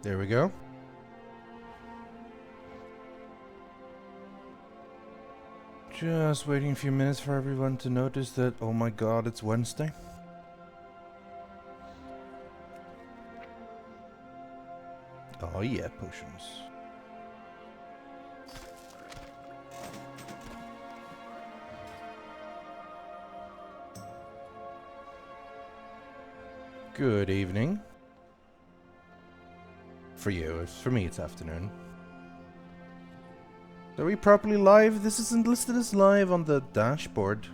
There we go. Just waiting a few minutes for everyone to notice that, oh my god, it's Wednesday. Oh yeah, potions. Good evening. For you, for me it's afternoon. Are we properly live? This isn't listed as live on the dashboard.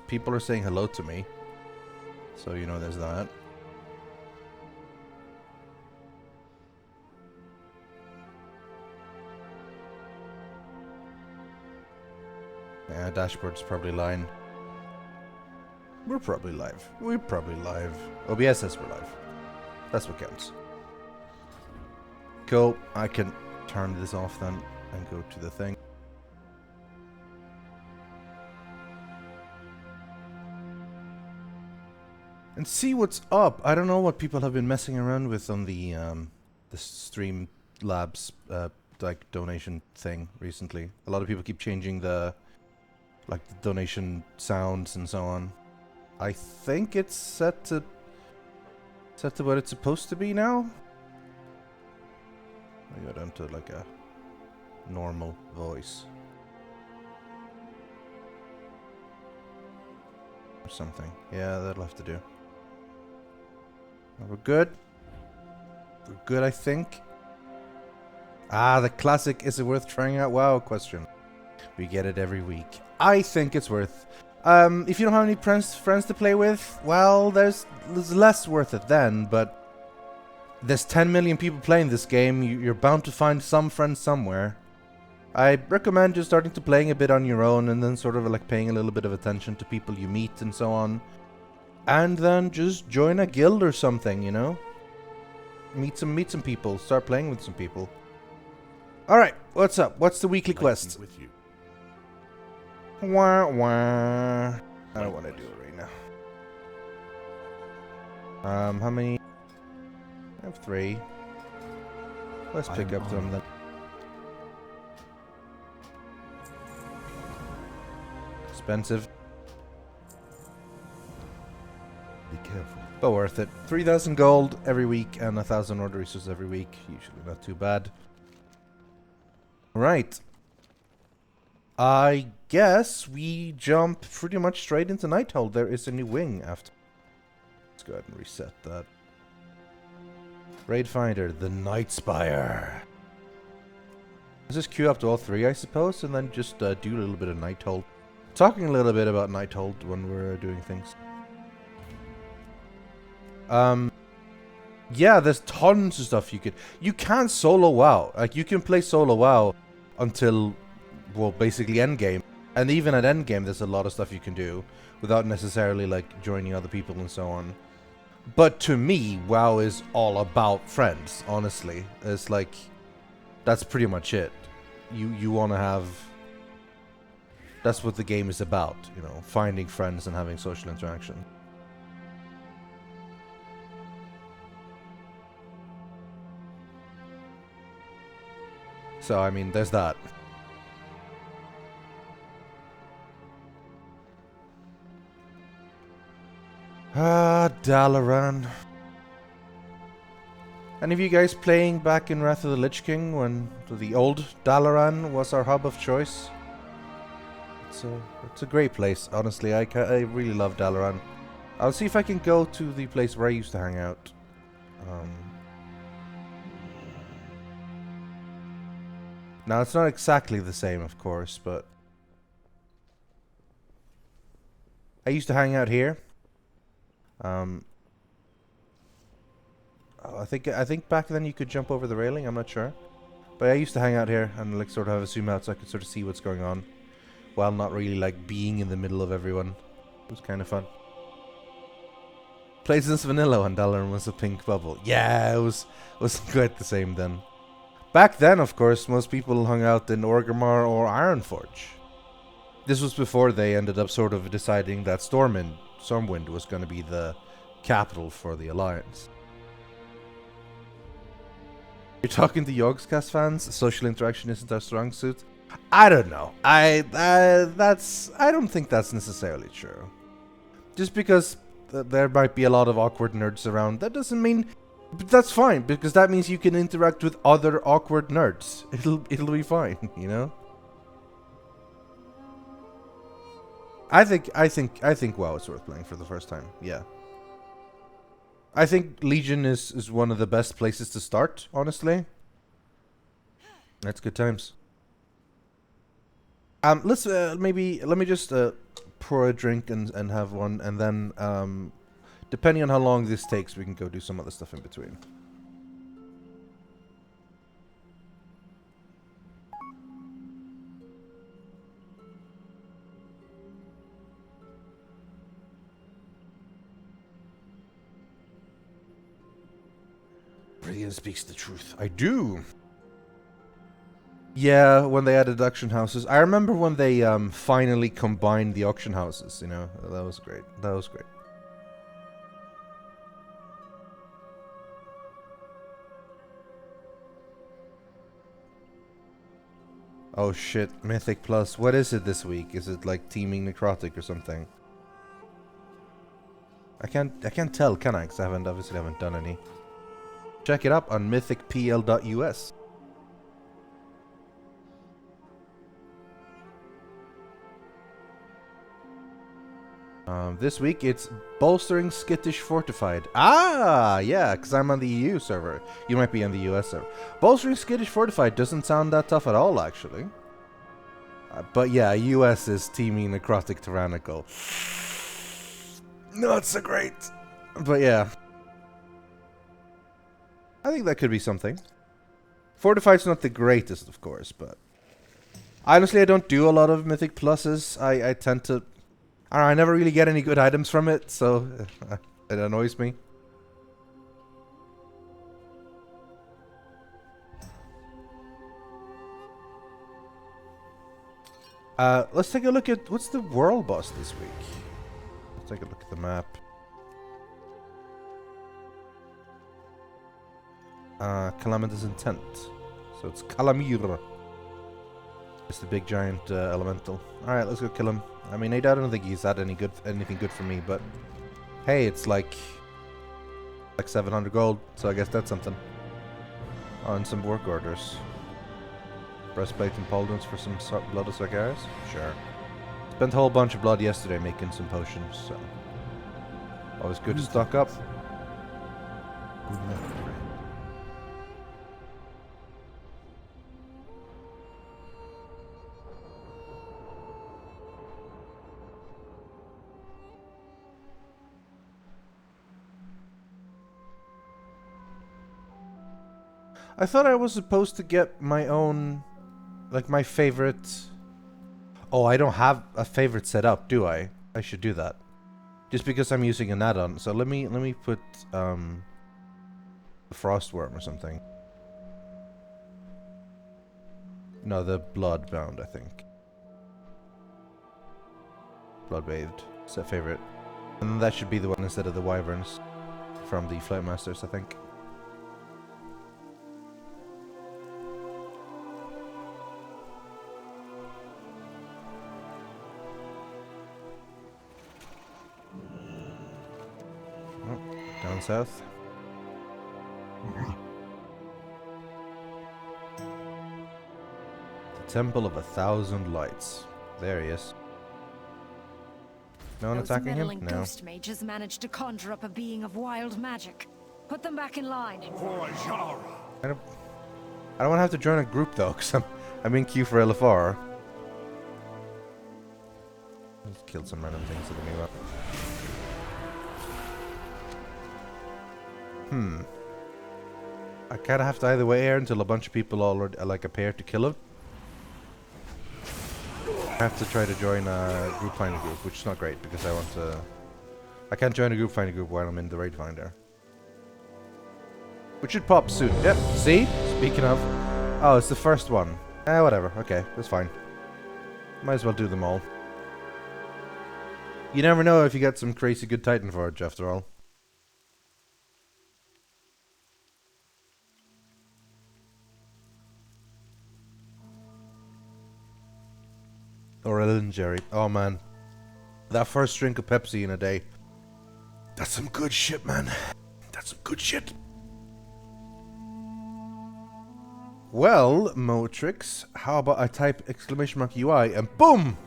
People are saying hello to me. So you know there's that. Yeah, dashboard's probably lying. We're probably live. We're probably live. OBS says we're live. That's what counts. Cool. I can turn this off then and go to the thing. And see what's up. I don't know what people have been messing around with on the Stream Labs like donation thing recently. A lot of people keep changing the the donation sounds and so on. I think it's set to what it's supposed to be now. I go down to like a normal voice or something. Yeah, that'll have to do. We're good. We're good, I think. Ah, the classic "is it worth trying out WoW?" question. We get it every week. I think it's worth. If you don't have any friends to play with, well, there's less worth it then, but there's 10 million people playing this game. You're bound to find some friends somewhere. I recommend just starting to playing a bit on your own and then sort of like paying a little bit of attention to people you meet and so on. And then just join a guild or something, you know? Meet some people, start playing with some people. Alright, what's up? What's the weekly quest? With you. Wah wah. I don't want to do it right now. How many? I have 3. Let's pick up some then. Expensive. Be careful. But worth it. 3,000 gold every week and 1,000 order resources every week. Usually not too bad. Right. I guess we jump pretty much straight into Nighthold. There is a new wing after. Let's go ahead and reset that. Raid Finder, the Nightspire. Let's just queue up to all 3, I suppose, and then just do a little bit of Nighthold. Talking a little bit about Nighthold when we're doing things. Yeah, there's tons of stuff you could. You can solo WoW. Like, you can play solo WoW until, well, basically endgame. And even at endgame, there's a lot of stuff you can do without necessarily, like, joining other people and so on. But to me, WoW is all about friends, honestly. It's like, that's pretty much it. You want to have... That's what the game is about, you know, finding friends and having social interaction. So, I mean, there's that. Ah, Dalaran. Any of you guys playing back in Wrath of the Lich King when the old Dalaran was our hub of choice? It's a great place, honestly. I really love Dalaran. I'll see if I can go to the place where I used to hang out. Now, it's not exactly the same, of course, but... I used to hang out here. I think back then you could jump over the railing, I'm not sure. But I used to hang out here and like sort of have a zoom out so I could sort of see what's going on. While not really like being in the middle of everyone. It was kind of fun. Played since Vanilla when Dalaran was a pink bubble. Yeah, it wasn't quite the same then. Back then, of course, most people hung out in Orgrimmar or Ironforge. This was before they ended up sort of deciding that Stormwind was going to be the capital for the Alliance. You're talking to Yogscast fans. Social interaction isn't our strong suit. I don't know. I don't think that's necessarily true. Just because there might be a lot of awkward nerds around, that doesn't mean. But that's fine, because that means you can interact with other awkward nerds. It'll be fine, you know. I think WoW is worth playing for the first time. Yeah. I think Legion is one of the best places to start, honestly. That's good times. Let's let me just pour a drink and have one, and then depending on how long this takes, we can go do some other stuff in between. Rythian speaks the truth. I do. Yeah, when they added auction houses. I remember when they finally combined the auction houses, you know. That was great. That was great. Oh shit, Mythic Plus. What is it this week? Is it like Teeming Necrotic or something? I can't tell, can I? Because I obviously haven't done any. Check it up on mythicpl.us. This week it's Bolstering Skittish Fortified. Ah, yeah, because I'm on the EU server. You might be on the US server. Bolstering Skittish Fortified doesn't sound that tough at all, actually. But yeah, US is Teeming Necrotic Tyrannical. Not so great. But yeah. I think that could be something. Fortified's not the greatest, of course, but... Honestly, I don't do a lot of Mythic Pluses. I tend to... I never really get any good items from it, so it annoys me. Let's take a look at... What's the world boss this week? Let's take a look at the map. Calamitous Intent. So it's Kalamir. It's the big giant elemental. Alright, let's go kill him. I mean, I don't think he's had anything good for me, but hey, it's like 700 gold, so I guess that's something. Oh, and some work orders. Breastplate and pauldrons for some blood of Sargeras? Sure. Spent a whole bunch of blood yesterday making some potions, so always good to stock up. Good luck, friend. I thought I was supposed to get my own, like my favorite. Oh, I don't have a favorite set up, do I? I should do that. Just because I'm using an add-on. So let me put the Frostworm or something. No, the Bloodbound, I think. Bloodbathed. Set favorite. And that should be the one instead of the Wyverns from the Flight Masters, I think. Down south. The Temple of 1,000 Lights. There he is. No one attacking him? No. Ghost mages managed to conjure up a being of wild magic. Put them back in line. I don't want to have to join a group though, because I'm in queue for LFR. Let's kill some random things that are new up. I kind of have to either wait here until a bunch of people already like appear to kill him. I have to try to join a group finder group, which is not great because I want to. I can't join a group finder group while I'm in the raid finder, which should pop soon. Yep. See? Speaking of, oh, it's the first one. Whatever. Okay, that's fine. Might as well do them all. You never know if you get some crazy good Titan Forge after all. and Jerry. Oh man, that first drink of Pepsi in a day. That's some good shit, man. That's some good shit. Well, Motrix, how about I type exclamation mark UI and boom!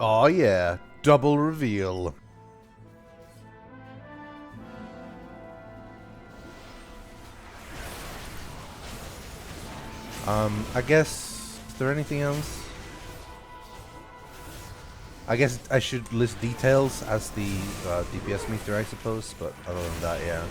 Oh yeah, double reveal. I guess, is there anything else? I guess I should list details as the DPS meter, I suppose, but other than that, yeah.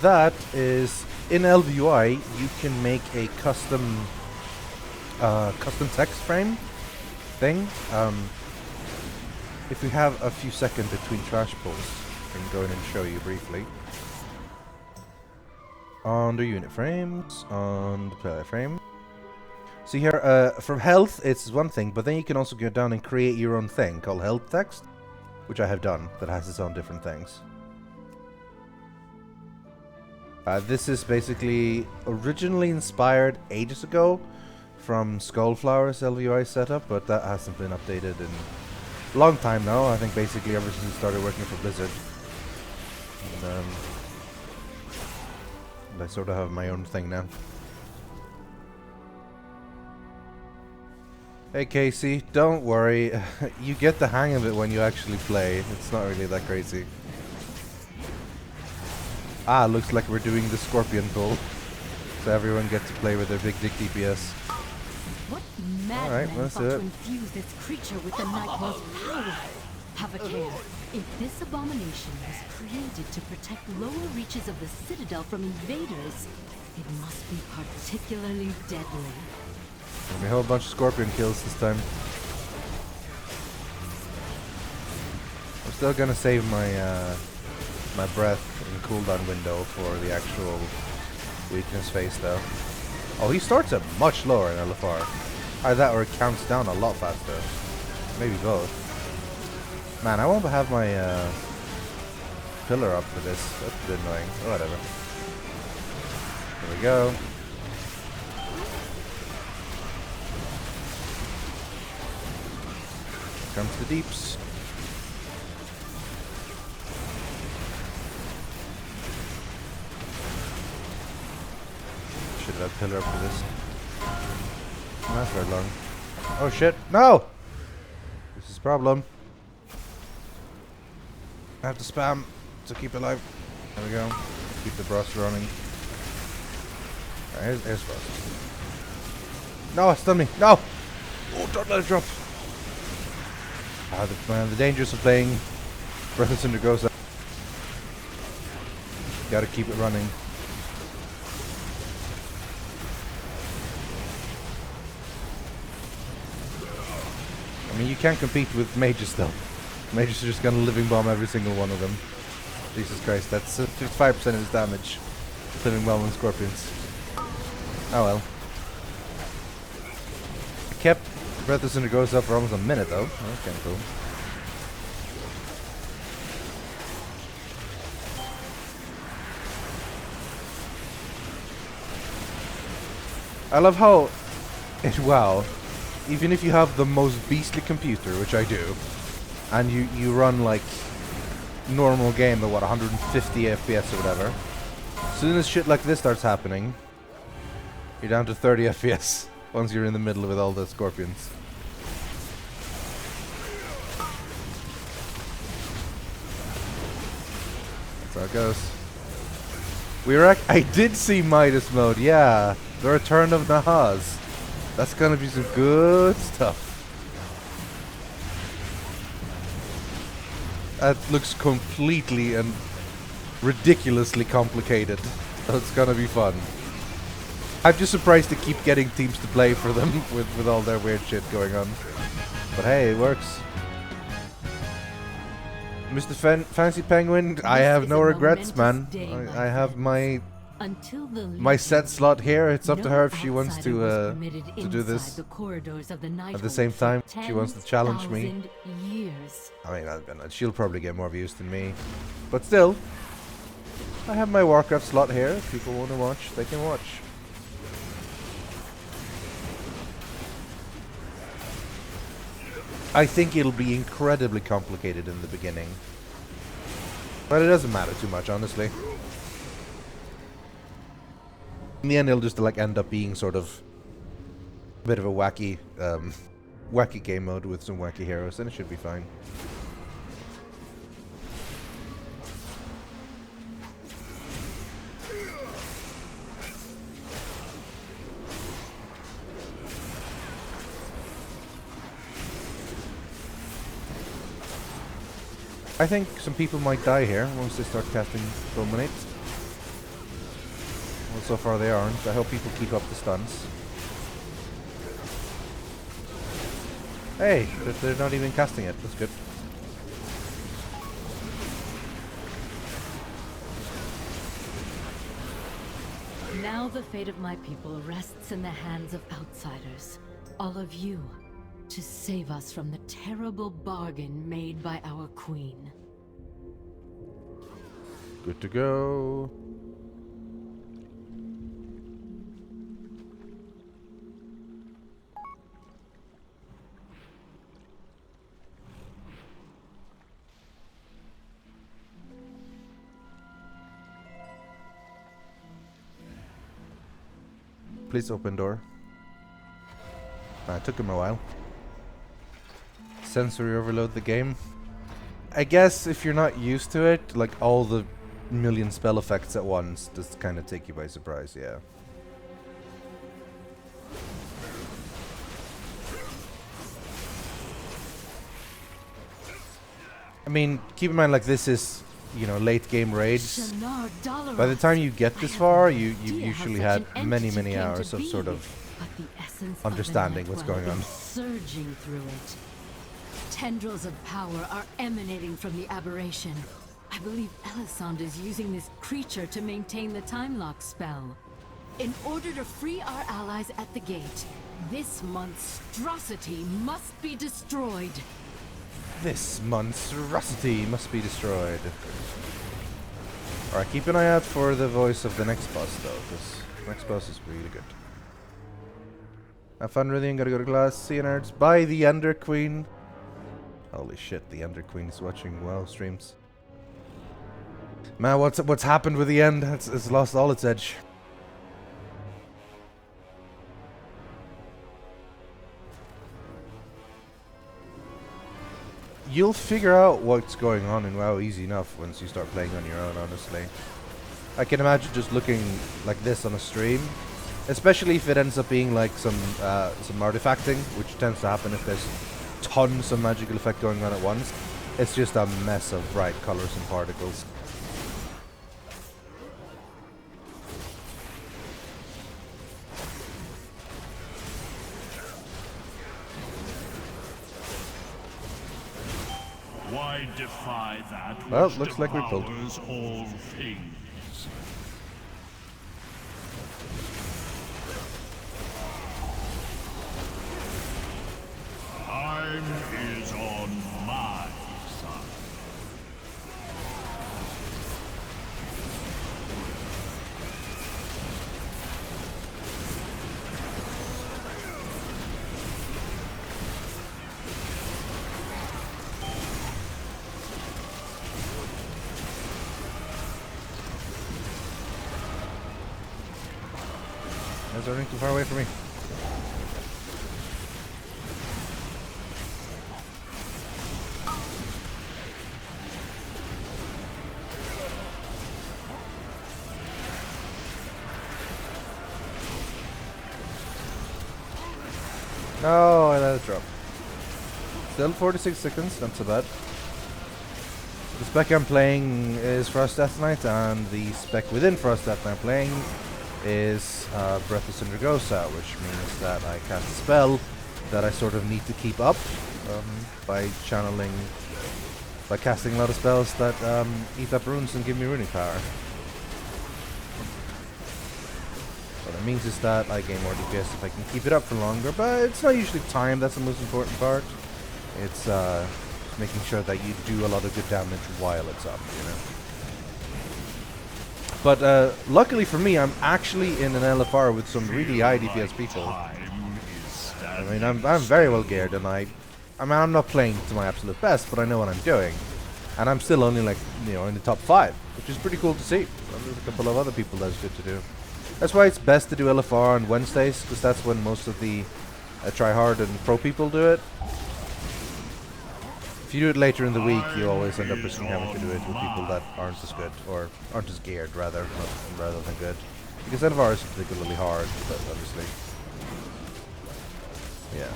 That is in LVUI. You can make a custom text frame thing. If we have a few seconds between trash pulls, I can go in and show you briefly. Under unit frames, on the player frame. See here, for health, it's one thing, but then you can also go down and create your own thing called health text, which I have done, that has its own different things. This is basically originally inspired ages ago from Skullflower's LVUI setup, but that hasn't been updated in a long time now. I think basically ever since I started working for Blizzard. And I sort of have my own thing now. Hey Casey, don't worry. You get the hang of it when you actually play. It's not really that crazy. Ah, looks like we're doing the Scorpion pull. So everyone gets to play with their big dick DPS. What madman thought to infuse this creature with the Nighthold's power? Have a care. If this abomination was created to protect lower reaches of the Citadel from invaders, it must be particularly deadly. Gonna be a whole bunch of Scorpion kills this time. I'm still gonna save my my breath and cooldown window for the actual weakness phase though. Oh, he starts at much lower in LFR. Either that or it counts down a lot faster. Maybe both. Man, I won't have my pillar up for this. That's a bit annoying. Oh, whatever. There we go. Comes the deeps. Should have pillar up for this. Not very long. Oh shit! No! This is a problem. I have to spam to keep it alive. There we go. Keep the brush running. Alright, here's brush. No, stun me! No! Oh, don't let it drop! The dangers of playing Breath of Cinder goes up. Gotta keep it running. I mean, you can't compete with mages though. Mages are just gonna living bomb every single one of them. Jesus Christ, that's 55% of his damage. Living bomb on scorpions. Oh well. I kept Breath of Cinder goes up for almost a minute though. That's kinda cool. I love how in WoW, even if you have the most beastly computer, which I do, and you run like normal game at what, 150 FPS or whatever, as soon as shit like this starts happening, you're down to 30 FPS once you're in the middle with all the scorpions. That's how it goes. I did see Midas mode, yeah. The return of Nahaz. That's gonna be some good stuff. That looks completely and ridiculously complicated. So it's gonna be fun. I'm just surprised to keep getting teams to play for them with all their weird shit going on. But hey, it works. Mr. Fancy Penguin, I have no regrets, man. I have my set slot here. It's up to her if she wants to do this at the same time. She wants to challenge me. I mean, she'll probably get more views than me. But still, I have my Warcraft slot here. If people want to watch, they can watch. I think it'll be incredibly complicated in the beginning. But it doesn't matter too much, honestly. In the end, it'll just like end up being sort of a bit of a wacky game mode with some wacky heroes, and it should be fine. I think some people might die here once they start casting Fulminate. Well, so far they aren't. I hope people keep up the stuns. Hey, they're not even casting it. That's good. Now the fate of my people rests in the hands of outsiders. All of you. To save us from the terrible bargain made by our queen. Good to go. Please open door. It took him a while. Sensory overload the game. I guess if you're not used to it, like all the million spell effects at once just kind of take you by surprise, yeah. I mean, keep in mind, like, this is, you know, late game raids. By the time you get this far, you usually had many hours of sort of understanding what's going on. Surging through it. Tendrils of power are emanating from the aberration. I believe Elisande is using this creature to maintain the time lock spell. In order to free our allies at the gate, this monstrosity must be destroyed. This monstrosity must be destroyed. Alright, keep an eye out for the voice of the next boss, though, because the next boss is really good. Have fun, Rythian. Gotta go to class. See you, nerds. Bye, the Ender Queen. Holy shit, the Ender Queen is watching WoW streams. Man, what's happened with the end? It's lost all its edge. You'll figure out what's going on in WoW easy enough once you start playing on your own, honestly. I can imagine just looking like this on a stream, especially if it ends up being like some artifacting, which tends to happen if there's tons of magical effect going on at once. It's just a mess of bright colors and particles. Why defy that Well, which looks like we pulled. devours all things? Time is on my side. Is everything too far away from me? No, I let it drop. Still 46 seconds, not so bad. The spec I'm playing is Frost Death Knight, and the spec within Frost Death Knight I'm playing is Breath of Syndragosa, which means that I cast a spell that I sort of need to keep up by casting a lot of spells that eat up runes and give me runic power. What it means is that I gain more DPS if I can keep it up for longer, but it's not usually time that's the most important part. It's making sure that you do a lot of good damage while it's up, you know. But luckily for me, I'm actually in an LFR with some really high DPS people. I mean, I'm very well geared, and I mean, I'm not playing to my absolute best, but I know what I'm doing. And I'm still only, like, you know, in the top 5, which is pretty cool to see. There's a couple of other people that's good to do. That's why it's best to do LFR on Wednesdays, because that's when most of the try-hard and pro people do it. If you do it later in the week, you always end up risking having to do it with people that aren't as good, or aren't as geared, rather than good. Because LFR is particularly hard, but obviously. Yeah.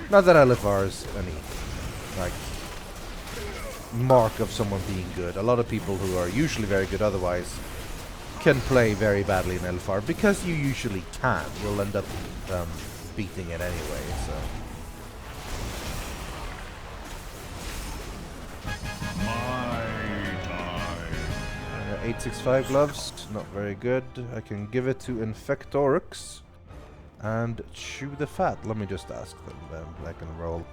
Not that LFR is any, like, mark of someone being good. A lot of people who are usually very good otherwise can play very badly in LFR, because you usually can. You'll end up beating it anyway, so. 865 gloves, not very good. I can give it to Infectorix and chew the fat. Let me just ask them, then I can roll.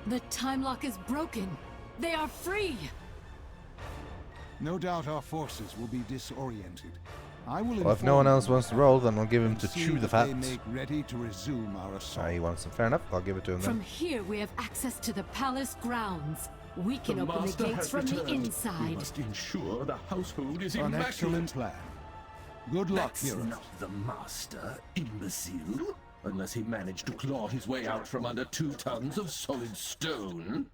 The time lock is broken. They are free. No doubt our forces will be disoriented. Well, if no one else wants to roll, then I'll give him to chew the fat. Ready to resume our assault. He wants some. Fair enough. I'll give it to him then. From here, we have access to the palace grounds. We can open the gates from the inside. We must ensure the household is An immaculate. excellent plan. Good luck, That's hero. not the master, imbecile. Unless he managed to claw his way out from under 2 tons of solid stone.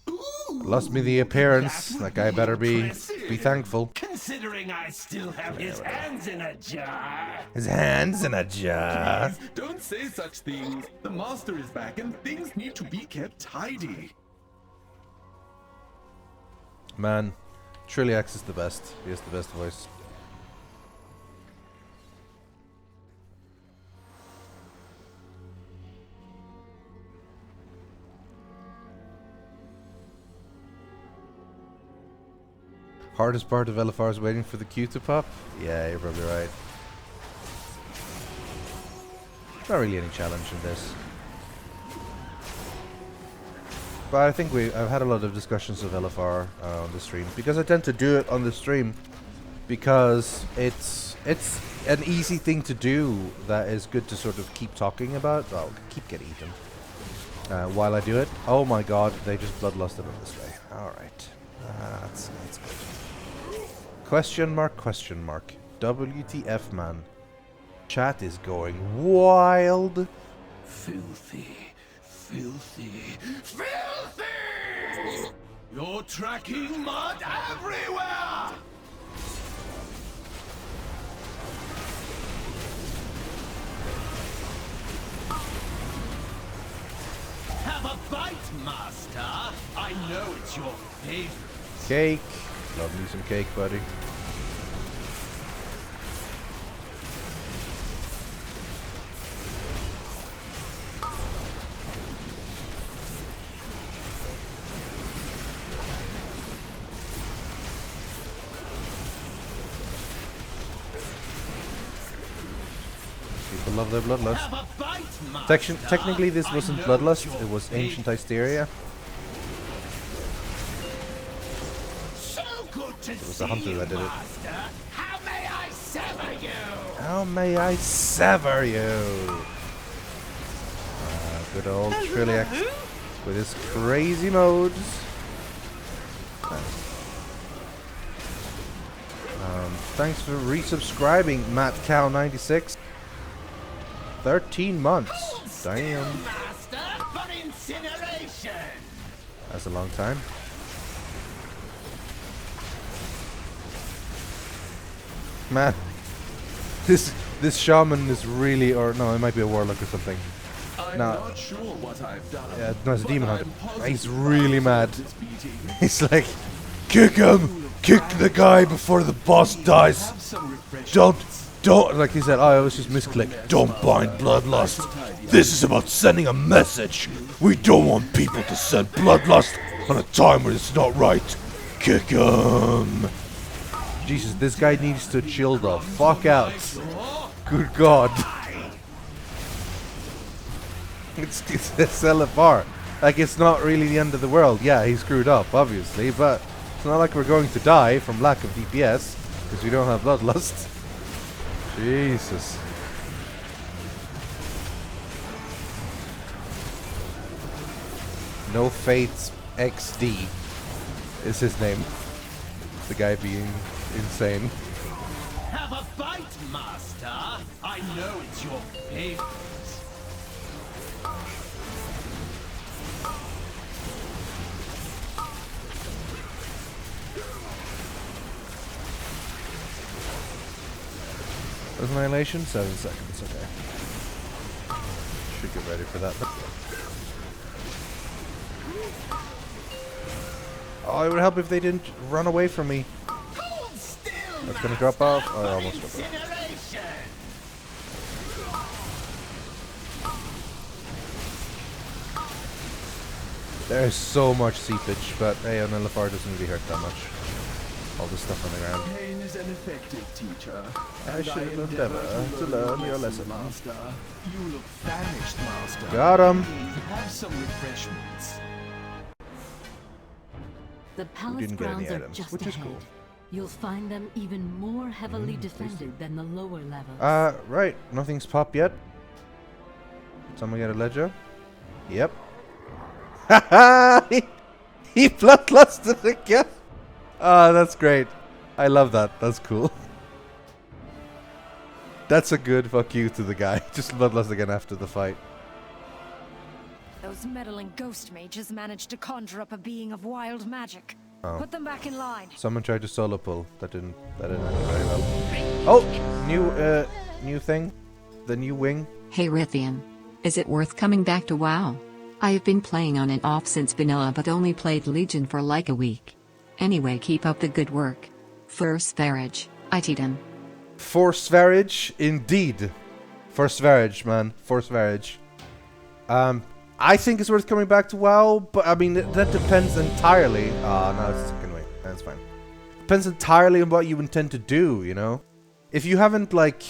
Ooh, Lost me the appearance. That guy better be thankful. Considering I still have his hands in a jar. His hands in a jar. Please, don't say such things. The master is back and things need to be kept tidy. Man, Trilliax is the best. He has the best voice. Hardest part of LFR is waiting for the queue to pop? Yeah, you're probably right. Not really any challenge in this. But I think I've had a lot of discussions of LFR on the stream, because I tend to do it on the stream because it's an easy thing to do that is good to sort of keep talking about. Well, keep getting eaten while I do it. Oh my god, they just bloodlusted on this way. Alright. That's good. Question mark, question mark. WTF, man. Chat is going wild. Filthy, filthy, filthy! You're tracking mud everywhere! Have a bite, master! I know it's your favorite. Cake. Love me some cake, buddy. People love their bloodlust. Technically, this wasn't bloodlust, it was ancient hysteria. It was the hunter that did it. How may I sever you? How may I sever you? Good old Trilliax with his crazy modes. Thanks for resubscribing, MattCow96. 13 months. Damn. Master, for incineration. That's a long time. Man, This shaman is really, or no, it might be a warlock or something. I'm No. not sure what I've done. Yeah, no, it's a but demon I'm hunter. positive He's really I've mad. this beating. He's like, kick him! Kick the guy before the boss dies! Have some refreshments. Don't, like he said, oh, I was just misclicked. Don't bind bloodlust. This is about sending a message. We don't want people to send bloodlust on a time where it's not right. Kick him! Jesus, this guy needs to chill the fuck out. Good God. It's LFR. Like, it's not really the end of the world. Yeah, he screwed up, obviously, but it's not like we're going to die from lack of DPS, because we don't have bloodlust. Jesus. No Fates XD is his name. The guy being insane. Have a bite, Master. I know it's your favorite. Annihilation? 7 seconds, okay. Should get ready for that. Oh, it would help if they didn't run away from me. That's gonna drop off. Oh, I almost dropped off. There's so much seepage, but hey, an LFR doesn't really hurt that much. All this stuff on the ground. Pain is an effective teacher. I and should endeavor endeavor to learn your lesson, lesson. Master. You look famished, Master. Got him. Have some refreshments. The palace didn't get any grounds are items, just which is ahead. cool. You'll find them even more heavily defended than the lower levels. Right. Nothing's popped yet. Someone get a ledger? Yep. Haha! He bloodlusted again! Ah, that's great. I love that. That's cool. That's a good fuck you to the guy. Just bloodlust again after the fight. Those meddling ghost mages managed to conjure up a being of wild magic. Oh. Put them back in line. Someone tried to solo pull. That didn't end very well. Oh! New thing. The new wing. Hey Rythian. Is it worth coming back to WoW? I have been playing on and off since vanilla but only played Legion for like a week. Anyway, keep up the good work. For Svarage, Rythian. For Svarage, indeed. For Svarage, man. For Svarage. I think it's worth coming back to WoW, but I mean, that depends entirely. No, it's second way. That's fine. Depends entirely on what you intend to do, you know? If you haven't, like...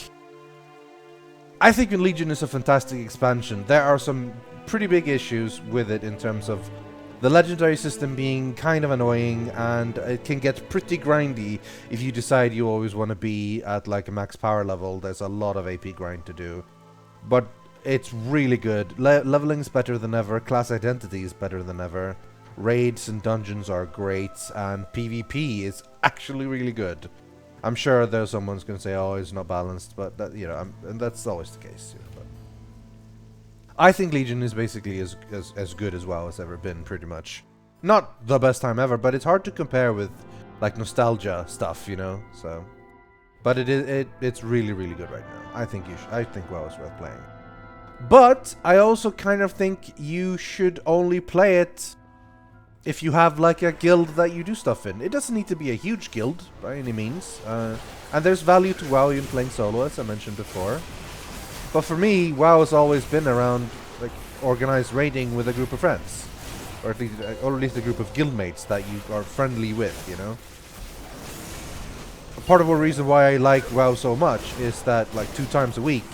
I think Legion is a fantastic expansion. There are some pretty big issues with it in terms of the legendary system being kind of annoying, and it can get pretty grindy if you decide you always want to be at like a max power level. There's a lot of AP grind to do. But it's really good. Leveling's better than ever. Class identity is better than ever. Raids and dungeons are great, and PvP is actually really good. I'm sure there's someone's going to say, oh, it's not balanced, but that, you know, and that's always the case. You know, but I think Legion is basically as good as WoW has ever been, pretty much. Not the best time ever, but it's hard to compare with like nostalgia stuff, you know. So, but it's really good right now. I think WoW is worth playing. But I also kind of think you should only play it if you have like a guild that you do stuff in. It doesn't need to be a huge guild by any means. And there's value to WoW in playing solo, as I mentioned before. But for me, WoW has always been around like organized raiding with a group of friends, or at least a group of guildmates that you are friendly with. You know. Part of the reason why I like WoW so much is that like 2 times a week,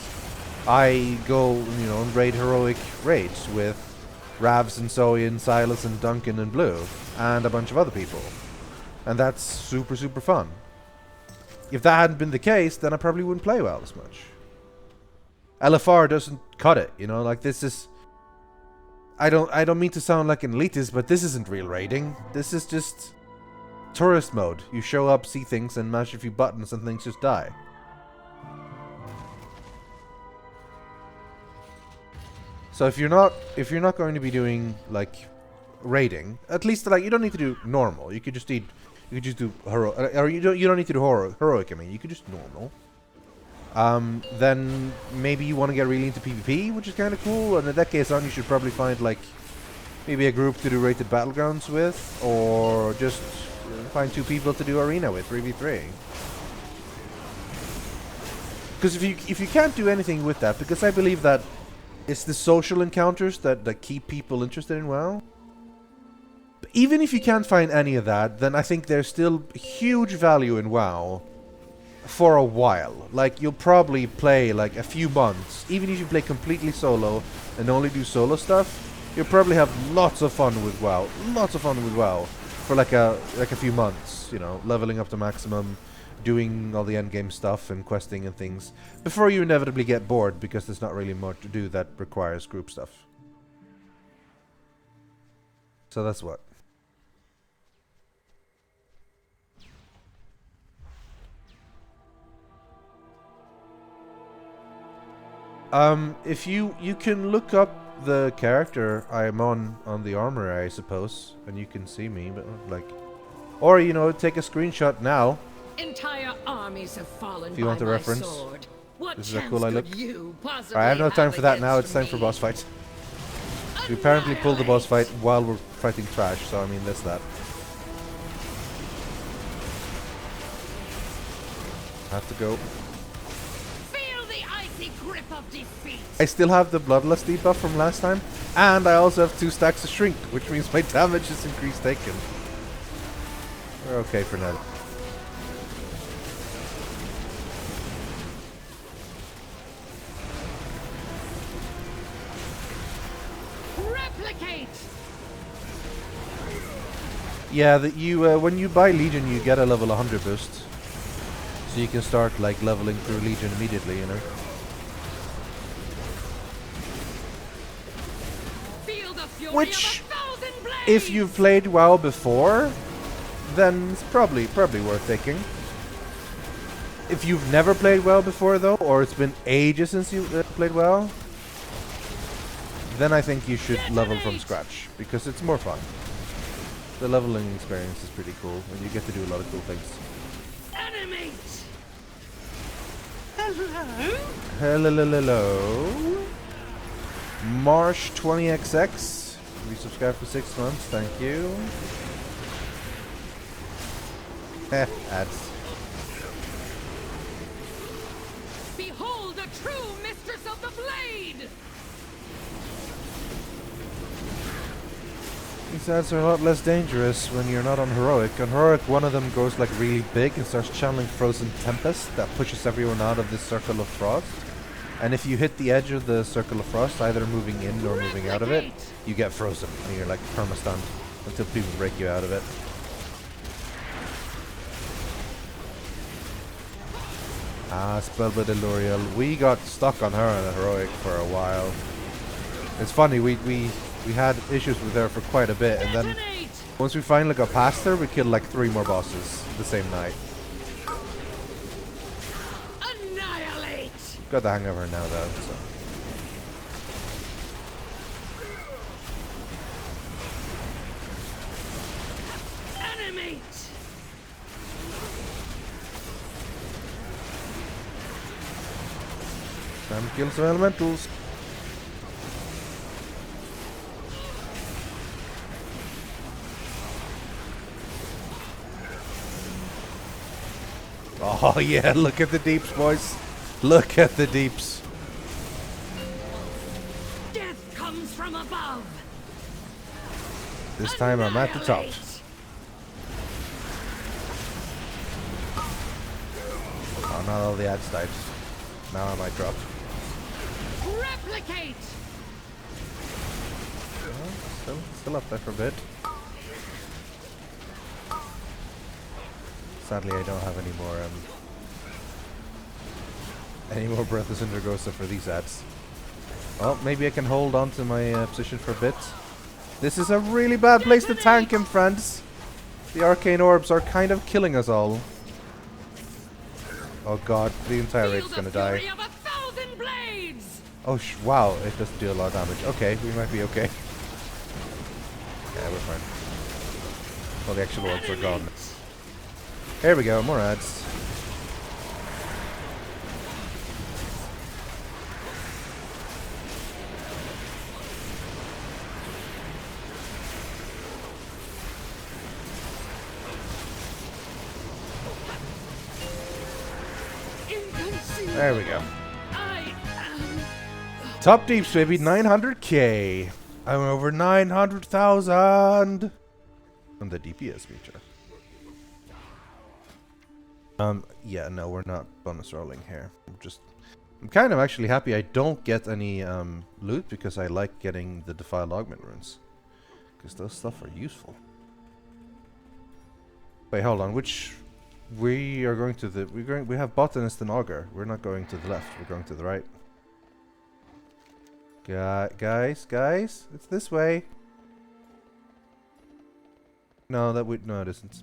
I go, you know, and raid heroic raids with Ravs and Zoe and Silas and Duncan and Blue and a bunch of other people, and that's super fun. If that hadn't been the case, then I probably wouldn't play WoW as much. LFR doesn't cut it, you know. Like, this is, I don't mean to sound like an elitist, but this isn't real raiding. This is just tourist mode. You show up, see things, and mash a few buttons, and things just die. So if you're not going to be doing like raiding, at least like you don't need to do normal. You could just do heroic, or you don't need to do heroic. I mean, you could just normal. then maybe you want to get really into PvP, which is kind of cool. And in that case, you should probably find like maybe a group to do rated battlegrounds with, or just find 2 people to do arena with, 3v3. Because if you can't do anything with that, because I believe that it's the social encounters that keep people interested in WoW. But even if you can't find any of that, then I think there's still huge value in WoW for a while. Like, you'll probably play like a few months, even if you play completely solo and only do solo stuff. You'll probably have lots of fun with WoW, for like a few months. You know, leveling up to maximum, doing all the endgame stuff and questing and things, before you inevitably get bored because there's not really much to do that requires group stuff. So that's what. If you can look up the character I'm on the armor, I suppose, and you can see me, but like, or you know, take a screenshot now. Entire armies have fallen if you want a reference. sword. What this is how cool I look. I have no time for that now. It's time for boss fight. We apparently pulled the boss fight while we're fighting trash, so I mean, that's that. I have to go. Feel the icy grip of defeat. I still have the Bloodlust debuff from last time, and I also have 2 stacks of Shrink, which means my damage is increased taken. We're okay for now. Replicate. Yeah, that you when you buy Legion, you get a level 100 boost, so you can start like leveling through Legion immediately. You know. Feel the fury Which, of 1,000 blades. if you've played WoW before, then it's probably worth taking. If you've never played WoW before, though, or it's been ages since you played WoW, then I think you should level from scratch, because it's more fun. The leveling experience is pretty cool, and you get to do a lot of cool things. Animate. Hello. Marsh 20XX. We subscribed for 6 months. Thank you. Ads. Behold a true mistress of the blade. These ads are a lot less dangerous when you're not on Heroic. On Heroic, one of them goes like really big and starts channeling Frozen Tempest that pushes everyone out of this Circle of Frost. And if you hit the edge of the Circle of Frost, either moving in or moving out of it, you get frozen. And you're like perma-stunned until people break you out of it. Ah, Spellblade Eluriel. We got stuck on her on a Heroic for a while. It's funny, we had issues with her for quite a bit, and then once we finally got past her, we killed like 3 more bosses the same night. Annihilate. Got the hang of her now, though. So. Animate. Time to kill some elementals. Oh yeah, look at the deeps, boys. Look at the deeps. Death comes from above. This time I'm at the top. Oh, not all the ads died. Now I might drop. Replicate. Oh, still up there for a bit. Sadly, I don't have any more Breathless Indragosa for these ads. Well, maybe I can hold on to my position for a bit. This is a really bad place to tank him, friends. The arcane orbs are kind of killing us all. Oh god, the entire raid's gonna die. Oh wow, it does do a lot of damage. Okay, we might be okay. Yeah, we're fine. Well, the actual orbs are gone. Here we go, more ads. There we go. Top deeps, baby. 900k. I'm over 900,000 on the DPS feature. Yeah, no, we're not bonus rolling here. I'm kind of actually happy I don't get any loot because I like getting the defiled augment runes, because those stuff are useful. Wait, hold on. Which we are going to the we have botanist and augur. We're not going to the left. We're going to the right. Guys, it's this way. No, it isn't.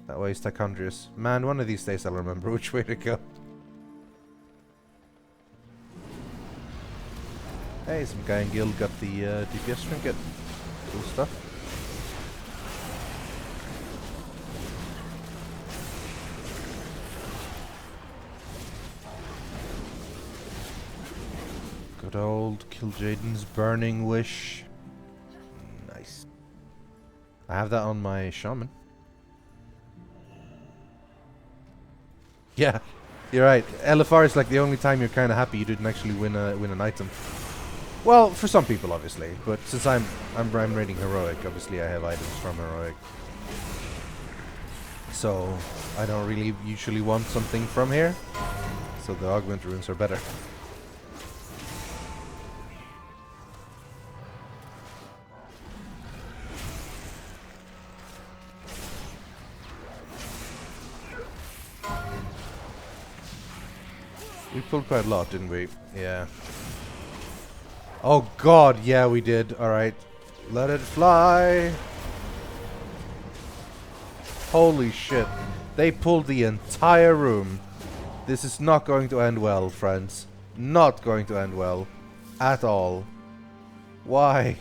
That way is Tichondrius. Man, one of these days I'll remember which way to go. Hey, some guy in guild got the DPS trinket. Cool stuff. Good old Kil'jaeden's Burning Wish. Nice. I have that on my shaman. Yeah, you're right. LFR is like the only time you're kind of happy you didn't actually win an item. Well, for some people, obviously, but since I'm rating heroic, obviously I have items from heroic, so I don't really usually want something from here. So the augment runes are better. We pulled quite a lot, didn't we? Yeah. Oh god, yeah we did. Alright. Let it fly. Holy shit. They pulled the entire room. This is not going to end well, friends. Not going to end well. At all. Why?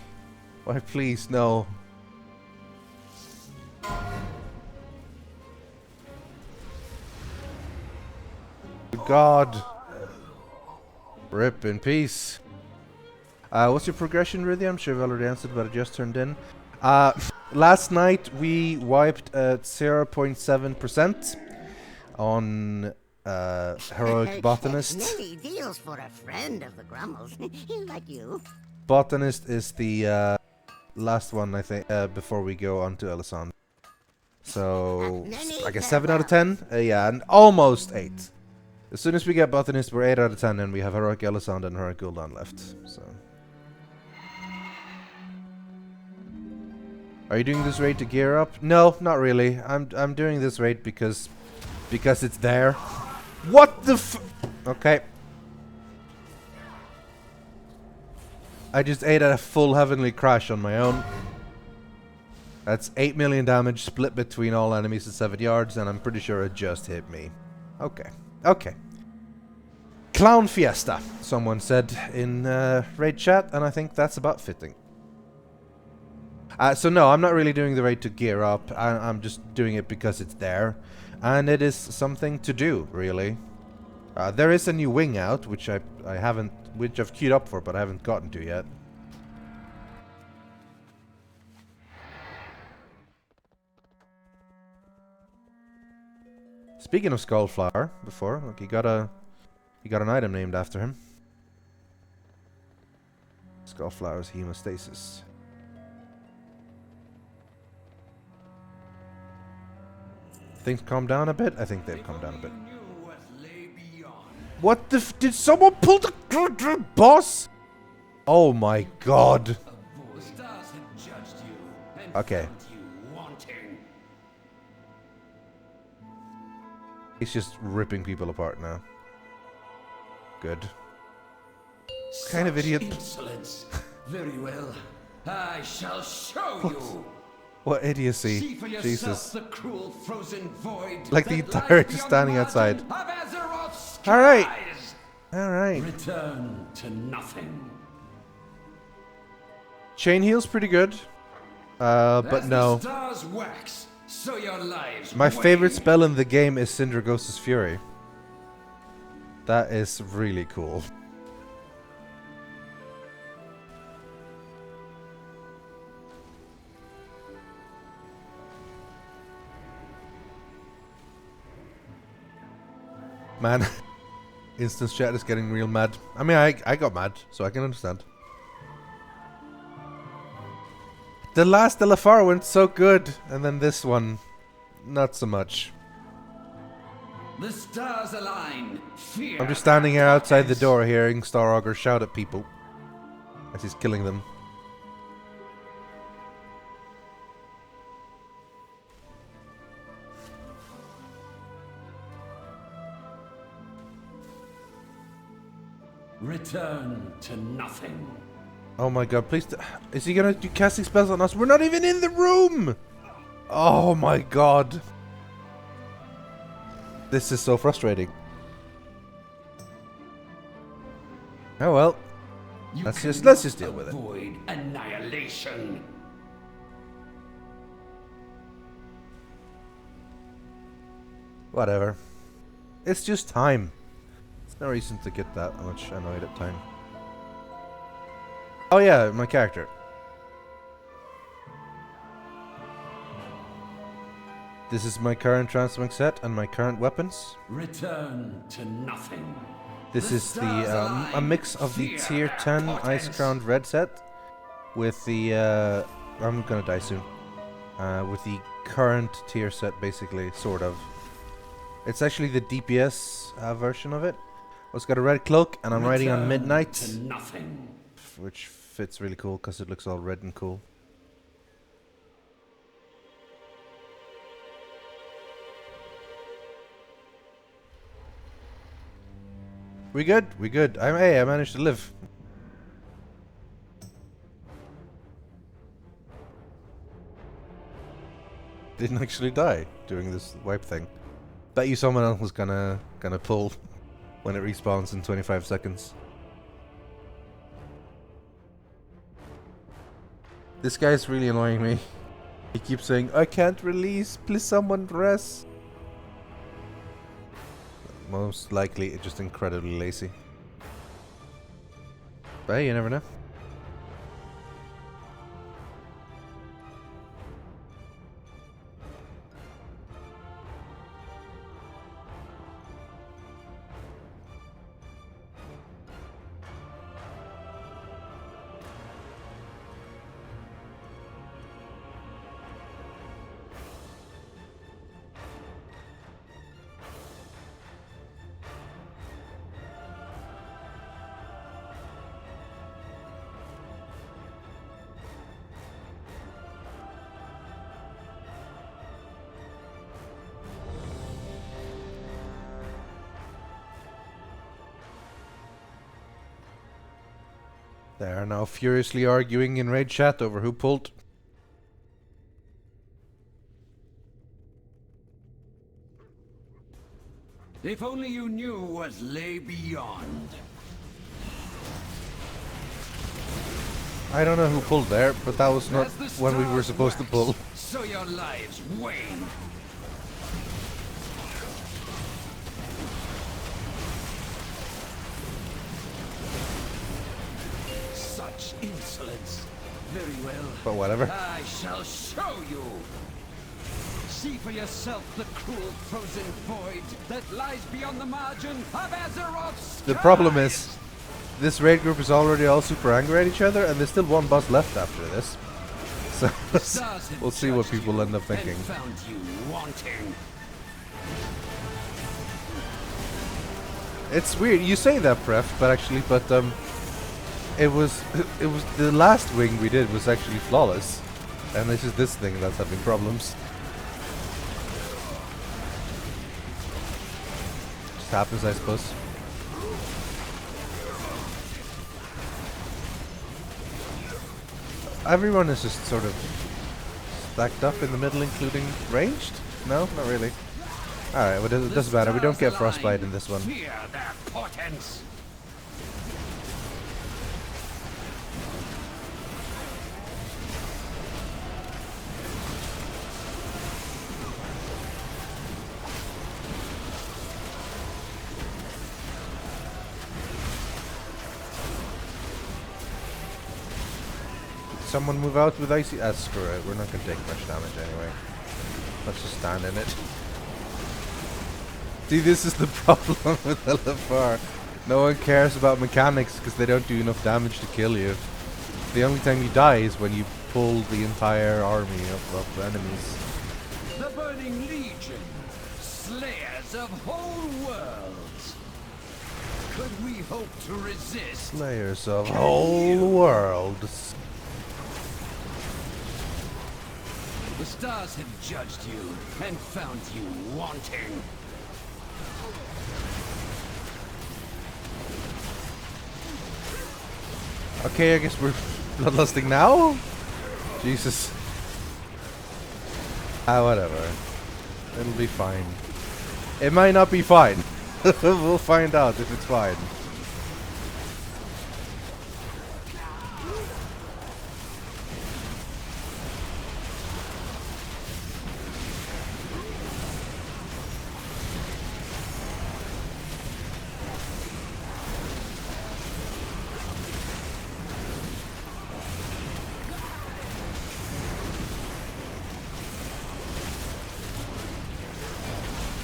Why, please, no. God. Rip in peace. What's your progression, Rythian? I'm sure I've already answered, but I just turned in. Last night we wiped at 0.7% on heroic botanist. Many deals for a friend of the Grummels, like you. Botanist is the last one, I think, before we go on to Elisande. So, like a 7 out of 10? Yeah, and almost 8. As soon as we get botanist, we're 8 out of 10, and we have heroic Elisande and heroic Gul'dan left. So, are you doing this raid to gear up? No, not really. I'm doing this raid because it's there. What the f? Okay. I just ate a full heavenly crash on my own. That's 8 million damage split between all enemies at 7 yards, and I'm pretty sure it just hit me. Okay. Okay. Clown Fiesta, someone said in raid chat, and I think that's about fitting. So no, I'm not really doing the raid to gear up. I'm just doing it because it's there, and it is something to do, really. There is a new wing out, which I've queued up for, but I haven't gotten to yet. Speaking of Skullflower, before, look, he got an item named after him. Skullflower's hemostasis. Things calm down a bit? I think they've calmed down a bit. What the f- did someone pull the boss? Oh my god. Okay. He's just ripping people apart now. Good. What kind of idiot? Insolence. Very well. I shall show you. What idiocy. See for yourself Jesus. the cruel frozen void Like the that entire lies just standing beyond the outside. mountain of Azeroth's Alright. skies. Alright. Return to nothing. Chain heal's pretty good. But As no. the stars wax, so your lives My wane. favorite spell in the game is Syndragos' Fury. That is really cool. Man, Instance chat is getting real mad. I mean, I got mad, so I can understand. The last LFR went so good, and then this one, not so much. The stars align. Fear I'm just standing here outside the door hearing Star Augur shout at people as he's killing them. Return to nothing. Oh my god, please. Is he gonna do casting spells on us? We're not even in the room! Oh my god. This is so frustrating. Oh well. Let's just deal with it. Avoid annihilation. Whatever. It's just time. There's no reason to get that much annoyed at time. Oh yeah, my character. This is my current transmog set and my current weapons. Return to nothing. This is the a mix of the tier 10 Ice Crowned Red set with the I'm gonna die soon. With the current tier set, basically, sort of. It's actually the DPS version of it. It's got a red cloak, and I'm riding on midnight, which fits really cool because it looks all red and cool. We good? We good. Hey, I managed to live. Didn't actually die doing this wipe thing. Bet you someone else was gonna pull when it respawns in 25 seconds. This guy's really annoying me. He keeps saying, I can't release, please someone rest. Most likely it's just incredibly lazy. But hey, you never know. They are now furiously arguing in raid chat over who pulled. If only you knew what lay beyond. I don't know who pulled there, but that was not when we were supposed to pull. So your lives wane. Such insolence. Very well. But whatever. I shall show you. See for yourself the cruel frozen void that lies beyond the margin of Azeroth's The problem is, this raid group is already all super angry at each other, and there's still one boss left after this. So we'll see what people end up thinking. Found you wanting. It's weird. You say that, Pref, but actually, it was the last wing we did was actually flawless, and this is this thing that's having problems. Just happens, I suppose. Everyone is just sort of stacked up in the middle, including ranged? No, not really. Alright, well, it doesn't matter. We don't get frostbite in this one. Fear their portents. Someone move out with icy. Screw it. We're not gonna take much damage anyway. Let's just stand in it. See, this is the problem with LFR. No one cares about mechanics because they don't do enough damage to kill you. The only time you die is when you pull the entire army of enemies. The Burning Legion, slayers of whole worlds. Could we hope to resist? Slayers of whole worlds. The stars have judged you and found you wanting. Okay, I guess we're bloodlusting now? Jesus. Ah, whatever. It'll be fine. It might not be fine. We'll find out if it's fine.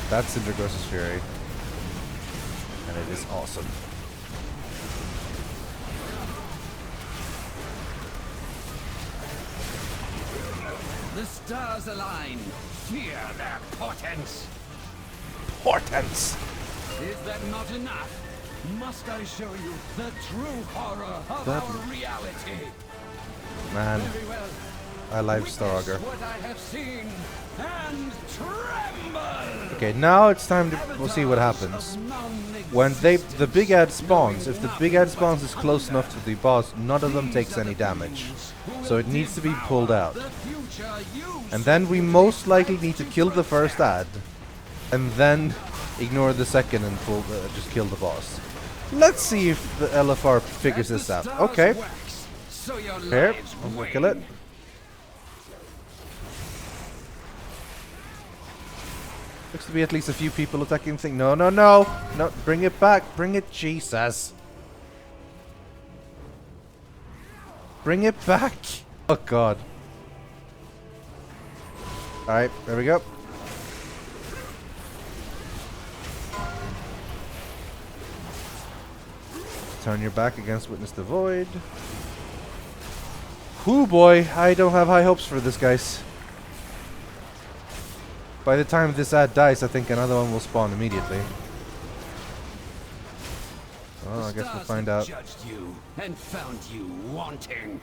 That's Krosus' Fury. And it is awesome. The stars align. Fear their portents. Portents! Is that not enough? Must I show you the true horror of our reality? Man, Very well. I like Starogger. What I have seen and tremble. Okay, now it's time to we'll see what happens. When the big ad spawns, if the big ad spawns is close enough to the boss, none of them takes any damage. So it needs to be pulled out. And then we most likely need to kill the first ad. And then ignore the second and just kill the boss. Let's see if the LFR figures this out. Okay. Here, I'm gonna kill it. Looks to be at least a few people attacking the thing. No, no, no! No, bring it back! Bring it, Jesus! Bring it back! Oh god. Alright, there we go. Turn your back against Witness the Void. Whoo boy, I don't have high hopes for this, guys. By the time this ad dies, I think another one will spawn immediately. Well, I guess we'll find out. Judged you and found you wanting.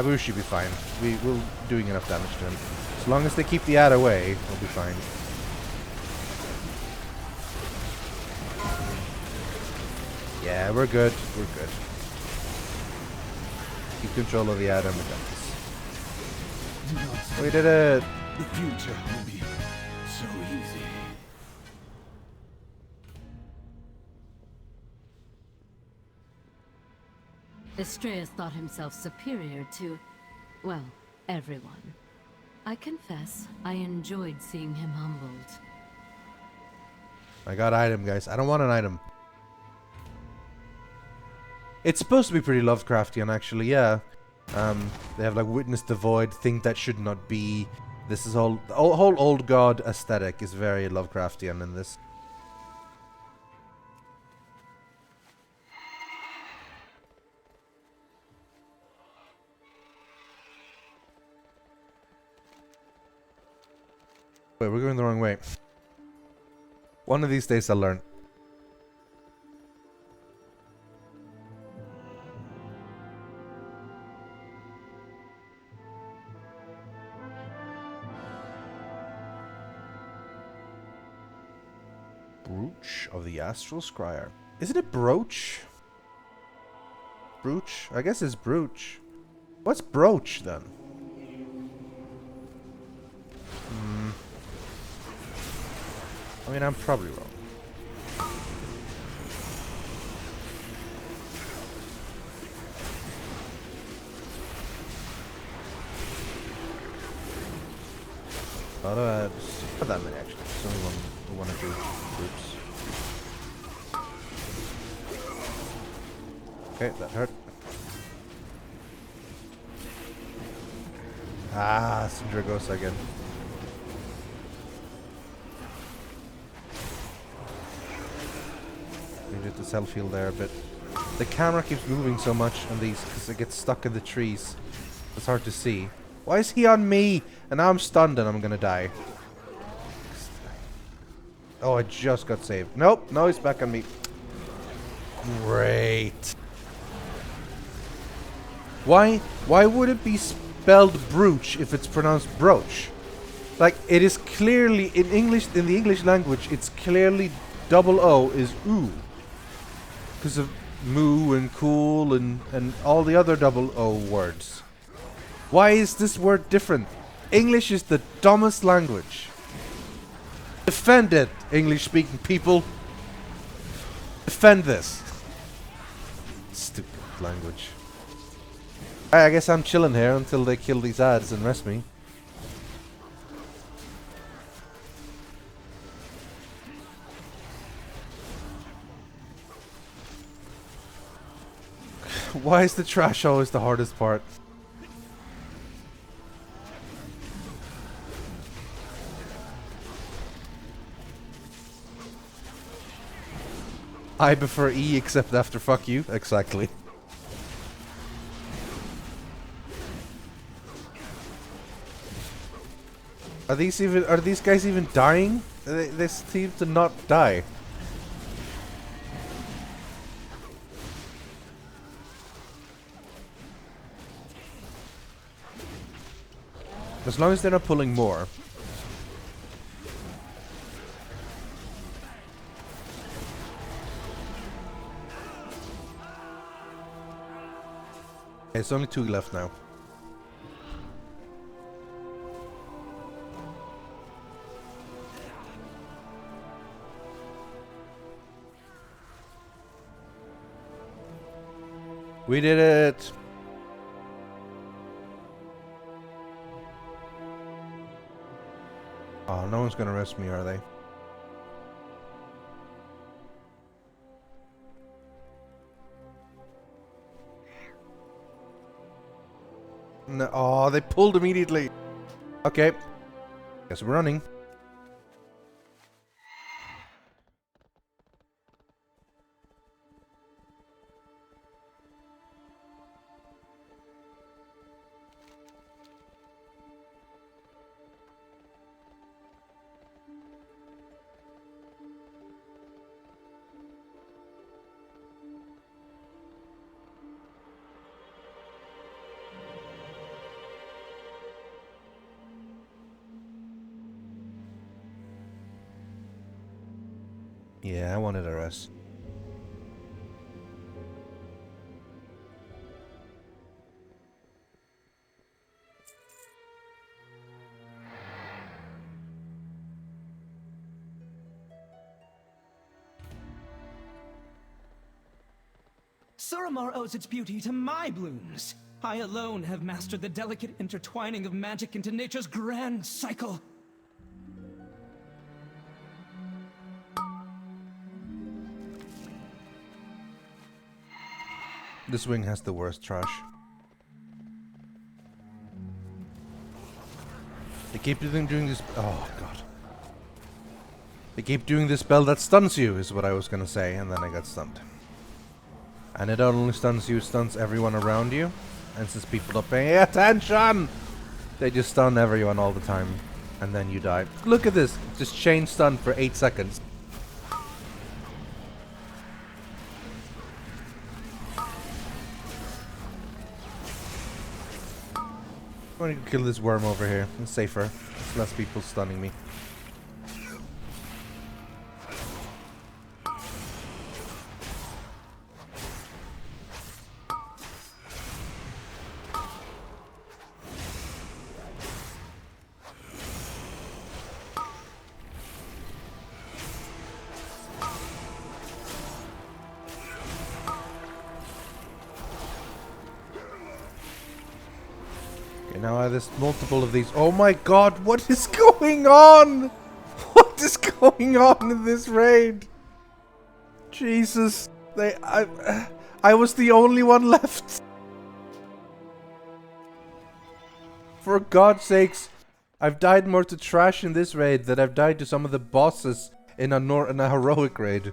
We should be fine. We're doing enough damage to him. As long as they keep the ad away, we'll be fine. Yeah, we're good. We're good. Keep control of the ad and we got this. We did it! The future will be so easy. Estrella thought himself superior to, well, everyone. I confess, I enjoyed seeing him humbled. I got item, guys. I don't want an item. It's supposed to be pretty Lovecraftian, actually, yeah. They have like Witness the Void, thing that should not be. This is all, the whole old god aesthetic is very Lovecraftian in this. Wait, we're going the wrong way. One of these days I'll learn. Brooch of the Astral Scryer. Isn't it brooch? Brooch? I guess it's brooch. What's brooch then? I mean, I'm probably wrong. Not that many actually. It's only one or two groups. Okay, that hurt. Ah, Syndragosa again. Needed to self-heal there a bit. The camera keeps moving so much on these because it gets stuck in the trees. It's hard to see. Why is he on me? And now I'm stunned and I'm gonna die. Oh, I just got saved. Nope, no, he's back on me. Great. Why would it be spelled brooch if it's pronounced broach? Like, it is clearly in English, in the English language, it's clearly double O is oo. Because of moo and cool and all the other double O words. Why is this word different? English is the dumbest language. Defend it, English-speaking people. Defend this. Stupid language. I guess I'm chilling here until they kill these ads and rest me. Why is the trash always the hardest part? I prefer E except after fuck you. Exactly. Are these guys even dying? They seem to not die. As long as they're not pulling more. Okay, it's only 2 left now. We did it! Oh, no one's gonna rest me, are they? No. Oh, they pulled immediately. Okay. Guess we're running. Yeah, I wanted a rest. Suramar owes its beauty to my blooms. I alone have mastered the delicate intertwining of magic into nature's grand cycle. This wing has the worst trash. They keep doing this. Oh god. They keep doing this spell that stuns you, is what I was gonna say, and then I got stunned. And it not only stuns you, stuns everyone around you. And since people don't pay attention, they just stun everyone all the time. And then you die. Look at this. Just chain stun for 8 seconds. I'm gonna kill this worm over here. It's safer. It's less people stunning me. Okay, now there's multiple of these. Oh my god, what is going on? What is going on in this raid? Jesus. I was the only one left. For God's sakes, I've died more to trash in this raid than I've died to some of the bosses in a heroic raid.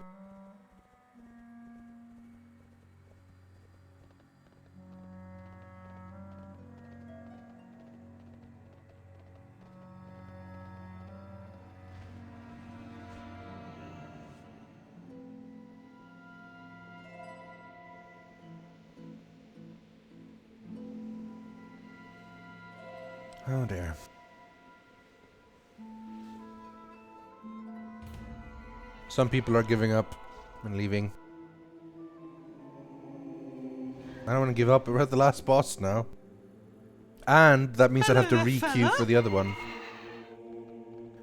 Oh dear. Some people are giving up and leaving. I don't want to give up. We're at the last boss now. And that means I'd have to re-queue for the other one.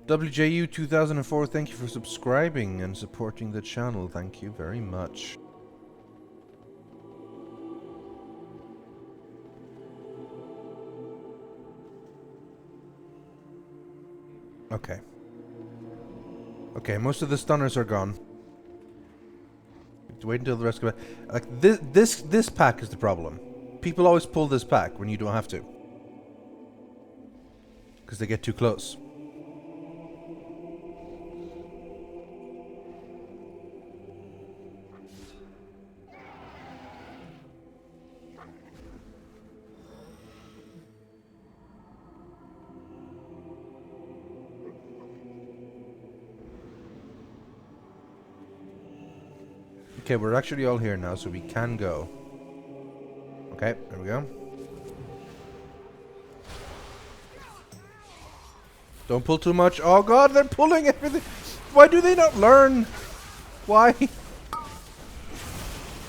WJU 2004, thank you for subscribing and supporting the channel. Thank you very much. Okay. Okay, most of the stunners are gone. Wait until the rest come back. Like this pack is the problem. People always pull this pack when you don't have to. Because they get too close. Okay, we're actually all here now, so we can go. Okay, there we go. Don't pull too much. Oh god, they're pulling everything. Why do they not learn? Why?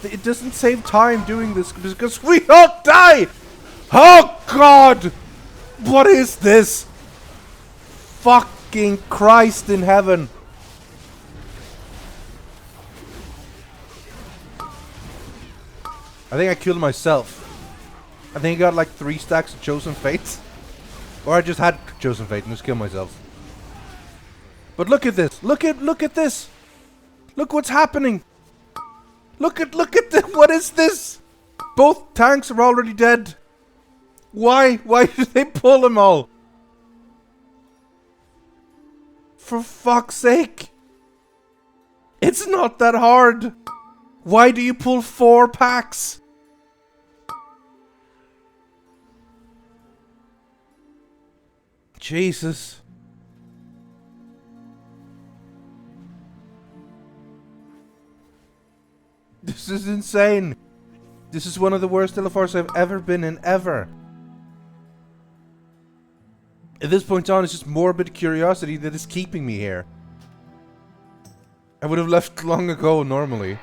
It doesn't save time doing this because we all die! Oh god! What is this? Fucking Christ in heaven. I think I killed myself. I think I got like 3 stacks of Chosen Fates. Or I just had Chosen Fate and just killed myself. But look at this. Look at this. Look what's happening. Look at this. What is this? Both tanks are already dead. Why? Why did they pull them all? For fuck's sake. It's not that hard. Why do you pull 4 packs? Jesus. This is insane. This is one of the worst LFRs I've ever been in, ever. At this point on, it's just morbid curiosity that is keeping me here. I would have left long ago, normally.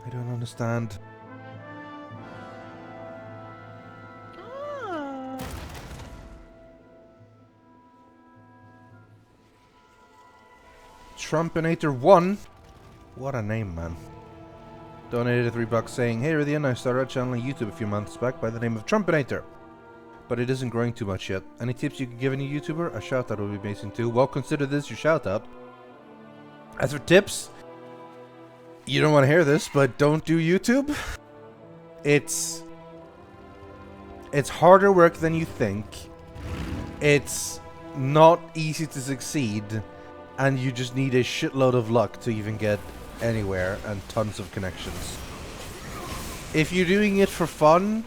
I don't understand. Trumpinator 1? What a name, man. Donated $3 saying, "Hey Rythian, I started a channel on YouTube a few months back by the name of Trumpinator. But it isn't growing too much yet. Any tips you could give any YouTuber? A shout out would be amazing too." Well, consider this your shout out. As for tips, you don't want to hear this, but don't do YouTube. It's harder work than you think. It's not easy to succeed, and you just need a shitload of luck to even get anywhere and tons of connections. If you're doing it for fun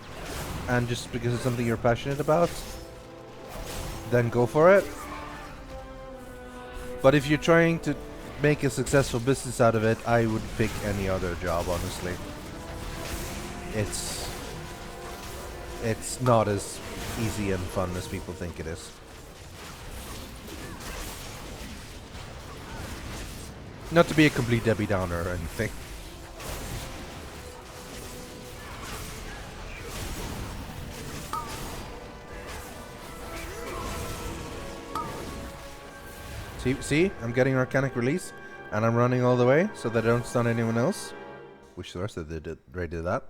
and just because it's something you're passionate about, then go for it. But if you're trying to make a successful business out of it, I would pick any other job, honestly. It's not as easy and fun as people think it is. Not to be a complete Debbie Downer or anything. See, I'm getting Arcanic Release, and I'm running all the way so that I don't stun anyone else. Wish the rest of them did that.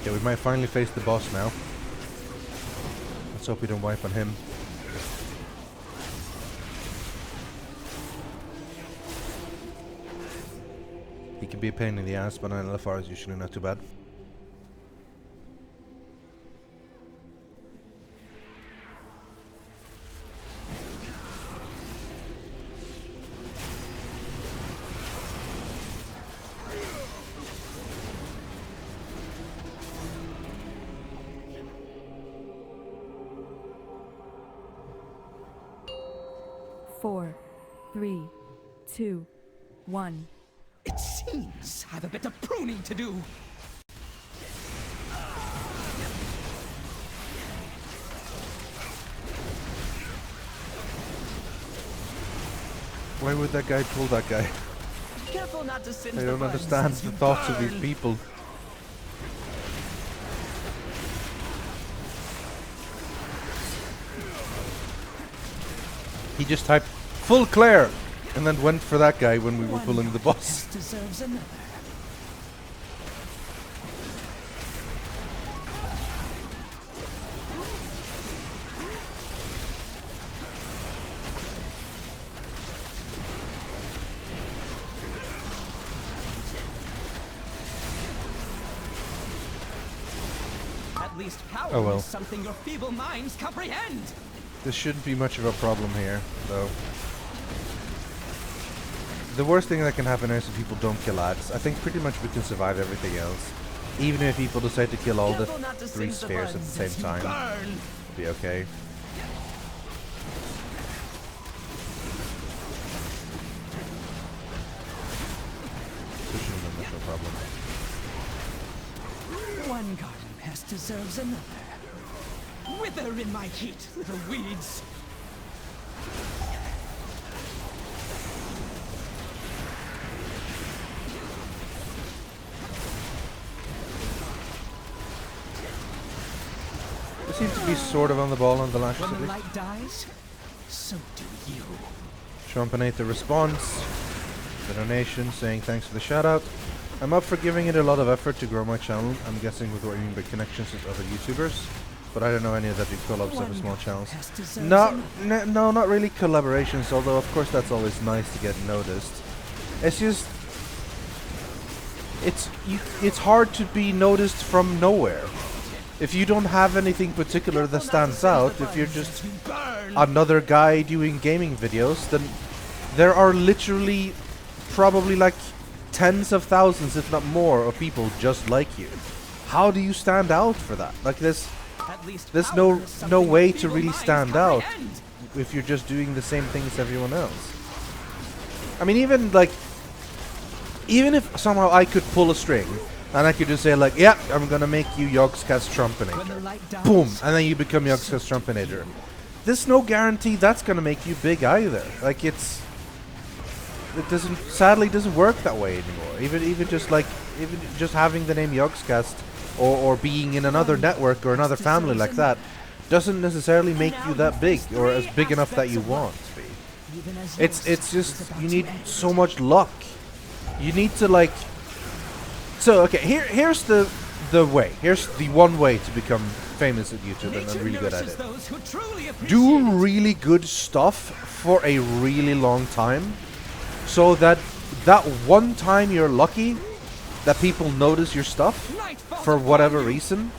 Yeah, we might finally face the boss now. Let's hope we don't wipe on him. He can be a pain in the ass, but on LFR is usually not too bad. Four, 3, 2, 1. It seems I've a bit of pruning to do. Why would that guy pull that guy? Careful not to singe I the don't buns understand as the you thoughts of these burn. people. He just typed full Claire and then went for that guy when we were pulling the boss. Deserves another. At least power Oh well. is something your feeble minds comprehend. This shouldn't be much of a problem here, though. The worst thing that can happen is if people don't kill ads. I think pretty much we can survive everything else. Even if people decide to kill all the 3 spheres at the same time. It'll be okay. This shouldn't be much of a problem. One garden pest deserves another. Wither in my heat, little weeds. They seem to be sort of on the ball on the last When the city. light dies, so do you. Trumpinate the response. The donation saying thanks for the shout out. I'm up for giving it a lot of effort to grow my channel. I'm guessing with what you mean by connections with other YouTubers. But I don't know any of that do collabs over small channels. No, not really collaborations, although of course that's always nice to get noticed. It's just... It's hard to be noticed from nowhere. If you don't have anything particular that stands out, if you're just another guy doing gaming videos, then there are literally probably like tens of thousands, if not more, of people just like you. How do you stand out for that? Like there's no way to really stand out if you're just doing the same thing as everyone else. I mean, even if somehow I could pull a string and I could just say like, yeah, I'm gonna make you Yogscast Trumpinator. Boom, and then you become Yogscast Trumpinator. There's no guarantee that's gonna make you big either. Like sadly doesn't work that way anymore. Even just having the name Yogscast or being in another network or another family like that doesn't necessarily make you that big or as big enough that you want to be. It's just you need so much luck. You need to like. So okay, here's the way. Here's the one way to become famous at YouTube and really good at it. Do really good stuff for a really long time, so that one time you're lucky that people notice your stuff for whatever reason,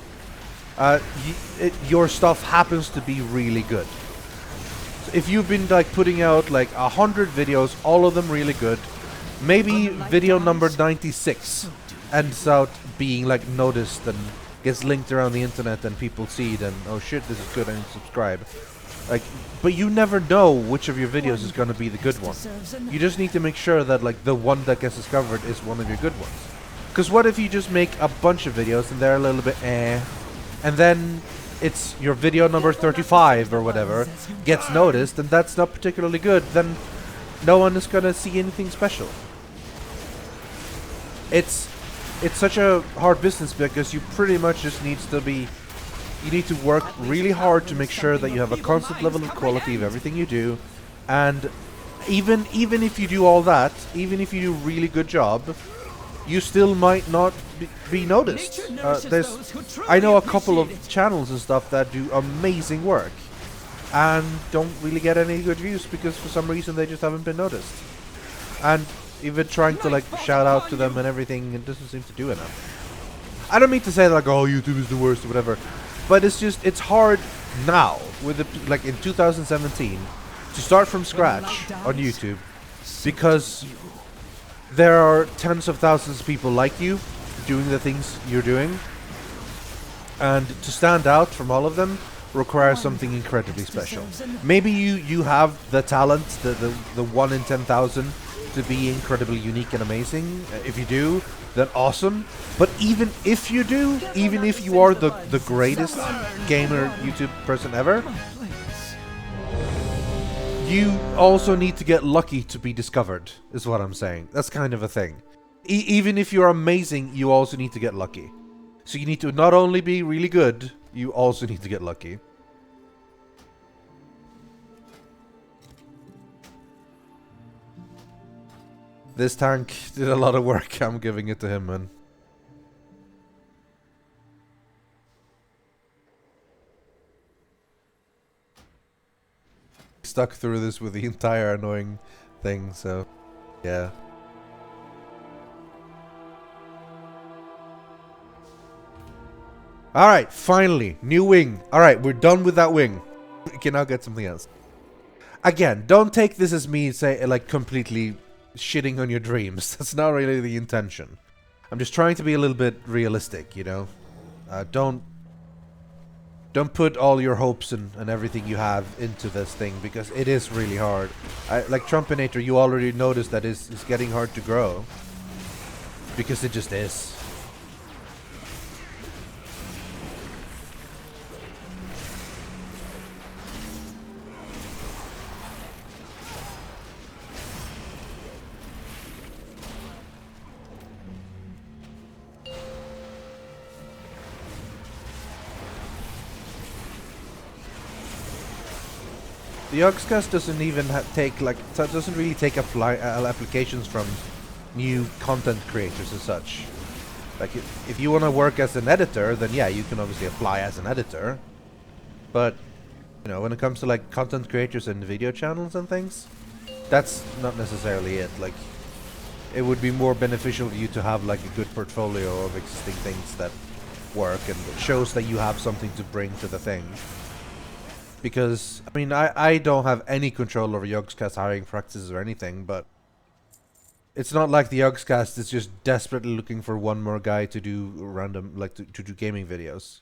your stuff happens to be really good. So if you've been like putting out like 100 videos, all of them really good, maybe video number 96 ends out being like noticed and gets linked around the internet and people see it and oh shit, this is good, I need to subscribe. Like, but you never know which of your videos is going to be the good one. You just need to make sure that like the one that gets discovered is one of your good ones. Because what if you just make a bunch of videos and they're a little bit and then it's your video number 35 or whatever gets noticed and that's not particularly good, then no one is going to see anything special. It's such a hard business because you pretty much just need to work really hard to make sure that you have a constant level of quality of everything you do, and even if you do all that, even if you do a really good job, you still might not be noticed. I know a couple of channels and stuff that do amazing work and don't really get any good views because for some reason they just haven't been noticed. And even trying to like shout out to them and everything, it doesn't seem to do enough. I don't mean to say that like, oh, YouTube is the worst or whatever, but it's hard now with like in 2017 to start from scratch on YouTube because there are tens of thousands of people like you doing the things you're doing, and to stand out from all of them requires something incredibly special. Maybe you have the talent, the 1 in 10,000 to be incredibly unique and amazing. If you do, then awesome. But even if you do, even if you are the greatest gamer YouTube person ever, you also need to get lucky to be discovered, is what I'm saying. That's kind of a thing. Even if you're amazing, you also need to get lucky. So you need to not only be really good, you also need to get lucky. This tank did a lot of work. I'm giving it to him, man. Stuck through this with the entire annoying thing, so yeah. Alright, finally, new wing. Alright, we're done with that wing. We can now get something else. Again, don't take this as me like completely shitting on your dreams. That's not really the intention. I'm just trying to be a little bit realistic, you know? Don't put all your hopes and everything you have into this thing, because it is really hard. Like Trumpinator, you already noticed that it's getting hard to grow. Because it just is. The Yogscast doesn't even doesn't really take applications from new content creators as such. Like if you want to work as an editor, then yeah, you can obviously apply as an editor. But you know, when it comes to like content creators and video channels and things, that's not necessarily it. Like it would be more beneficial for you to have like a good portfolio of existing things that work and it shows that you have something to bring to the thing. Because, I mean, I don't have any control over Yogscast hiring practices or anything, but it's not like the Yogscast is just desperately looking for one more guy to do random, like, to do gaming videos.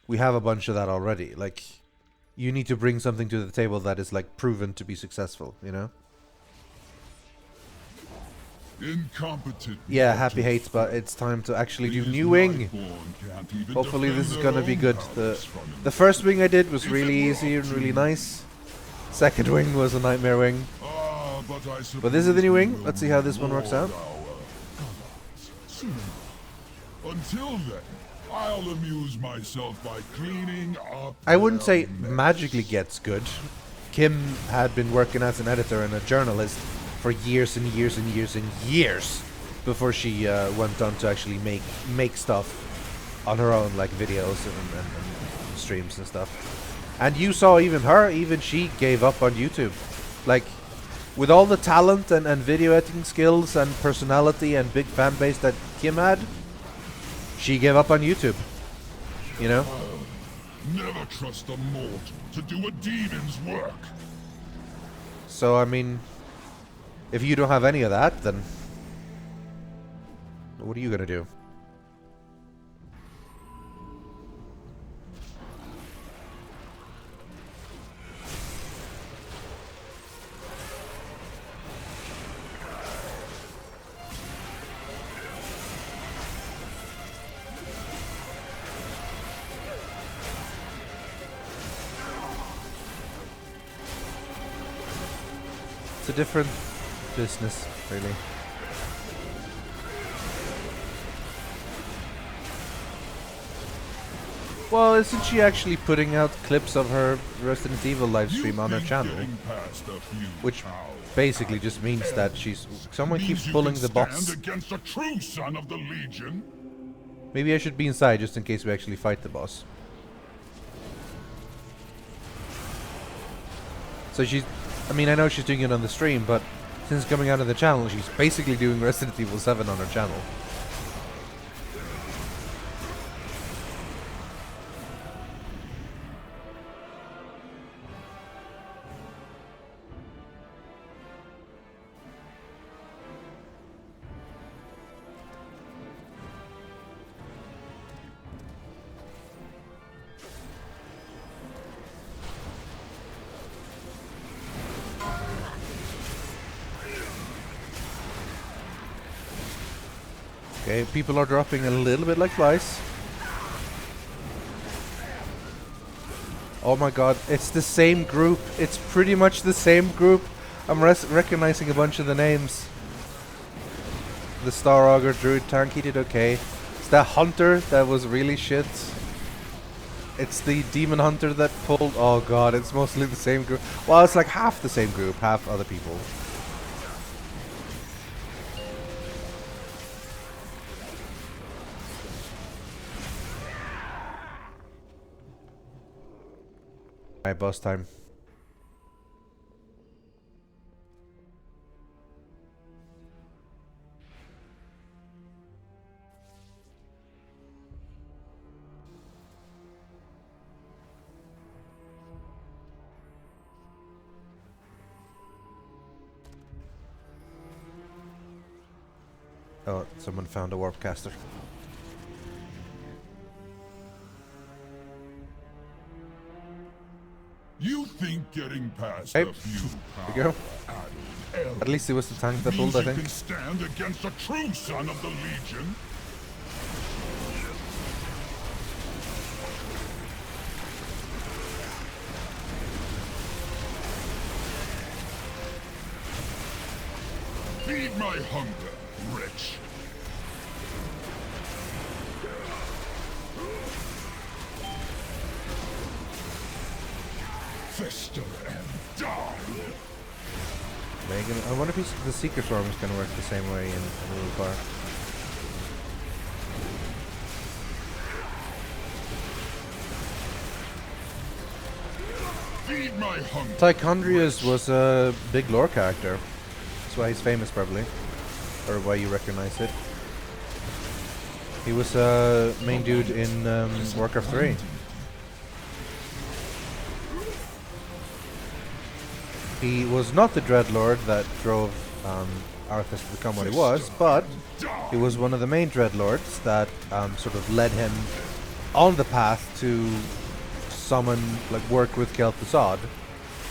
We have a bunch of that already. Like, you need to bring something to the table that is, like, proven to be successful, you know? Incompetent. Yeah, happy hates, but it's time to actually do new wing. Hopefully this is gonna be good. The first wing I did was really easy and really nice. Second wing was a nightmare wing. But this is the new wing. Let's see how this one works out. Until then, I'll amuse myself by cleaning up. I wouldn't say magically gets good. Kim had been working as an editor and a journalist for years and years and years and years before she went on to actually make stuff on her own, like videos and streams and stuff. And you saw even she gave up on YouTube. Like, with all the talent and video editing skills and personality and big fan base that Kim had, she gave up on YouTube. You know? Never trust a mortal to do a demon's work. So, I mean, if you don't have any of that, then what are you gonna do? It's a different business, really. Well, isn't she actually putting out clips of her Resident Evil live stream on her channel? Which basically just means that someone keeps pulling the boss. Against a true son of the Legion. Maybe I should be inside just in case we actually fight the boss. So I mean, I know she's doing it on the stream, but since coming out of the channel, she's basically doing Resident Evil 7 on her channel. Okay, people are dropping a little bit like flies. Oh my god, it's the same group. It's pretty much the same group. I'm recognizing a bunch of the names. The Star Augur Druid tank, he did okay. It's that Hunter that was really shit. It's the Demon Hunter that pulled... Oh god, it's mostly the same group. Well, it's like half the same group, half other people. Alright, boss time. Oh, someone found a warp caster. You think getting past Hey, a few there we go. At least it was the tank that pulled, I think. Can stand against a true son of the Legion. Feed my hunger, wretch. Fester and die. Megan, I wonder if the Seeker Storm is going to work the same way in Little Bar. Feed my hunger. Tychondrius was a big lore character. That's why he's famous, probably. Or why you recognize it. He was a main dude in Warcraft 3. He was not the Dreadlord that drove Arthas to become what he was, but he was one of the main Dreadlords that sort of led him on the path to summon, like, work with Kel'Thuzad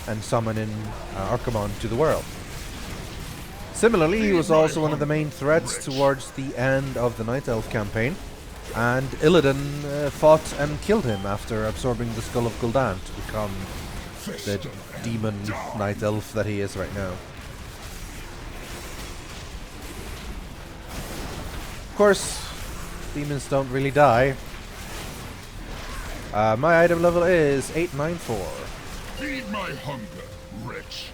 and summon in Archimonde to the world. Similarly, he was also one of the main threats towards the end of the Night Elf campaign, and Illidan fought and killed him after absorbing the skull of Gul'dan to become the demon Night Elf that he is right now. Of course, demons don't really die. My item level is 894. Feed my hunger, wretch.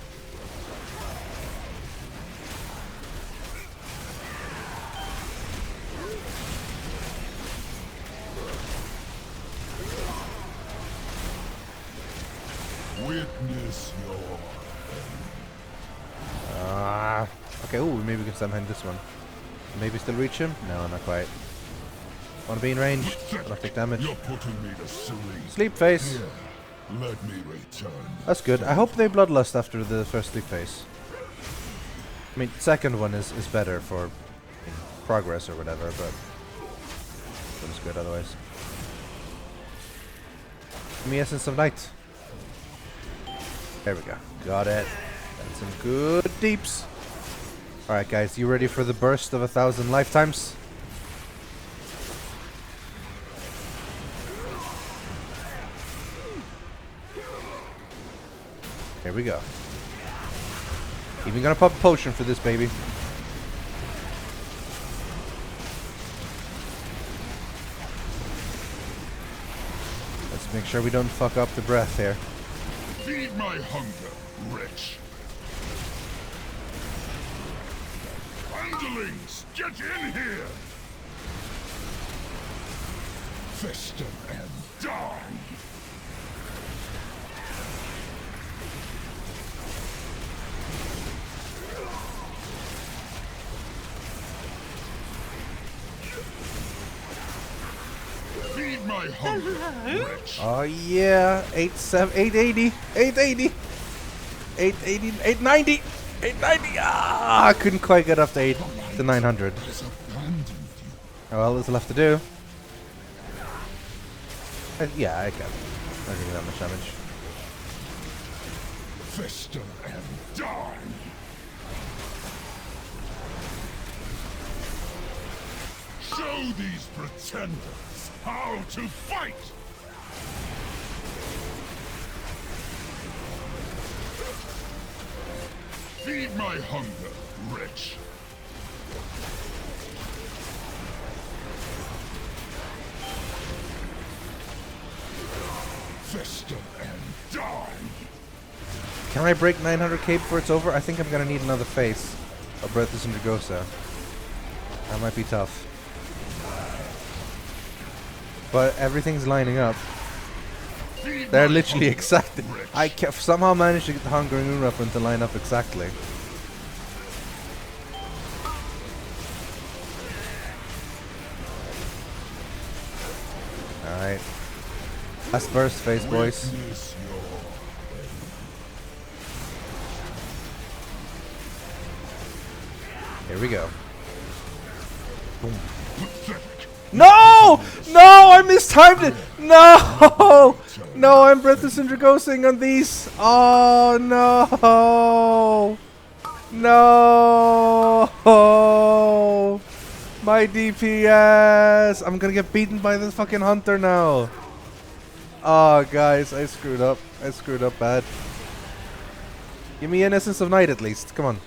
Witness your... Okay, ooh, maybe we can somehow this one. Maybe still reach him? No, not quite. Want to be in range. Don't take damage. You're putting me to sleep. Sleep phase. Here, let me return. That's good. I hope they bloodlust after the first sleep phase. I mean, second one is better for progress or whatever, but it's good otherwise. Give me Essence of Night. There we go. Got it. That's some good deeps. Alright guys, you ready for the burst of 1,000 lifetimes? Here we go. Even gonna pop a potion for this baby. Let's make sure we don't fuck up the breath here. Feed my hunger, wretch. Underlings, get in here! Fester and die! Feed my hunger, wretch. Oh yeah, 880, 880, 880, 890, 890. Ah, I couldn't quite get up to 900. Oh well, there's left to do. Yeah, I can. I don't need that much damage. Fester and die! Show these pretenders how to fight! Feed my hunger, wretch. Fester and die! Can I break 900k before it's over? I think I'm gonna need another face of Rythian and Gul'dan. That might be tough. But everything's lining up. They're literally exactly. I somehow managed to get the Hungering Rune weapon to line up exactly. Alright. Last burst phase, boys. Here we go. Boom. No! No! I mistimed it! No! No, I'm Rythian and Gul'dan on these. Oh no! No! My DPS! I'm gonna get beaten by this fucking hunter now. Oh guys, I screwed up. I screwed up bad. Give me an Essence of Night at least. Come on.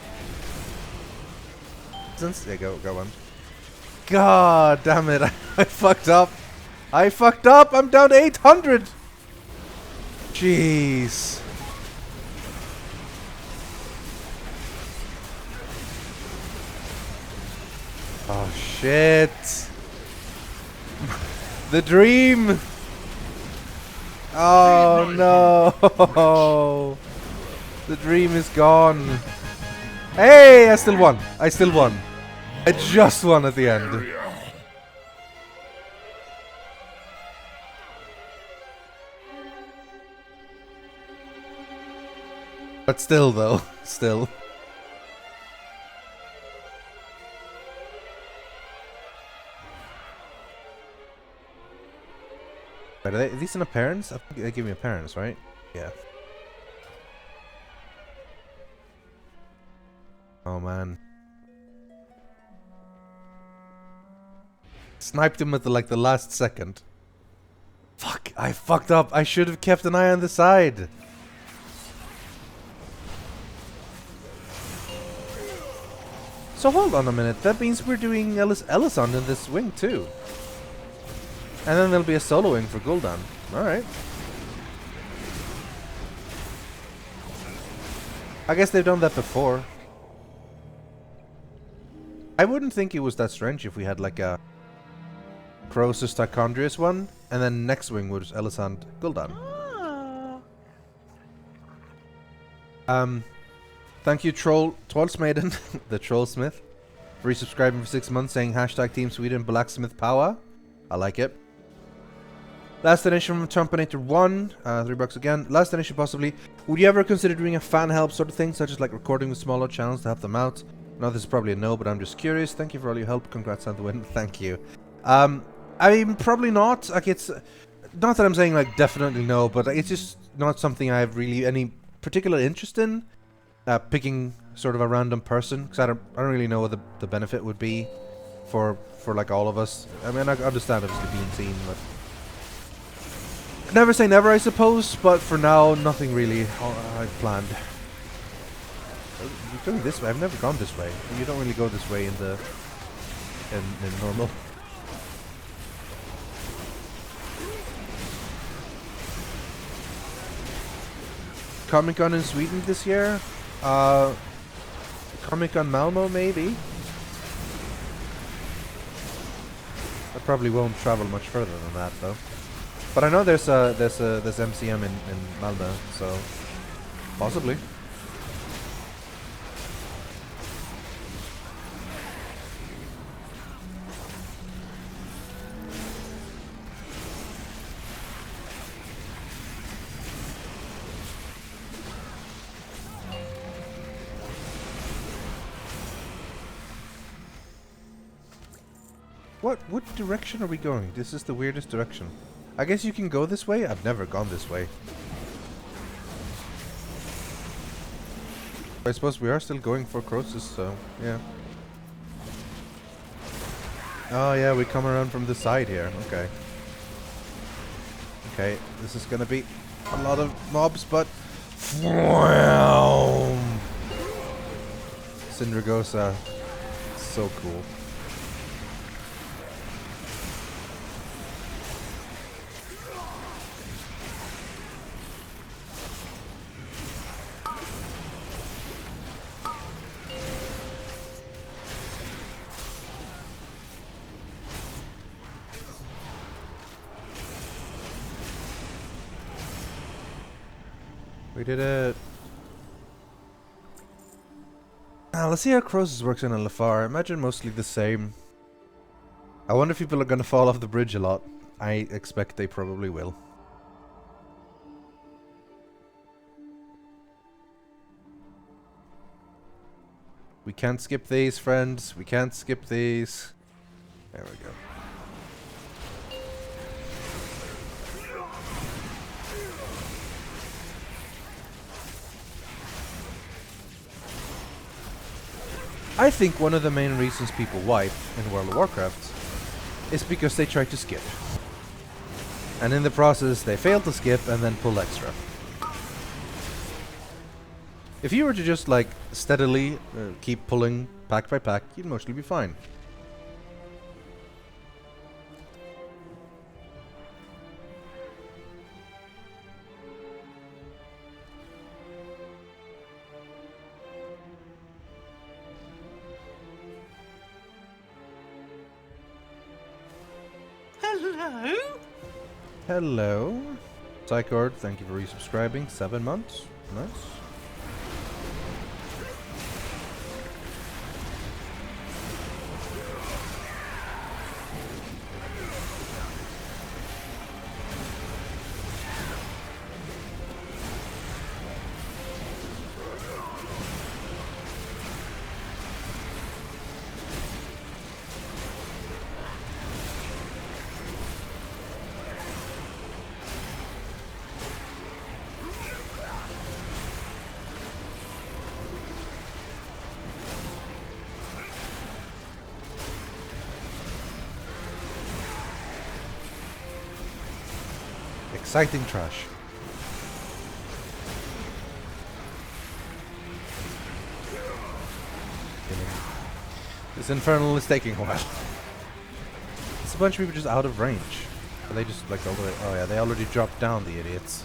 There you go one. God damn it, I fucked up. I fucked up, I'm down to 800. Jeez. Oh shit. The dream. Oh no. The dream is gone. Hey, I still won. I still won. I just won at the end. But still though, still. Wait, are these in appearance? I think they give me appearance, right? Yeah. Oh man. Sniped him at the last second. Fuck, I fucked up. I should have kept an eye on the side. So hold on a minute. That means we're doing Elisande in this wing too. And then there'll be a soloing for Gul'dan. Alright. I guess they've done that before. I wouldn't think it was that strange if we had like a Krosus Tichondrius one, and then next wing was Elisande Gul'dan. Thank you Trollsmaiden, the Trollsmith, for resubscribing for 6 months, saying hashtag Team Sweden Blacksmith Power. I like it. Last donation from Trumpinator 1, $3 again. Last donation possibly. Would you ever consider doing a fan help sort of thing, such as like recording with smaller channels to help them out? No, this is probably a no, but I'm just curious. Thank you for all your help. Congrats on the win. Thank you. I mean, probably not. Like, it's not that I'm saying like definitely no, but it's just not something I have really any particular interest in. Picking sort of a random person, because I don't really know what the benefit would be for like all of us. I mean, I understand obviously being seen, but never say never, I suppose. But for now, nothing really I've planned. You're going this way. I've never gone this way. You don't really go this way in normal. Comic-Con in Sweden this year? Comic-Con Malmo, maybe? I probably won't travel much further than that, though. But I know there's MCM in Malmo, so possibly. What direction are we going? This is the weirdest direction. I guess you can go this way? I've never gone this way. I suppose we are still going for Krosus, so yeah. Oh yeah, we come around from the side here. Okay. Okay, this is gonna be a lot of mobs, but Syndragosa, so cool. We did it. Let's see how Krosus works in LFR. I imagine mostly the same. I wonder if people are gonna fall off the bridge a lot. I expect they probably will. We can't skip these, friends. We can't skip these. There we go. I think one of the main reasons people wipe in World of Warcraft is because they try to skip. And in the process they fail to skip and then pull extra. If you were to just like steadily keep pulling pack by pack, you'd mostly be fine. Hello? Hello. Psychord, thank you for resubscribing. 7 months. Nice. Exciting trash. This infernal is taking a while. It's a bunch of people just out of range. Are they just like all the way? Oh yeah, they already dropped down, the idiots.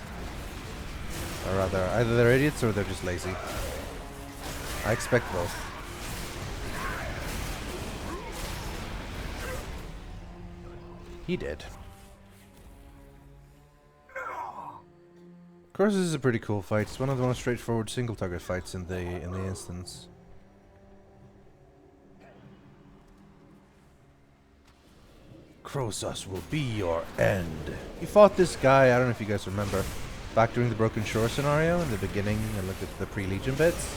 Or rather, either they're idiots or they're just lazy. I expect both. He did. Krosus is a pretty cool fight. It's one of the most straightforward single target fights in the instance. Krosus will be your end. You fought this guy, I don't know if you guys remember, back during the Broken Shore scenario in the beginning, and look at the pre-Legion bits.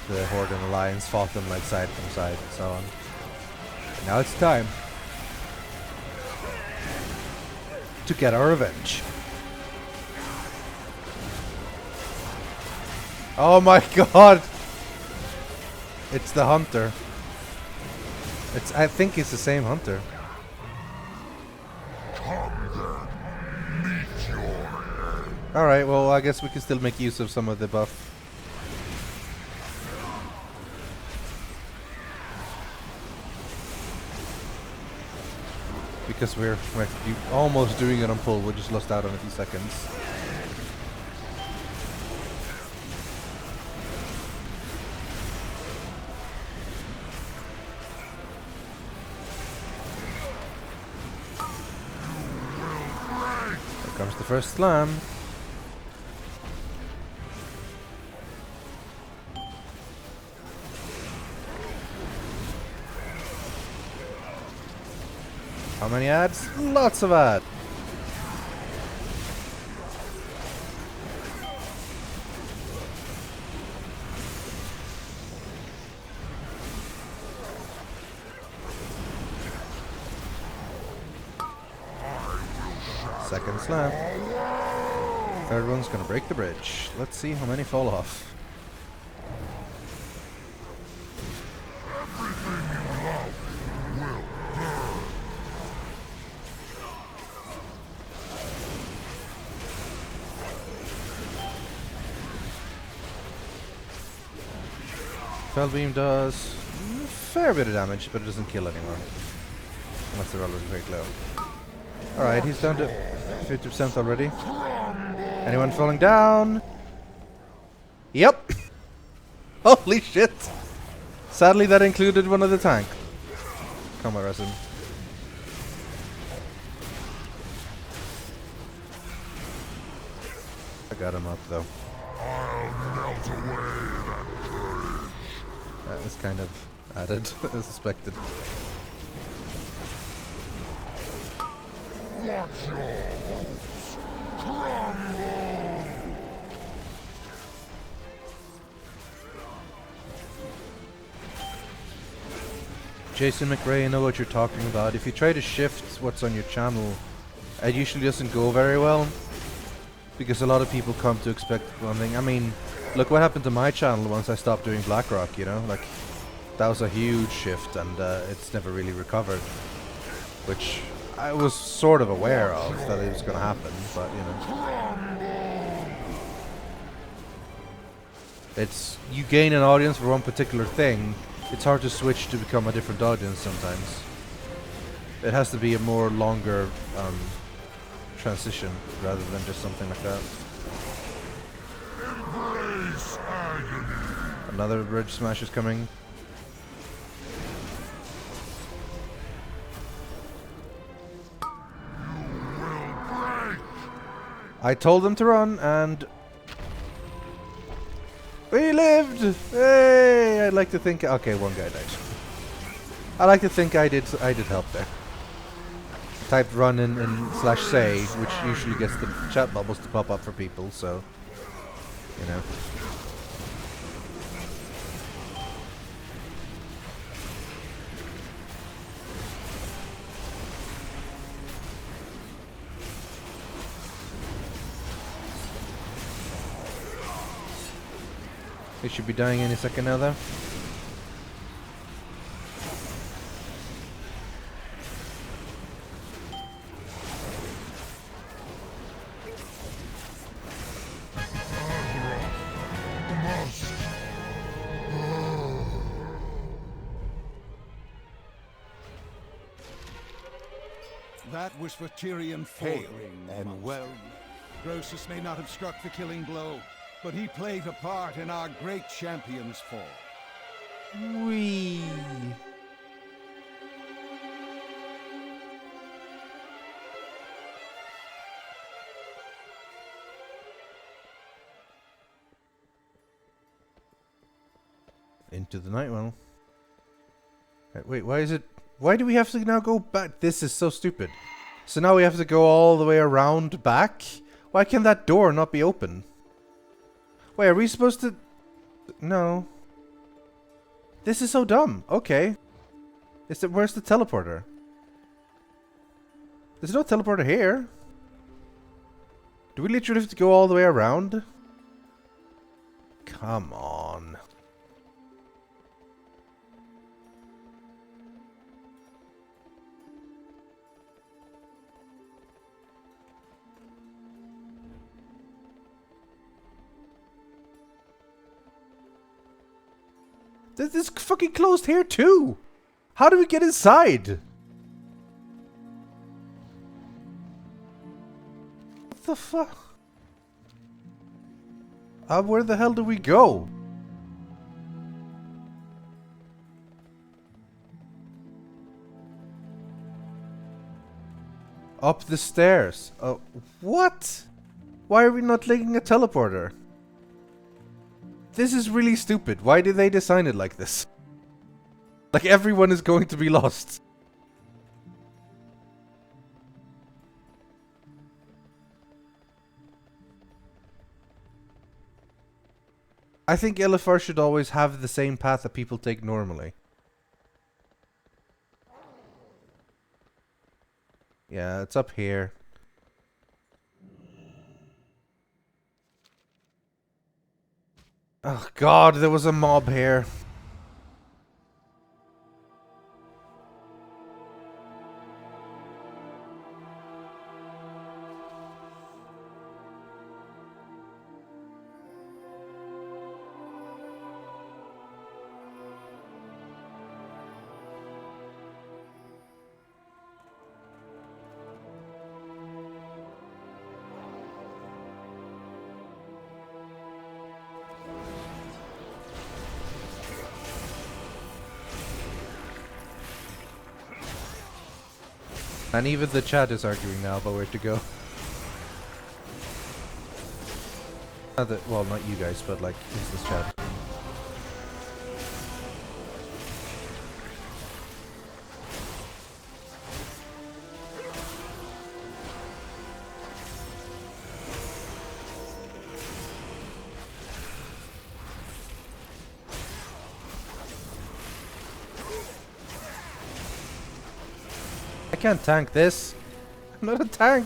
The Horde and Alliance fought them like side from side and so on. And now it's time to get our revenge. Oh my god! It's the hunter. I think it's the same hunter. Alright, well I guess we can still make use of some of the buff. Because we're almost doing it on pull, we just lost out on a few seconds. Here comes the first slam. How many ads? Lots of ads. Second slam. Third one's gonna break the bridge. Let's see how many fall off. Beam does a fair bit of damage, but it doesn't kill anyone. Unless they're already very low. Alright, he's down to 50% already. Anyone falling down? Yep! Holy shit! Sadly that included one of the tank. Come on, Resin. I got him up though. That was kind of added, as suspected. Jason McRae, I know what you're talking about. If you try to shift what's on your channel, it usually doesn't go very well. Because a lot of people come to expect one thing. I mean, look what happened to my channel once I stopped doing Blackrock, you know? Like, that was a huge shift and it's never really recovered. Which I was sort of aware of that it was going to happen, but, you know. It's, you gain an audience for one particular thing, it's hard to switch to become a different audience sometimes. It has to be a more longer transition rather than just something like that. Another bridge smash is coming. I told them to run and we lived! Hey! I'd like to think... Okay, one guy died. I like to think I did help there. Typed run in slash say, which usually gets the chat bubbles to pop up for people, so... You know. He should be dying any second now, though. That was for Tyrion failing, and well, Krosus may not have struck the killing blow, but he played a part in our great champion's fall. Whee! Into the Nighthold. Wait, why is it... Why do we have to now go back? This is so stupid. So now we have to go all the way around back? Why can that door not be open? Wait, are we supposed to... No. This is so dumb. Okay. Where's the teleporter? There's no teleporter here. Do we literally have to go all the way around? Come on. This is fucking closed here too. How do we get inside? What the fuck? Where the hell do we go? Up the stairs. Oh, what? Why are we not linking a teleporter? This is really stupid. Why did they design it like this? Like everyone is going to be lost. I think LFR should always have the same path that people take normally. Yeah, it's up here. Oh god, there was a mob here. And even the chat is arguing now about where to go. Well, not you guys, but like, this chat. I can't tank this. I'm not a tank.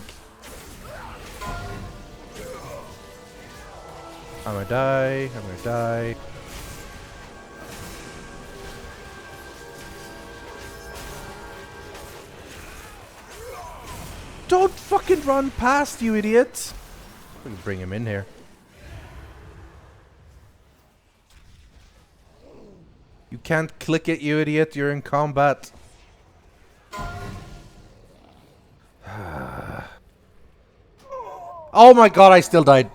I'm gonna die. I'm gonna die. Don't fucking run past, you idiot. We can bring him in here. You can't click it, you idiot. You're in combat. Oh my god, I still died.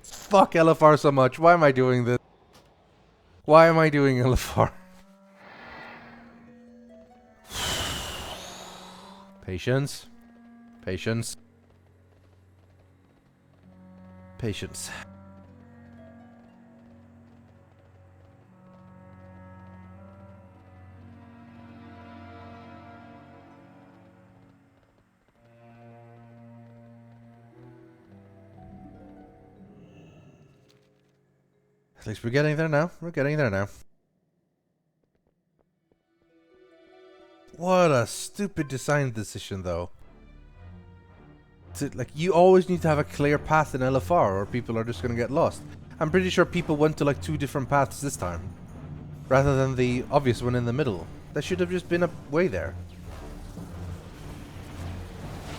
Fuck LFR so much. Why am I doing this? Why am I doing LFR? Patience. Patience. Patience. At least we're getting there now. We're getting there now. What a stupid design decision, though. Like, you always need to have a clear path in LFR, or people are just gonna get lost. I'm pretty sure people went to like 2 different paths this time, rather than the obvious one in the middle. There should have just been a way there.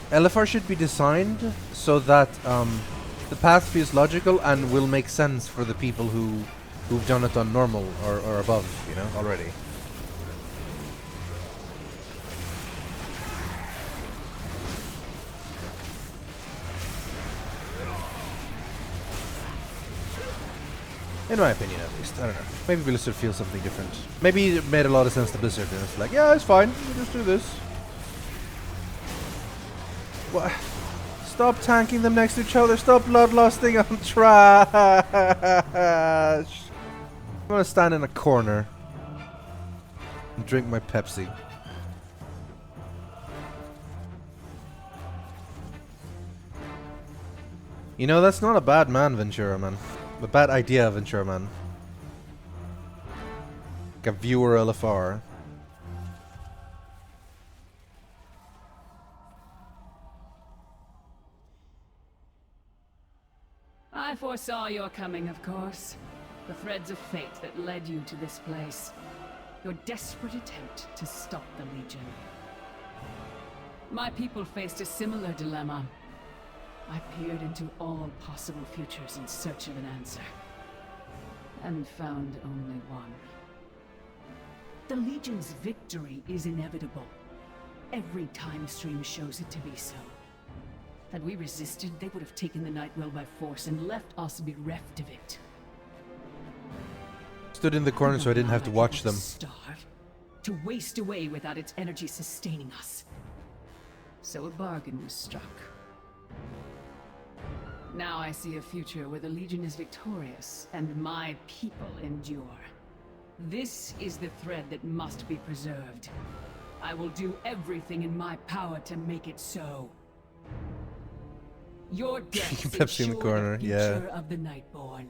LFR should be designed so that the path feels logical and will make sense for the people who've done it on normal or above, you know, already. In my opinion, at least. I don't know. Maybe Blizzard feels something different. Maybe it made a lot of sense to Blizzard and it's like, yeah, it's fine. We'll just do this. What? Stop tanking them next to each other. Stop bloodlusting on trash. I'm gonna stand in a corner. Drink my Pepsi. You know, that's not a bad man, Ventura Man. A bad idea, Ventura Man. Like a viewer LFR. I foresaw your coming, of course. The threads of fate that led you to this place. Your desperate attempt to stop the Legion. My people faced a similar dilemma. I peered into all possible futures in search of an answer. And found only one. The Legion's victory is inevitable. Every time stream shows it to be so. Had we resisted, they would have taken the Nightwell by force and left us bereft of it. Stood in the corner so I didn't have to watch them. Starve, to waste away without its energy sustaining us. So a bargain was struck. Now I see a future where the Legion is victorious and my people endure. This is the thread that must be preserved. I will do everything in my power to make it so. Your death Pepsi in the corner, yeah. Of the Nightborn.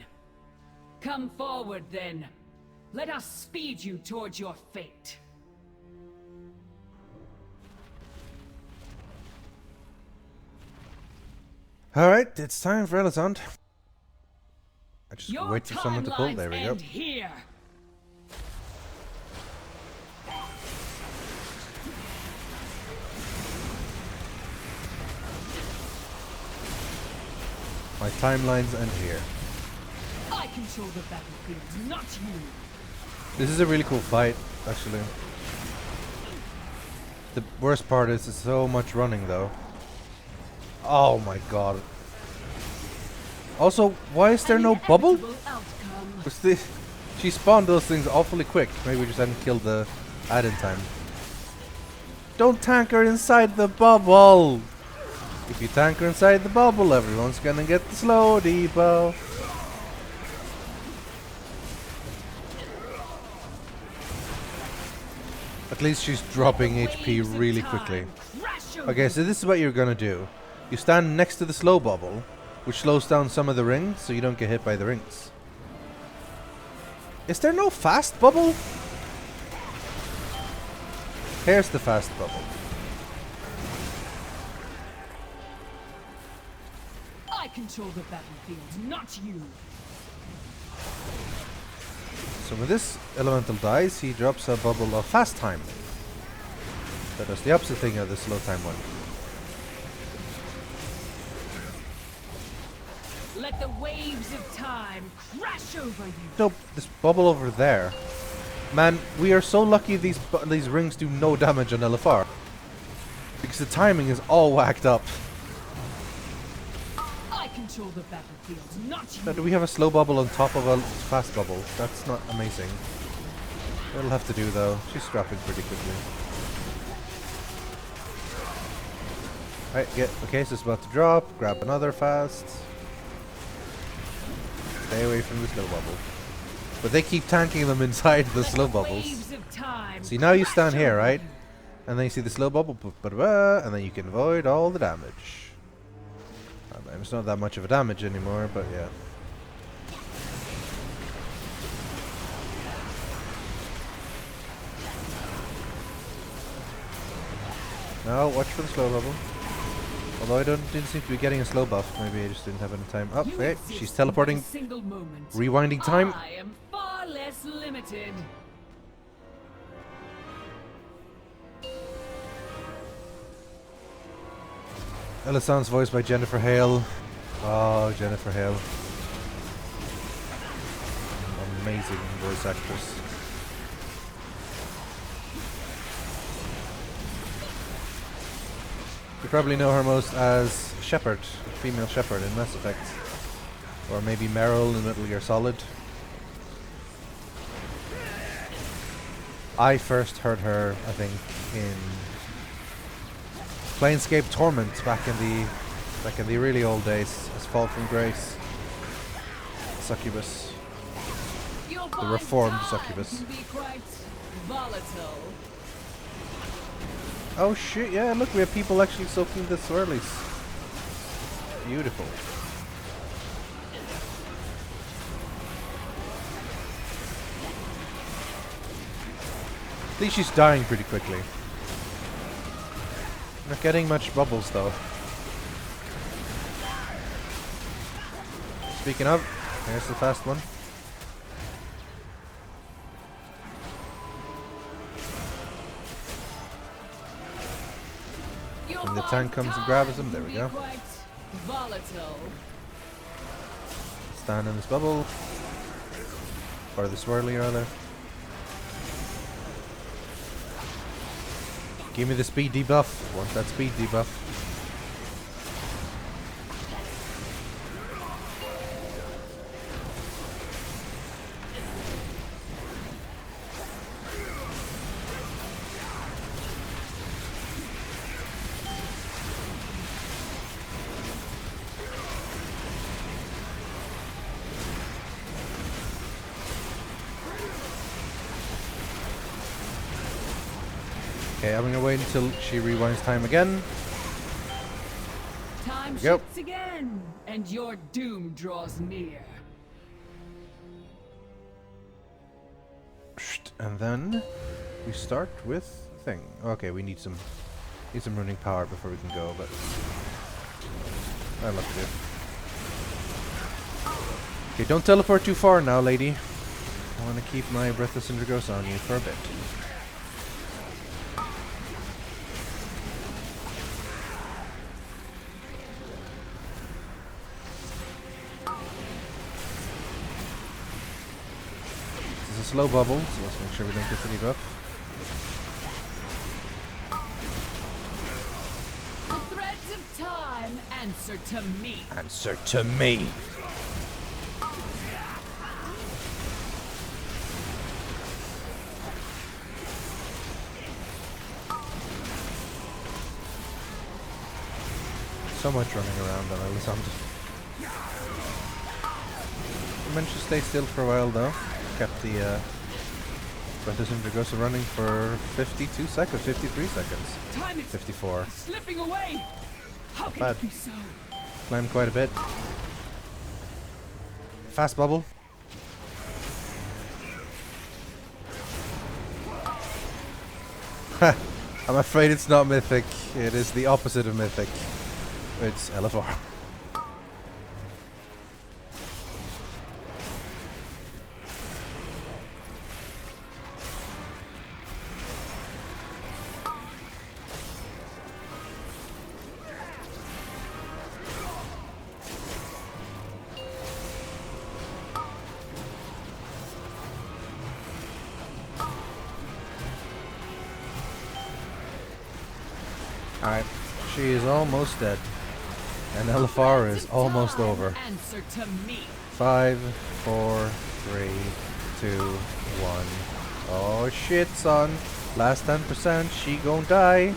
Come forward then. Let us speed you towards your fate. Alright, it's time for Elisande. I just Your wait for someone to pull. There we go. Here. My timelines end here. I control the battlefield, not you. This is a really cool fight, actually. The worst part is there's so much running, though. Oh my god. Also, why is there no bubble? She spawned those things awfully quick. Maybe we just hadn't killed the ad in time. Don't tank her inside the bubble! If you tank her inside the bubble, everyone's gonna get the slow debuff. At least she's dropping HP really quickly. Okay, so this is what you're gonna do. You stand next to the slow bubble, which slows down some of the rings, so you don't get hit by the rings. Is there no fast bubble? Here's the fast bubble. I control the battlefield, not you. So when this elemental dies, he drops a bubble of fast time. That does the opposite thing of the slow time one. Let the waves of time crash over you. Nope, this bubble over there. Man, we are so lucky these rings do no damage on LFR. Because the timing is all whacked up. I control the battlefield, not you. Now, do we have a slow bubble on top of a fast bubble? That's not amazing. It'll have to do though. She's scrapping pretty quickly. Right, okay, so it's about to drop. Grab another fast. Stay away from the slow bubble. But they keep tanking them inside the slow bubbles. See, now you stand here, right? And then you see the slow bubble, and then you can avoid all the damage. It's not that much of a damage anymore, but yeah. Now, watch for the slow bubble. Although I didn't seem to be getting a slow buff. Maybe I just didn't have any time. Oh, wait, she's teleporting. Rewinding time. I am far less limited. Elisande's voiced by Jennifer Hale. Oh, Jennifer Hale. Amazing voice actress. You probably know her most as Shepard, female Shepard in Mass Effect. Or maybe Meryl in Metal Gear Solid. I first heard her, I think, in Planescape Torment back in the really old days as Fall from Grace. Succubus. The reformed Succubus. volatile. Oh shit, yeah, look, we have people actually soaking the swirlies. Beautiful. At least she's dying pretty quickly. Not getting much bubbles though. Speaking of, here's the fast one. When the tank comes and grabs him, there we go. Volatile. Stand in this bubble. Or the swirly rather. Give me the speed debuff. Want that speed debuff. Okay, I'm gonna wait until she rewinds time again. Time shifts again, and your doom draws near. And then we start with thing. Okay, we need some running power before we can go, but I'd love to do. Okay, don't teleport too far now, lady. I want to keep my Breathless Ghost on you for a bit. Slow bubble, so let's make sure we don't get the debuff. The threads of time answer to me. Answer to me. So much running around on Elisande. I managed to stay still for a while though. Kept the Breathless Ghost running for 52 seconds, 53 seconds, Time is 54. Slipping away. How Not can bad. it be so? Climbed quite a bit. Fast bubble. I'm afraid it's not mythic. It is the opposite of mythic. It's LFR. Alright, she is almost dead. And LFR is almost over. Answer to me. 5, 4, 3, 2, 1. Oh shit, son. Last 10%, she gon' die.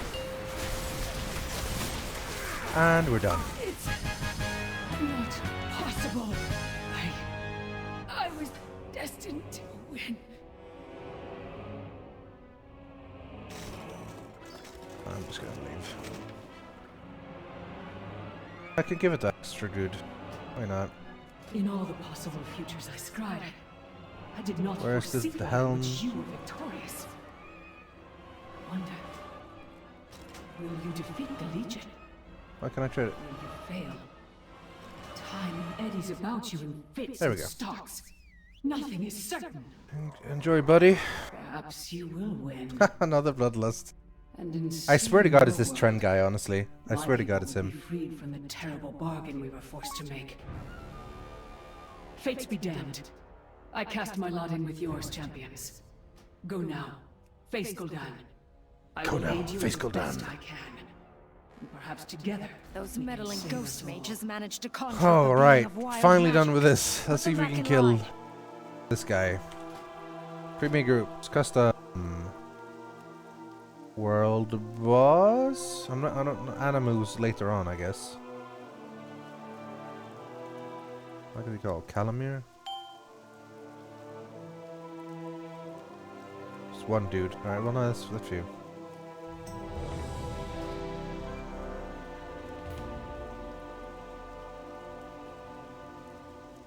And we're done. It's not possible. I was destined to win. I'm just gonna leave. I could give it that extra good. Why not? In all the possible futures I scried, I did not Where's foresee the one in helm? which you were victorious. I wonder, will you defeat the Legion? Why can't I try it? Will you fail? Time eddies about you in fits There we and go. starts. Nothing is certain. Enjoy, buddy. Perhaps you will win. Another bloodlust. And I swear to God, it's in this your trend guy, honestly. I My swear to people God, it's will be him. freed from the terrible bargain we were forced to make. Fates be damned. I cast my lot in with yours, champions. Go now. Face Gul'dan. I Go will now, aid you face as best Gul'dan. I can. And perhaps together. Those we can meddling save ghost us all. mages managed to conjure up a being Alright, of wild finally magic. done with this. Let's see if we Put them can back kill in line. this guy. Create me groups. Custom. World boss? I don't know. Anna moves later on, I guess. What do we call it? Calamir? It's one dude. Alright, well no, that's a few.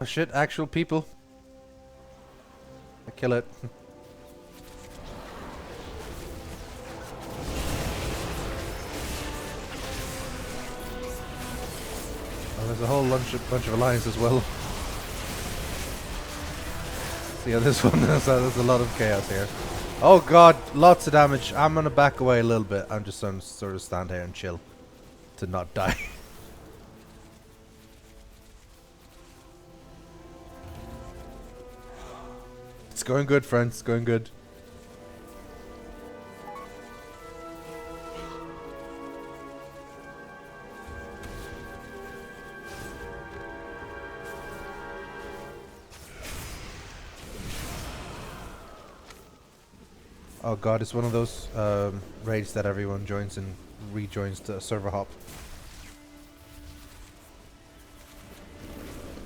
Oh shit, actual people. I kill it. Oh, there's a whole bunch of alliance as well. So yeah, this one, there's a lot of chaos here. Oh god, lots of damage. I'm gonna back away a little bit. I'm just gonna sort of stand here and chill. To not die. It's going good, friends. It's going good. Oh god, it's one of those raids that everyone joins and rejoins the server hop.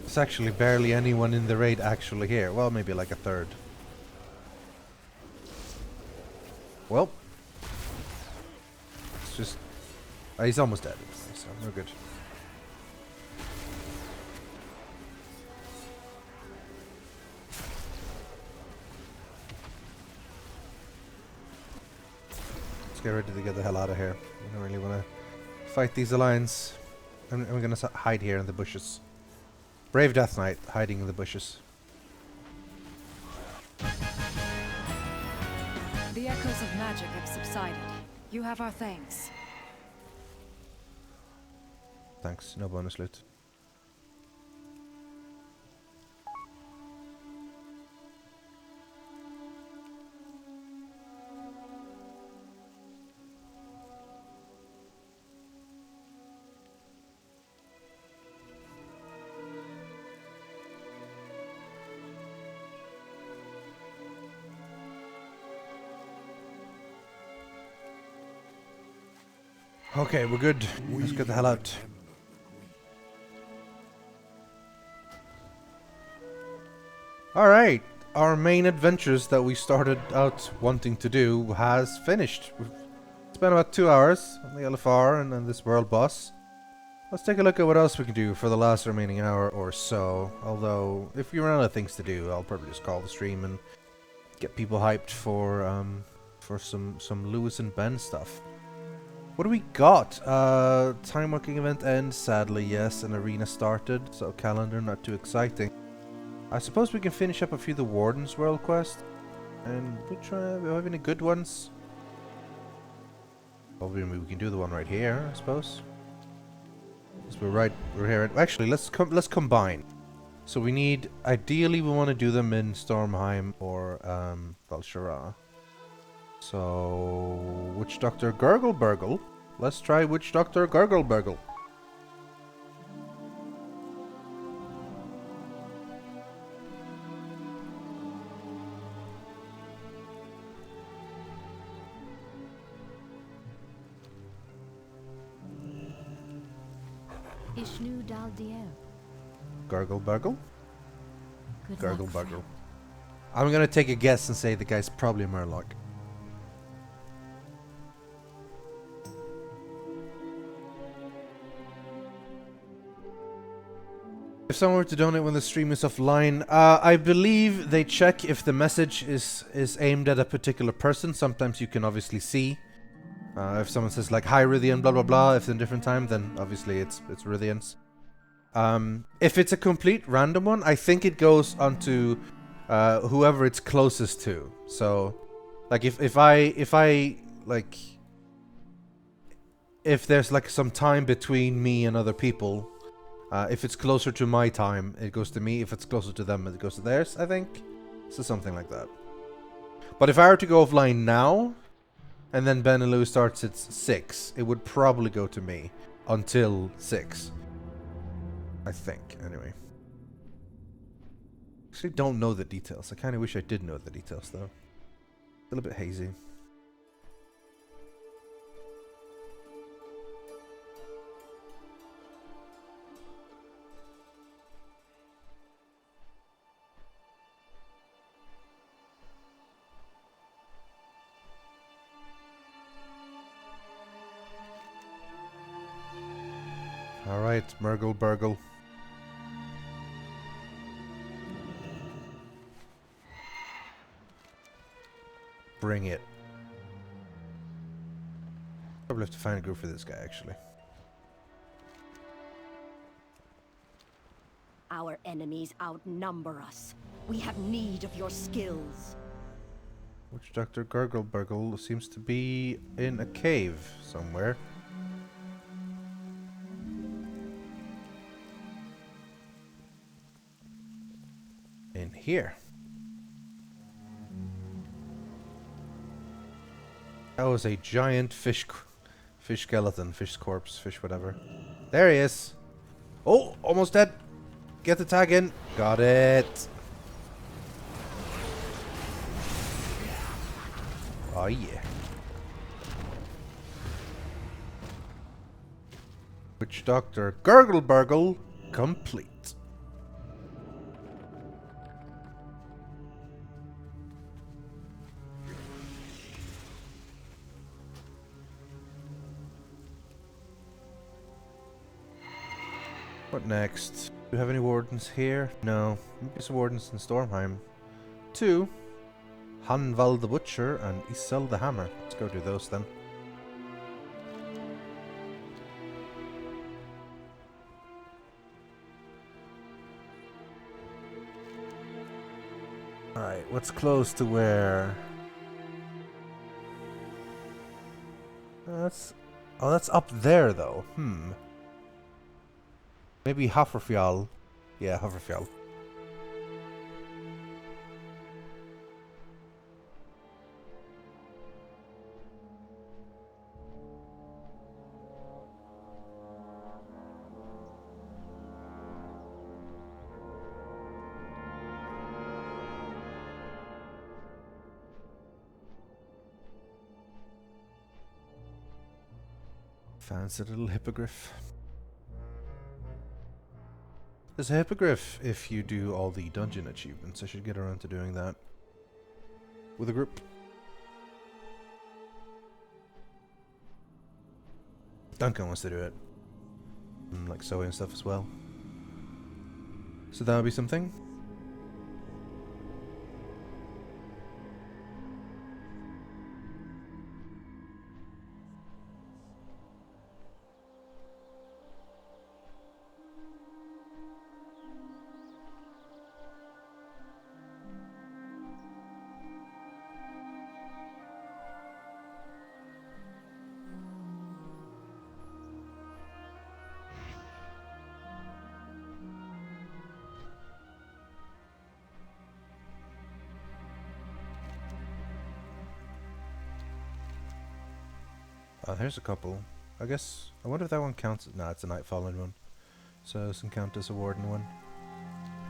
There's actually barely anyone in the raid actually here. Well, maybe like a third. Well, it's just... he's almost dead, so we're good. Let's get ready to get the hell out of here. I don't really want to fight these alliance. I'm going to hide here in the bushes. Brave Death Knight, hiding in the bushes. The echoes of magic have subsided. You have our thanks. Thanks, no bonus loot. Okay, we're good. Let's get the hell out. Alright, our main adventures that we started out wanting to do has finished. We've spent about 2 hours on the LFR and then this world boss. Let's take a look at what else we can do for the last remaining hour or so. Although, if we run out of things to do, I'll probably just call the stream and get people hyped for some Lewis and Ben stuff. What do we got? Time working event ends, sadly, yes. An arena started, so calendar not too exciting. I suppose we can finish up a few of the Warden's World Quest. And we have any good ones? Probably we can do the one right here, I suppose. We're here. Actually, let's combine. So we need, ideally we want to do them in Stormheim or Val'sharah. So, Witch Doctor Gurgle-Burgle. Let's try Witch Doctor Gurgle-Burgle. Ishnu Dal Dier. Gurgle-Burgle? Good Gurgle-Burgle. I'm gonna take a guess and say the guy's probably a Murloc. If someone were to donate when the stream is offline, I believe they check if the message is aimed at a particular person. Sometimes you can obviously see. If someone says like, hi Rythian, blah blah blah, if it's in a different time, then obviously it's Rythian's. If it's a complete random one, I think it goes onto whoever it's closest to. So, like if there's like some time between me and other people, if it's closer to my time, it goes to me. If it's closer to them, it goes to theirs, I think. So something like that. But if I were to go offline now, and then Ben and Lou starts at 6, it would probably go to me until 6. I think, anyway. Actually don't know the details. I kind of wish I did know the details, though. A little bit hazy. Alright, Murgle Burgle. Bring it. Probably have to find a group for this guy, actually. Our enemies outnumber us. We have need of your skills. Witch Doctor Gurgle Burgle seems to be in a cave somewhere. In here. That was a giant fish skeleton, fish corpse, fish whatever. There he is. Oh, almost dead. Get the tag in. Got it. Oh yeah. Witch Doctor Gurgle Burgle complete. What next? Do we have any wardens here? No. Maybe some wardens in Stormheim. 2. Hanval the Butcher and Isel the Hammer. Let's go do those then. Alright, what's close to where? That's up there though. Maybe Hafrfjall. Yeah, Hafrfjall. Fancy little hippogriff. There's a hippogriff if you do all the dungeon achievements. I should get around to doing that with a group. Duncan wants to do it. And like sewing and stuff as well. So that would be something. Oh, there's a couple. I guess, I wonder if that one counts. Nah, it's a Nightfallen one. So it doesn't count as a Warden one.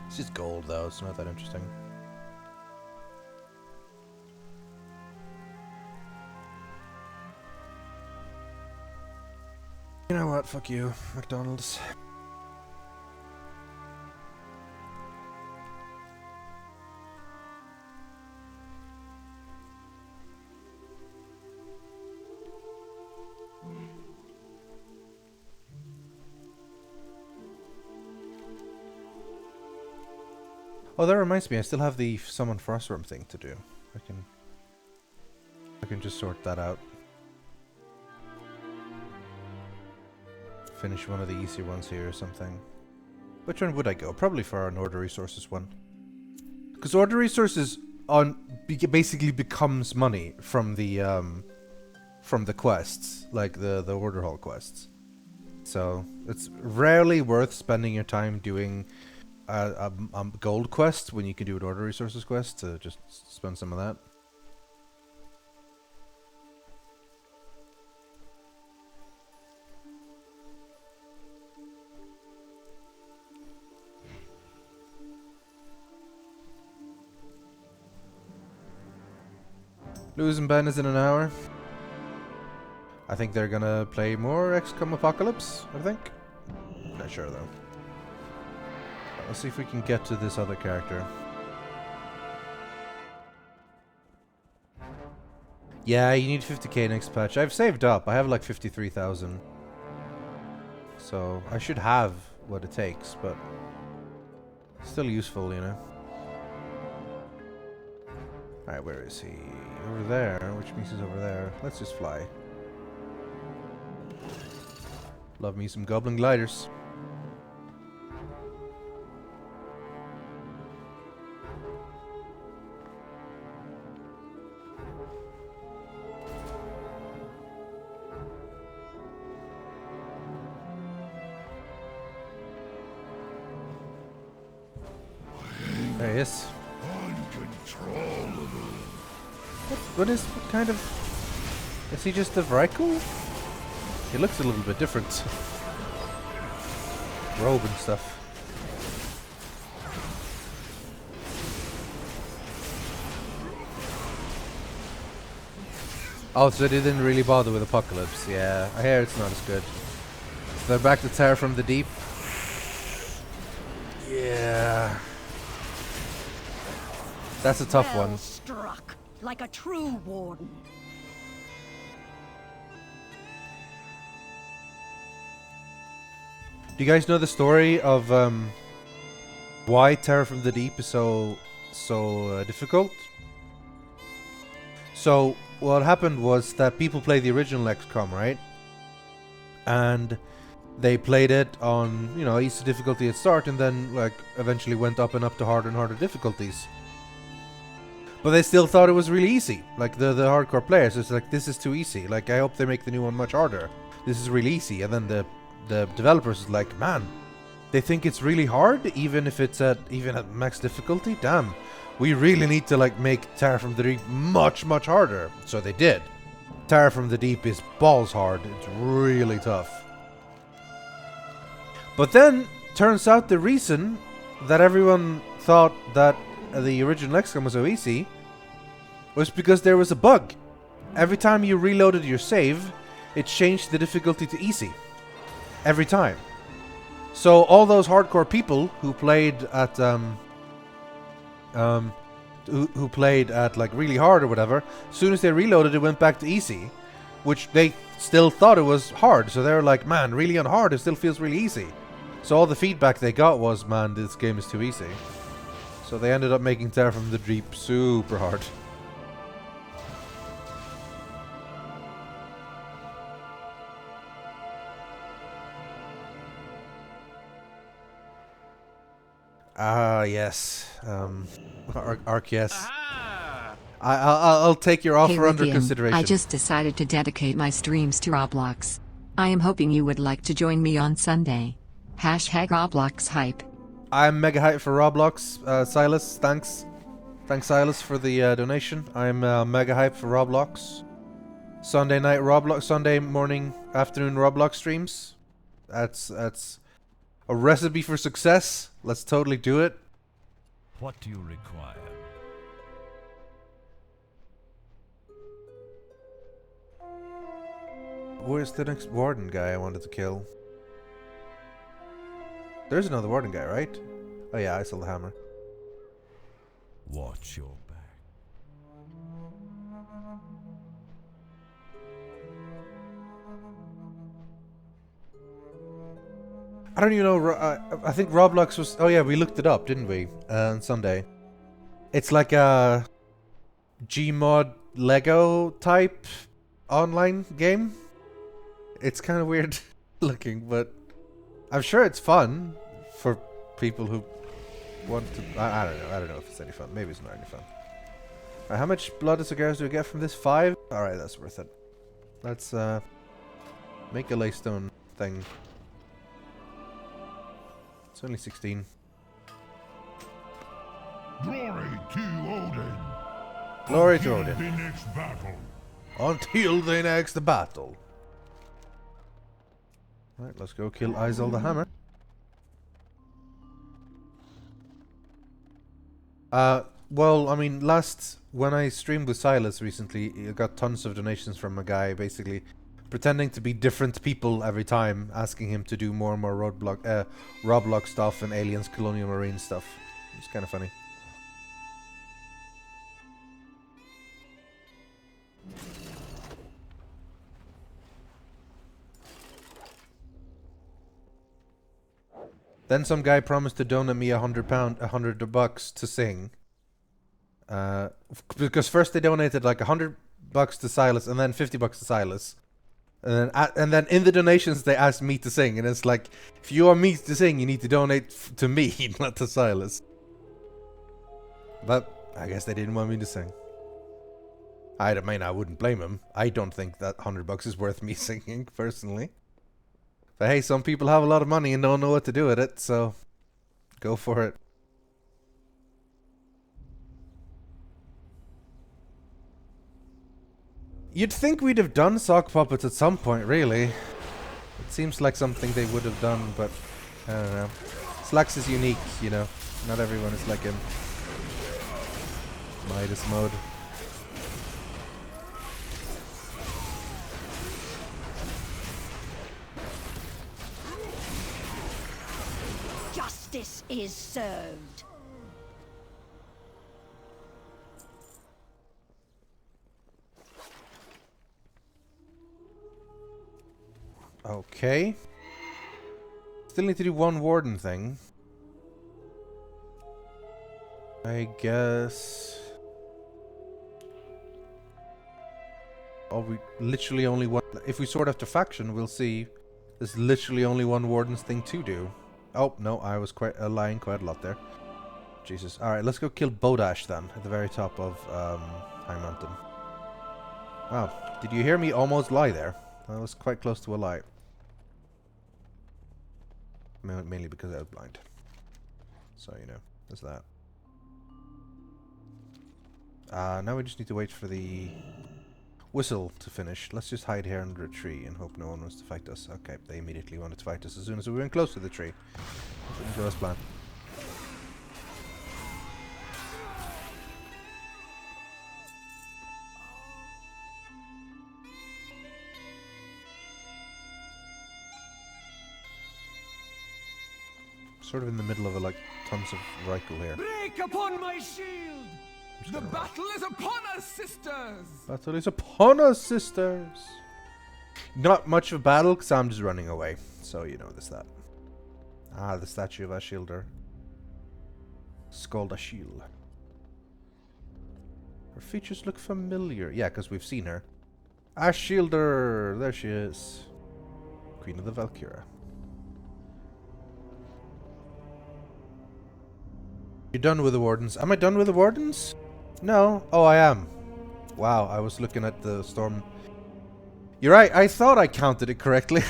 It's just gold though, it's not that interesting. You know what, fuck you, McDonald's. Oh, that reminds me, I still have the Summon Frostworm thing to do. I can just sort that out. Finish one of the easier ones here or something. Which one would I go? Probably for an Order Resources one. Because Order Resources basically becomes money from the quests, like the Order Hall quests. So it's rarely worth spending your time doing gold quest when you can do an Order Resources quest to just spend some of that. Losing Ben is in an hour. I think they're gonna play more XCOM Apocalypse, I think. Not sure though. Let's see if we can get to this other character. Yeah, you need 50k next patch. I've saved up. I have like 53,000. So I should have what it takes, but still useful, you know. Alright, where is he? Over there, which means he's over there. Let's just fly. Love me some goblin gliders. There he is. Uncontrollable. What kind of... Is he just a Vrykul? He looks a little bit different. Robe and stuff. Oh, so they didn't really bother with Apocalypse. Yeah, I hear it's not as good. So they're back to Terror from the Deep. Yeah. That's a tough one. Struck like a true warden. Do you guys know the story of why Terror from the Deep is so difficult? So what happened was that people played the original XCOM, right? And they played it on, you know, easy difficulty at start, and then like eventually went up and up to harder and harder difficulties. But they still thought it was really easy. Like the hardcore players, it's like, this is too easy. Like, I hope they make the new one much harder. This is really easy. And then the developers is like, man, they think it's really hard, even if it's even at max difficulty. Damn, we really need to like make Terror from the Deep much harder. So they did. Terror from the Deep is balls hard. It's really tough. But then turns out the reason that everyone thought that the original XCOM was so easy was because there was a bug. Every time you reloaded your save, it changed the difficulty to easy. Every time. So all those hardcore people who played at who played at like really hard or whatever, as soon as they reloaded, it went back to easy, which they still thought it was hard. So they were like, man, really on hard, it still feels really easy. So all the feedback they got was, man, this game is too easy. So they ended up making Terror from the Deep super hard. Ah, yes. Arc, yes. I'll take your offer under Rythian, consideration. I just decided to dedicate my streams to Roblox. I am hoping you would like to join me on Sunday. #Roblox hype. I'm mega hyped for Roblox. Silas, thanks. Thanks, Silas, for the donation. I'm mega hyped for Roblox. Sunday night Roblox, Sunday morning, afternoon Roblox streams. That's a recipe for success. Let's totally do it. What do you require? Where's the next warden guy I wanted to kill? There's another warden guy, right? Oh yeah, I saw the hammer. Watch your back. I don't even know. I think Roblox was... Oh yeah, we looked it up, didn't we? On Sunday. It's like a Gmod Lego type online game. It's kind of weird looking, but I'm sure it's fun for people who want to... I don't know. I don't know if it's any fun. Maybe it's not any fun. Alright, how much blood and cigars do we get from this? 5? Alright, that's worth it. Let's make a laystone thing. It's only 16. Glory to Odin. Glory to Odin. The next battle. Until the next battle. Right, let's go kill Elisande the Hammer. Well, I mean, when I streamed with Silas recently, I got tons of donations from a guy basically pretending to be different people every time, asking him to do more and more Roblox stuff and Aliens Colonial Marine stuff. It's kind of funny. Then some guy promised to donate me $100 to sing. Because first they donated like $100 to Silas and then $50 to Silas. And then in the donations they asked me to sing, and it's like, if you want me to sing, you need to donate to me, not to Silas. But I guess they didn't want me to sing. I mean, I wouldn't blame him. I don't think that $100 is worth me singing, personally. But hey, some people have a lot of money and don't know what to do with it, so go for it. You'd think we'd have done sock puppets at some point, really. It seems like something they would have done, but I don't know. Slax is unique, you know. Not everyone is like him. Midas mode. Justice is served. Okay. Still need to do one warden thing. I guess. Oh, we literally only one. If we sort after faction, we'll see. There's literally only one warden's thing to do. Oh no, I was lying quite a lot there. Jesus. All right, let's go kill Bodash then at the very top of High Mountain. Wow, did you hear me almost lie there? I was quite close to a lie. Mainly because I was blind. So, you know, there's that. Now we just need to wait for the whistle to finish. Let's just hide here under a tree and hope no one wants to fight us. Okay, they immediately wanted to fight us as soon as we went close to the tree. Didn't go as planned. Sort of in the middle of like tons of Rythian here. Break upon my shield! The battle is upon us, sisters! Battle is upon us, sisters! Not much of a battle, because I'm just running away. So, you know, there's that. Ah, the statue of Ashildr. Skald Ashil. Her features look familiar. Yeah, because we've seen her. Ashildr! There she is. Queen of the Valkyria. You're done with the wardens. Am I done with the wardens? No. Oh, I am. Wow, I was looking at the storm. You're right, I thought I counted it correctly.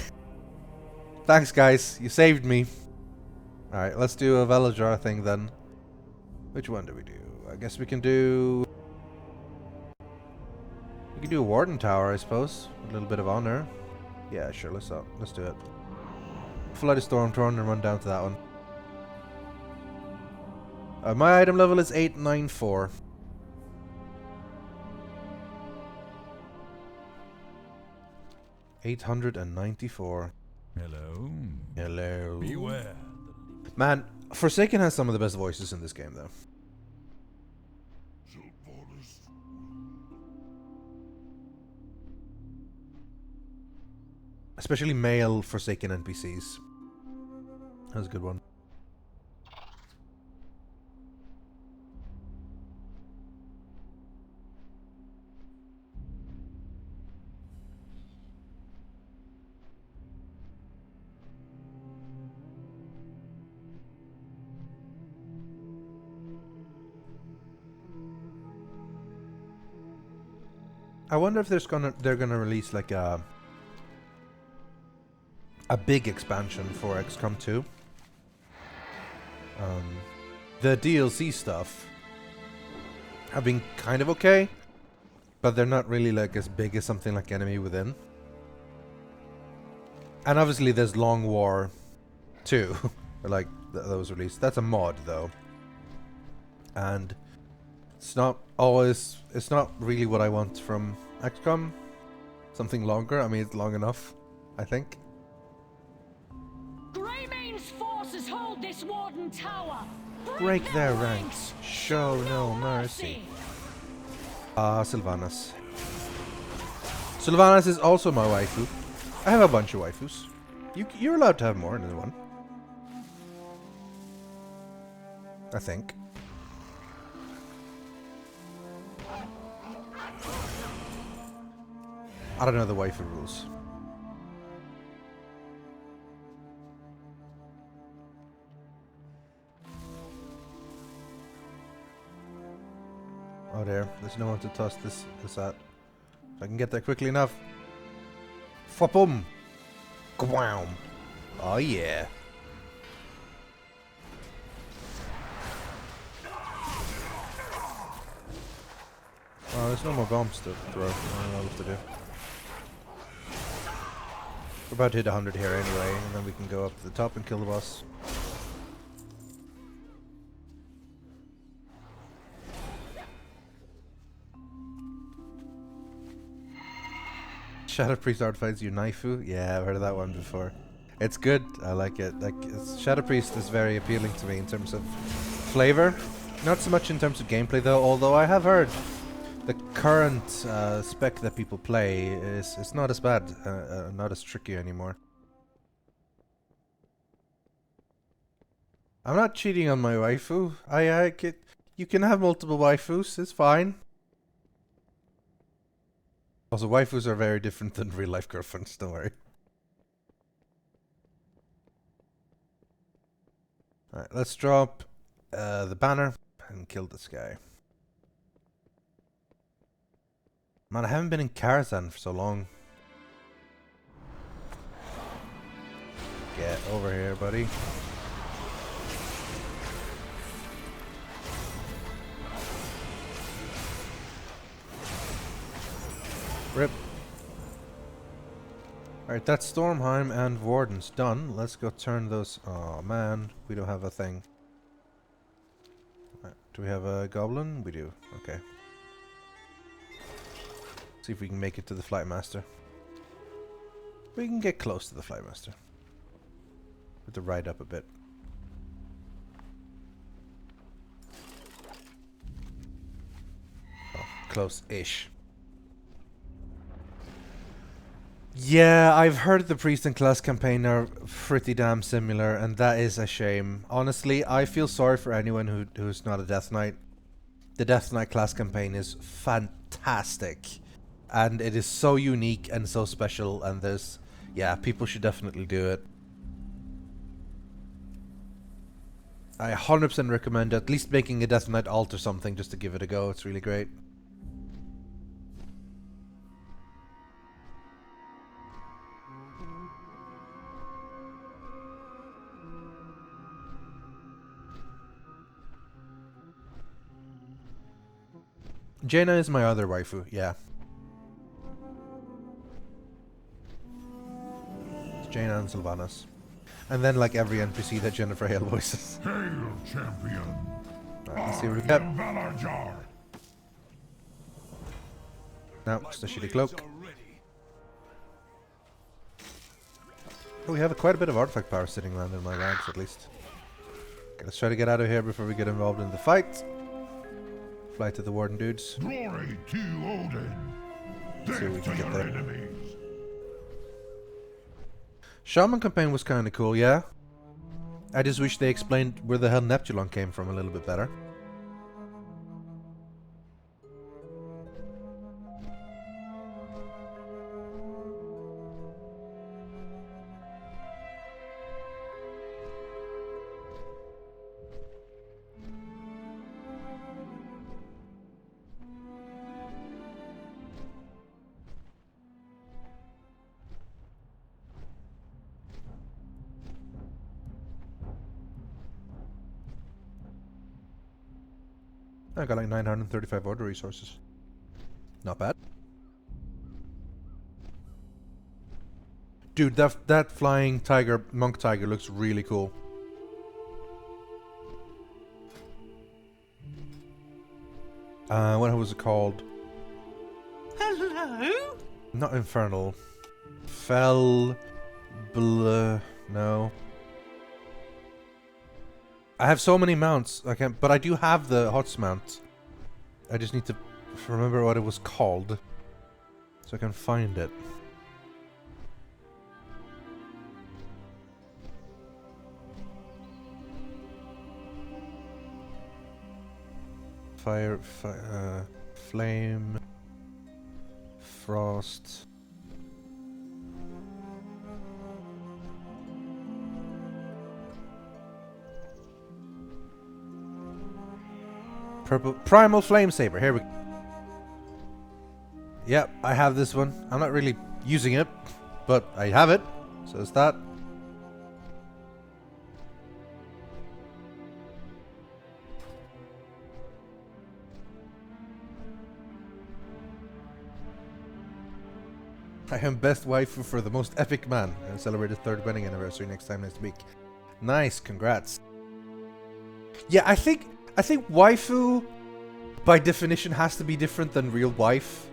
Thanks, guys. You saved me. Alright, let's do a Velajar thing then. Which one do we do? I guess we can do... We can do a Warden Tower, I suppose. A little bit of honor. Yeah, sure, let's do it. Fly the Stormthorn and run down to that one. My item level is 894. $894. Hello. Hello. Beware. Man, Forsaken has some of the best voices in this game, though. Especially male Forsaken NPCs. That was a good one. I wonder if they're gonna release like a big expansion for XCOM 2. The DLC stuff have been kind of okay, but they're not really like as big as something like Enemy Within. And obviously there's Long War 2, like that was released. That's a mod though, and it's not really what I want from XCOM. Something longer. I mean, it's long enough, I think. Greymane's forces hold this Warden Tower. Break their ranks. Show no mercy. Sylvanas. Sylvanas is also my waifu. I have a bunch of waifus. You're allowed to have more than one. I think. I don't know the waifu rules. Oh there, there's no one to toss this at. If I can get there quickly enough. Fwapum! Gwown! Oh yeah! Oh, there's no more bombs to throw. I don't know what to do. We're about to hit 100 here anyway, and then we can go up to the top and kill the boss. Shadow Priest artifacts you Naifu? Yeah, I've heard of that one before. It's good. I like it. Like Shadow Priest is very appealing to me in terms of flavor. Not so much in terms of gameplay though, although I have heard the current spec that people play is not as bad, not as tricky anymore. I'm not cheating on my waifu. You can have multiple waifus, it's fine. Also, waifus are very different than real life girlfriends, don't worry. Alright, let's drop the banner and kill this guy. Man, I haven't been in Karazhan for so long. Get over here, buddy. Rip. Alright, that's Stormheim and Warden's done. Let's go turn those... Oh man, we don't have a thing. Right, do we have a goblin? We do. Okay. See if we can make it to the Flight Master. We can get close to the Flight Master. We have to ride up a bit. Oh, close-ish. Yeah, I've heard the Priest and Class campaign are pretty damn similar, and that is a shame. Honestly, I feel sorry for anyone who's not a Death Knight. The Death Knight class campaign is fantastic. And it is so unique and so special, and there's... Yeah, people should definitely do it. I 100% recommend at least making a Death Knight alt or something just to give it a go. It's really great. Jaina is my other waifu, yeah. It's Jaina and Sylvanas. And then like every NPC that Jennifer Hale voices. Hail, champion! Alright, let's see what we get. Valarjar. No, just a shitty cloak. Oh, we have quite a bit of artifact power sitting around in my rags at least. Okay, let's try to get out of here before we get involved in the fight. Fly to the Warden dudes. Glory to Odin. Let's see what we can get there. Enemies. Shaman campaign was kind of cool, yeah. I just wish they explained where the hell Neptulon came from a little bit better. I got like 935 order resources. Not bad. Dude, that flying tiger, monk tiger looks really cool. What was it called? Hello? Not Infernal. No. I have so many mounts, but I do have the Hots mount. I just need to remember what it was called, so I can find it. Fire, flame, frost. Purple primal flame saber. Here we go. Yep, I have this one. I'm not really using it, but I have it. So it's that. I am best waifu for the most epic man and celebrate the 3rd wedding anniversary next week. Nice, congrats. Yeah, I think waifu by definition has to be different than real wife.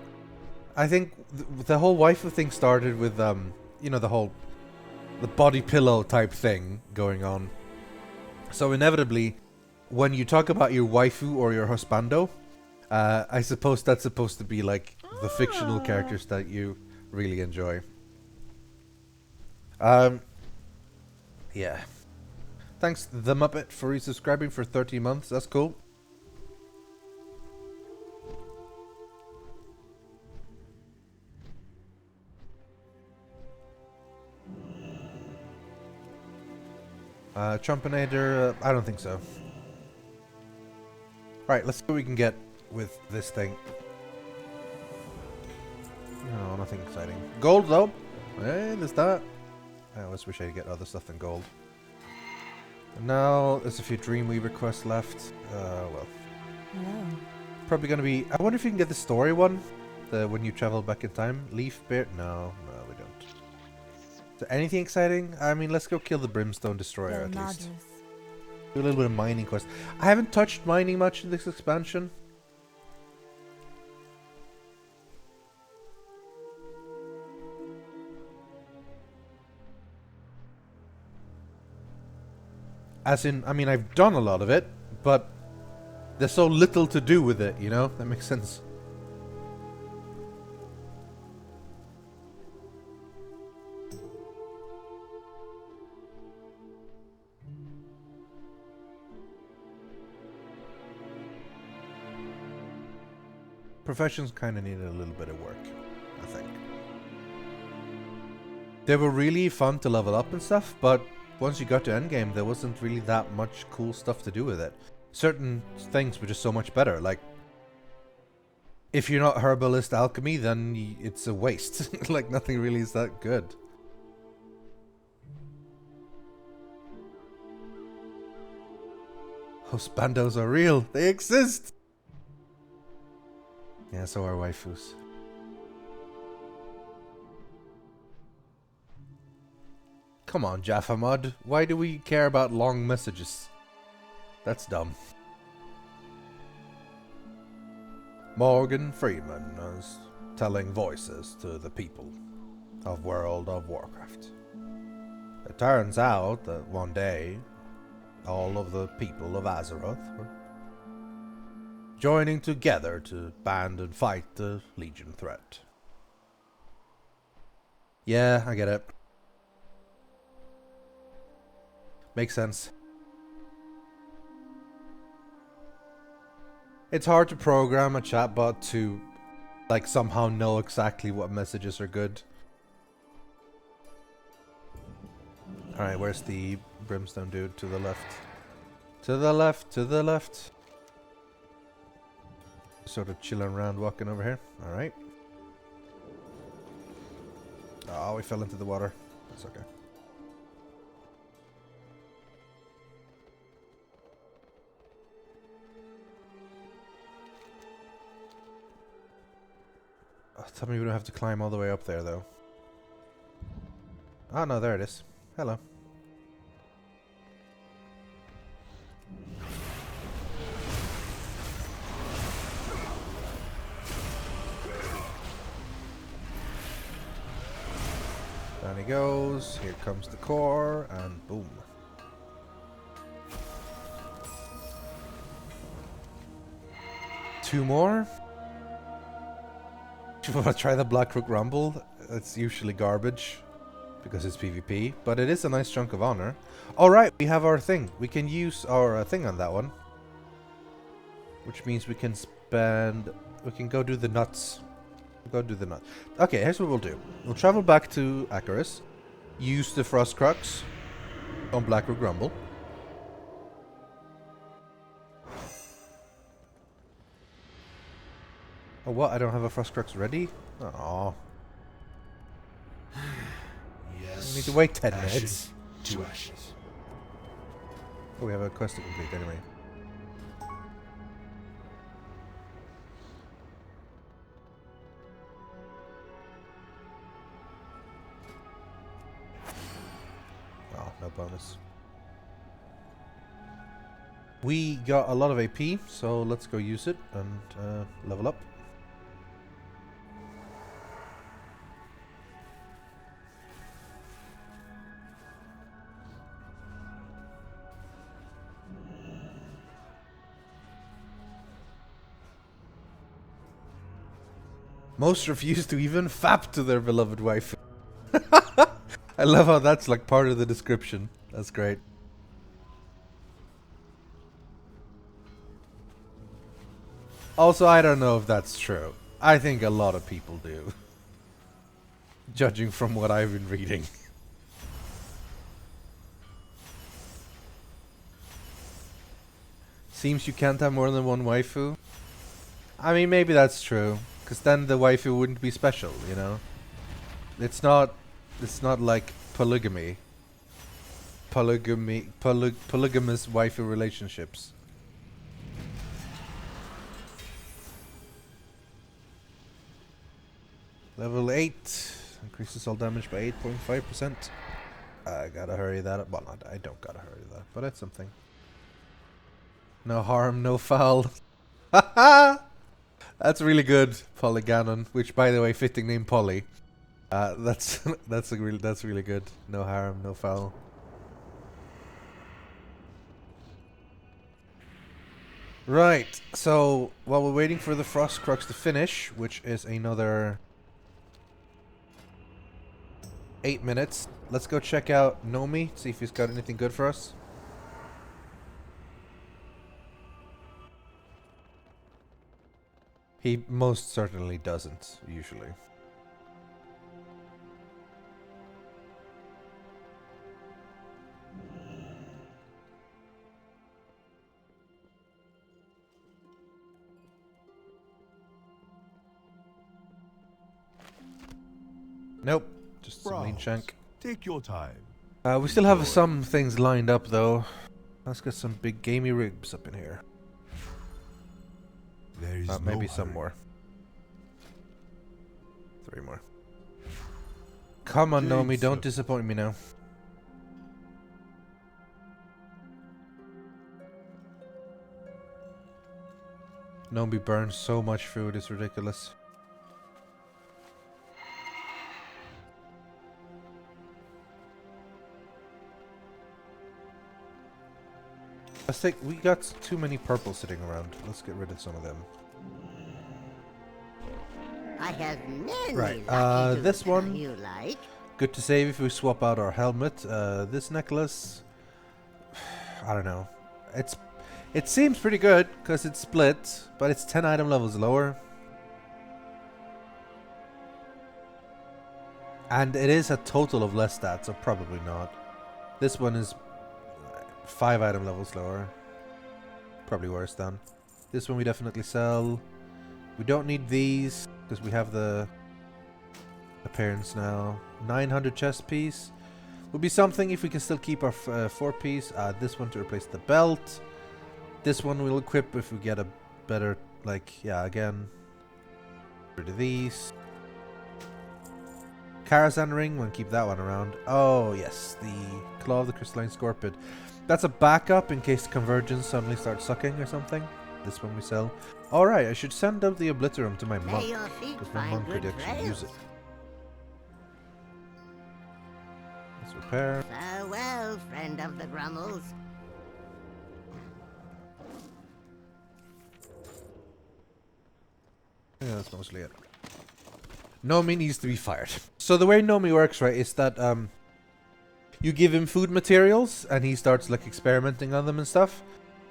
I think the whole waifu thing started with you know, the body pillow type thing going on. So inevitably, when you talk about your waifu or your husbando, I suppose that's supposed to be like the fictional characters that you really enjoy. Yeah. Thanks The Muppet for resubscribing for 30 months. That's cool. Trumpinator, I don't think so. Right, let's see what we can get with this thing. No, nothing exciting. Gold though. Hey, there's that. I always wish I could get other stuff than gold. And now there's a few Dreamweaver quests left. Well. Hello. Probably gonna be. I wonder if you can get the story one. The when you travel back in time. Leaf bear. No, we don't. Is there anything exciting? I mean, let's go kill the Brimstone Destroyer at least. Do a little bit of mining quest. I haven't touched mining much in this expansion. As in, I mean, I've done a lot of it, but there's so little to do with it, you know? That makes sense. Professions kind of needed a little bit of work, I think. They were really fun to level up and stuff, but once you got to endgame, there wasn't really that much cool stuff to do with it. Certain things were just so much better. Like, if you're not herbalist alchemy, then it's a waste. Like, nothing really is that good. Husbandos are real. They exist. Yeah, so are waifus. Come on, Jaffamud. Why do we care about long messages? That's dumb. Morgan Freeman is telling voices to the people of World of Warcraft. It turns out that one day, all of the people of Azeroth were joining together to band and fight the Legion threat. Yeah, I get it. Makes sense. It's hard to program a chatbot to, like, somehow know exactly what messages are good. Alright, where's the Brimstone dude? To the left. To the left, to the left. Sort of chilling around, walking over here. Alright. Oh, we fell into the water. That's okay. Oh, tell me we don't have to climb all the way up there, though. Oh, no, there it is. Hello. Down he goes. Here comes the core, and boom. Two more. Do you want to try the Blackrook Rumble? It's usually garbage because it's PvP, but it is a nice chunk of honor. Alright, we have our thing. We can use our thing on that one. which means we can spend... We can go do the nuts. Go do the nuts. Okay, here's what we'll do. We'll travel back to Acaris, use the Frost Crux on Blackroot Grumble. Oh, what? I don't have a Frost Crux ready? Oh. Yes. We need to wait 10 ashes minutes. To ashes. Oh, we have a quest to complete anyway. Oh, no bonus. We got a lot of AP, so let's go use it and level up. Most refuse to even fap to their beloved wife. I love how that's like part of the description. That's great. Also, I don't know if that's true. I think a lot of people do. Judging from what I've been reading. Seems you can't have more than one waifu. I mean, maybe that's true. Because then the waifu wouldn't be special, you know? It's not like polygamy. Polygamous waifu relationships. Level 8. Increases all damage by 8.5%. I gotta hurry that up. Well, I don't gotta hurry that, but it's something. No harm, no foul. Haha! That's really good, Polyganon. Which, by the way, fitting name Polly. That's really good. No harm, no foul. Right. So while we're waiting for the Frost Crux to finish, which is another 8 minutes, let's go check out Nomi. See if he's got anything good for us. He most certainly doesn't, usually. Nope, just some lean shank. Take your time. We still have some things lined up, though. Let's get some big gamey ribs up in here. There is maybe no some hurry. more. 3 more. Come on, Nomi, don't disappoint me now. Nomi burns so much food, it's ridiculous. Let's take. We got too many purple sitting around. Let's get rid of some of them. I have many. Right. This one. You like? Good to save if we swap out our helmet. This necklace. I don't know. It seems pretty good because it's split, but it's 10 item levels lower. And it is a total of less stats, so probably not. This one is 5 item levels lower. Probably worse then. This one we definitely sell. We don't need these because we have the appearance now. 900 chest piece. Would be something if we can still keep our 4 piece. This one to replace the belt. This one we'll equip if we get a better, like, yeah, again. Rid of these. Karazhan ring, we'll keep that one around. Oh yes, the Claw of the Crystalline Scorpion. That's a backup in case Convergence suddenly starts sucking or something. This one we sell. Alright, I should send out the Obliterum to my monk. Because my monk could actually use it. Let's repair. Farewell, friend of the Grummles. Yeah, that's mostly it. Nomi needs to be fired. So the way Nomi works, right, is that you give him food materials and he starts like experimenting on them and stuff.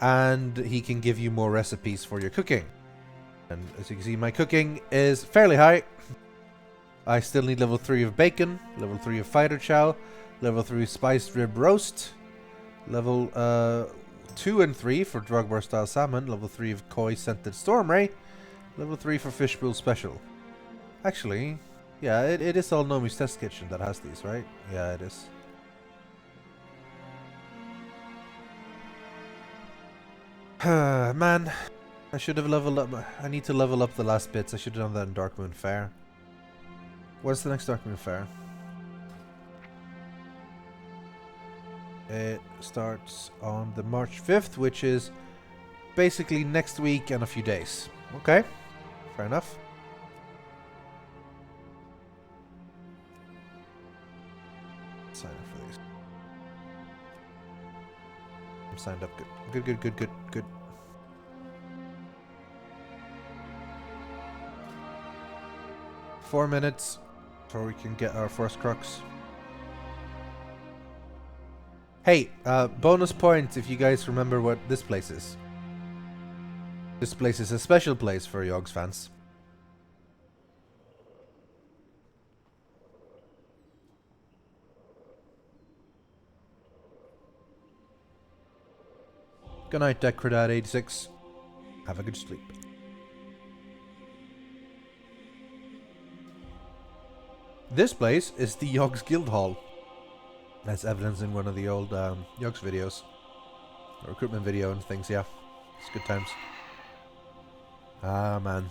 and he can give you more recipes for your cooking. And as you can see, my cooking is fairly high. I still need level 3 of bacon, level 3 of fighter chow, level 3 spiced rib roast, level 2 and 3 for drugbar style salmon, level 3 of koi scented storm ray, level 3 for fishbowl special. Actually, yeah, it is all Nomi's test kitchen that has these, right? Yeah, it is. Man, I should have leveled up. I need to level up the last bits. I should have done that in Darkmoon Fair. What's the next Darkmoon Fair? It starts on the March 5th, which is basically next week and a few days. Okay, fair enough. Sign up for these. I'm signed up. Good. 4 minutes before we can get our first crux. Hey, bonus points if you guys remember what this place is. This place is a special place for Yogs fans. Good night, Decredad86. Have a good sleep. This place is the Yogs Guild Hall. That's evidence in one of the old Yogs videos. A recruitment video and things, yeah. It's good times. Ah, man.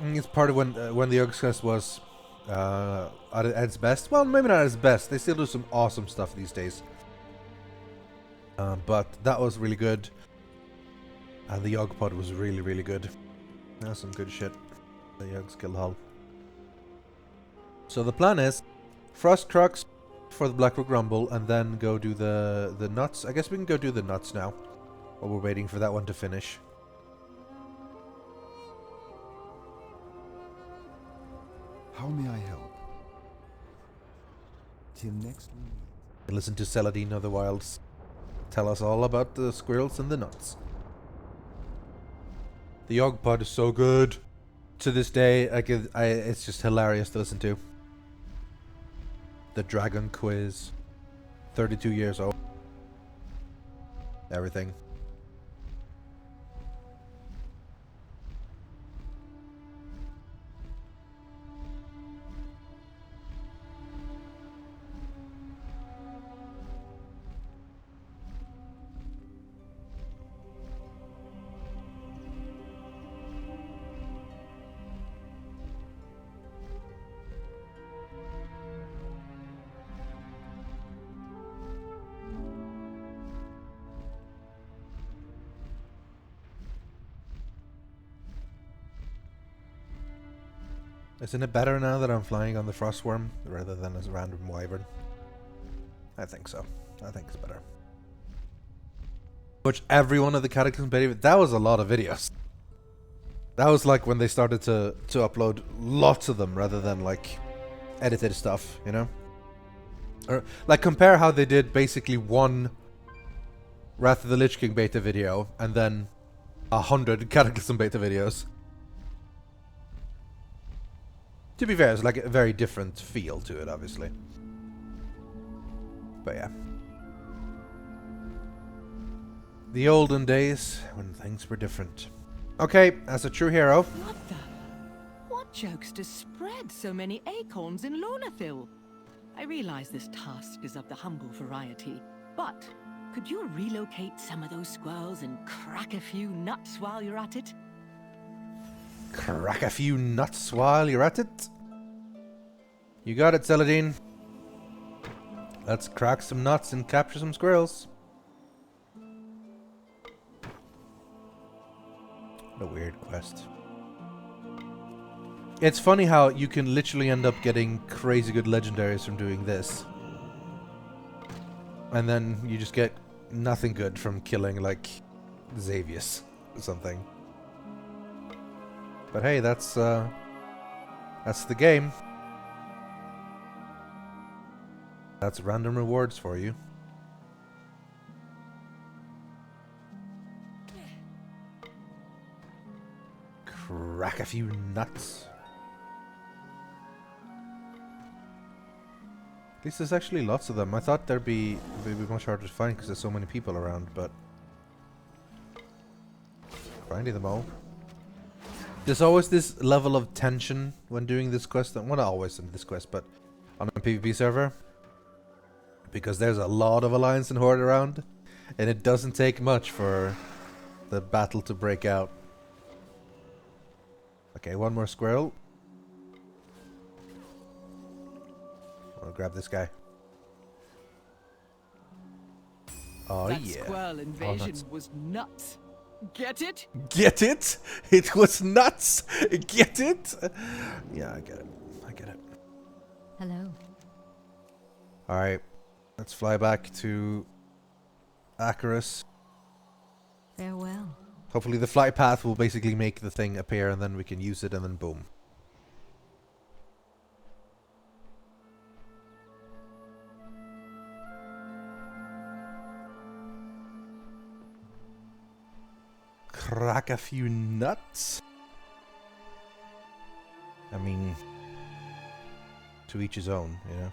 It's part of when the Yogscast was at its best. Well, maybe not at its best. They still do some awesome stuff these days. But that was really good. And the Yog Pod was really, really good. That's some good shit. The Yogs Guild Hall. So the plan is Frost Crux for the Blackrook Rumble and then go do the nuts. I guess we can go do the nuts now while we're waiting for that one to finish. How may I help? Till next week. Listen to Celadine of the Wilds tell us all about the squirrels and the nuts. The Yog Pod is so good. To this day, it's just hilarious to listen to. The Dragon Quiz. 32 years old. Everything. Isn't it better now that I'm flying on the Frostworm rather than as a random wyvern? I think so. I think it's better. Watch every one of the Cataclysm video. That was a lot of videos. That was like when they started to upload lots of them rather than like edited stuff, you know? Or like compare how they did basically one Wrath of the Lich King beta video and then 100 Cataclysm beta videos. To be fair, it's like a very different feel to it, obviously. But yeah. The olden days when things were different. Okay, as a true hero. What the? What jokes to spread so many acorns in Lornathil? I realize this task is of the humble variety, but could you relocate some of those squirrels and crack a few nuts while you're at it? Crack a few nuts while you're at it? You got it, Celadine. Let's crack some nuts and capture some squirrels. What a weird quest. It's funny how you can literally end up getting crazy good legendaries from doing this. And then you just get nothing good from killing, like, Xavius or something. But hey, that's the game. That's random rewards for you. Crack a few nuts. At least there's actually lots of them. I thought they'd be much harder to find because there's so many people around, but finding them all. There's always this level of tension when doing this quest. Well, not always in this quest, but on a PvP server. Because there's a lot of Alliance and Horde around. And it doesn't take much for the battle to break out. Okay, one more squirrel. I'll grab this guy. Oh, that yeah. squirrel invasion was nuts. Get it? Get it? It was nuts. Get it? Yeah, I get it. I get it. Hello. Alright. Let's fly back to Acarus. Farewell. Hopefully the flight path will basically make the thing appear and then we can use it and then boom. Crack a few nuts. I mean, to each his own, you know.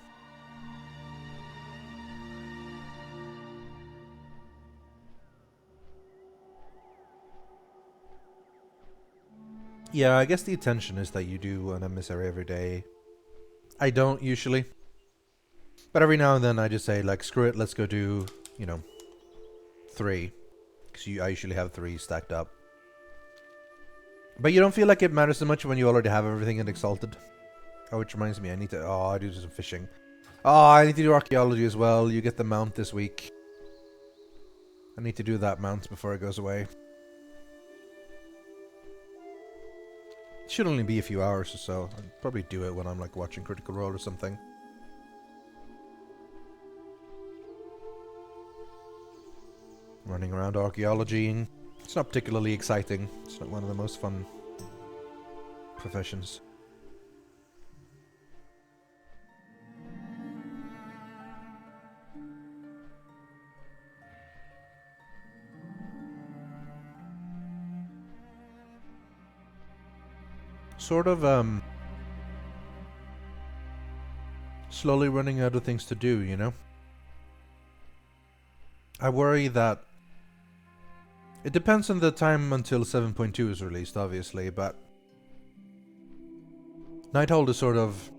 Yeah, I guess the intention is that you do an emissary every day. I don't usually. But every now and then I just say, like, screw it, let's go do, you know, 3. Because I usually have 3 stacked up. But you don't feel like it matters so much when you already have everything in Exalted. Oh, which reminds me, I need to... Oh, I do some fishing. Oh, I need to do archaeology as well. You get the mount this week. I need to do that mount before it goes away. It should only be a few hours or so. I'll probably do it when I'm like watching Critical Role or something. Running around archaeology. It's not particularly exciting. It's not one of the most fun professions. Sort of, slowly running out of things to do, you know? I worry that... It depends on the time until 7.2 is released, obviously, but... Nighthold is sort of...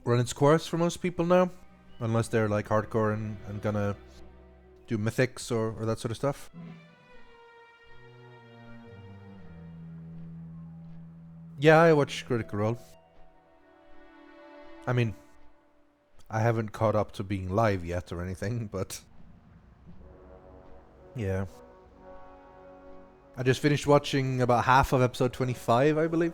run its course for most people now. Unless they're, like, hardcore and gonna do mythics or that sort of stuff. Yeah, I watch Critical Role. I mean, I haven't caught up to being live yet or anything, but... Yeah. I just finished watching about half of episode 25, I believe.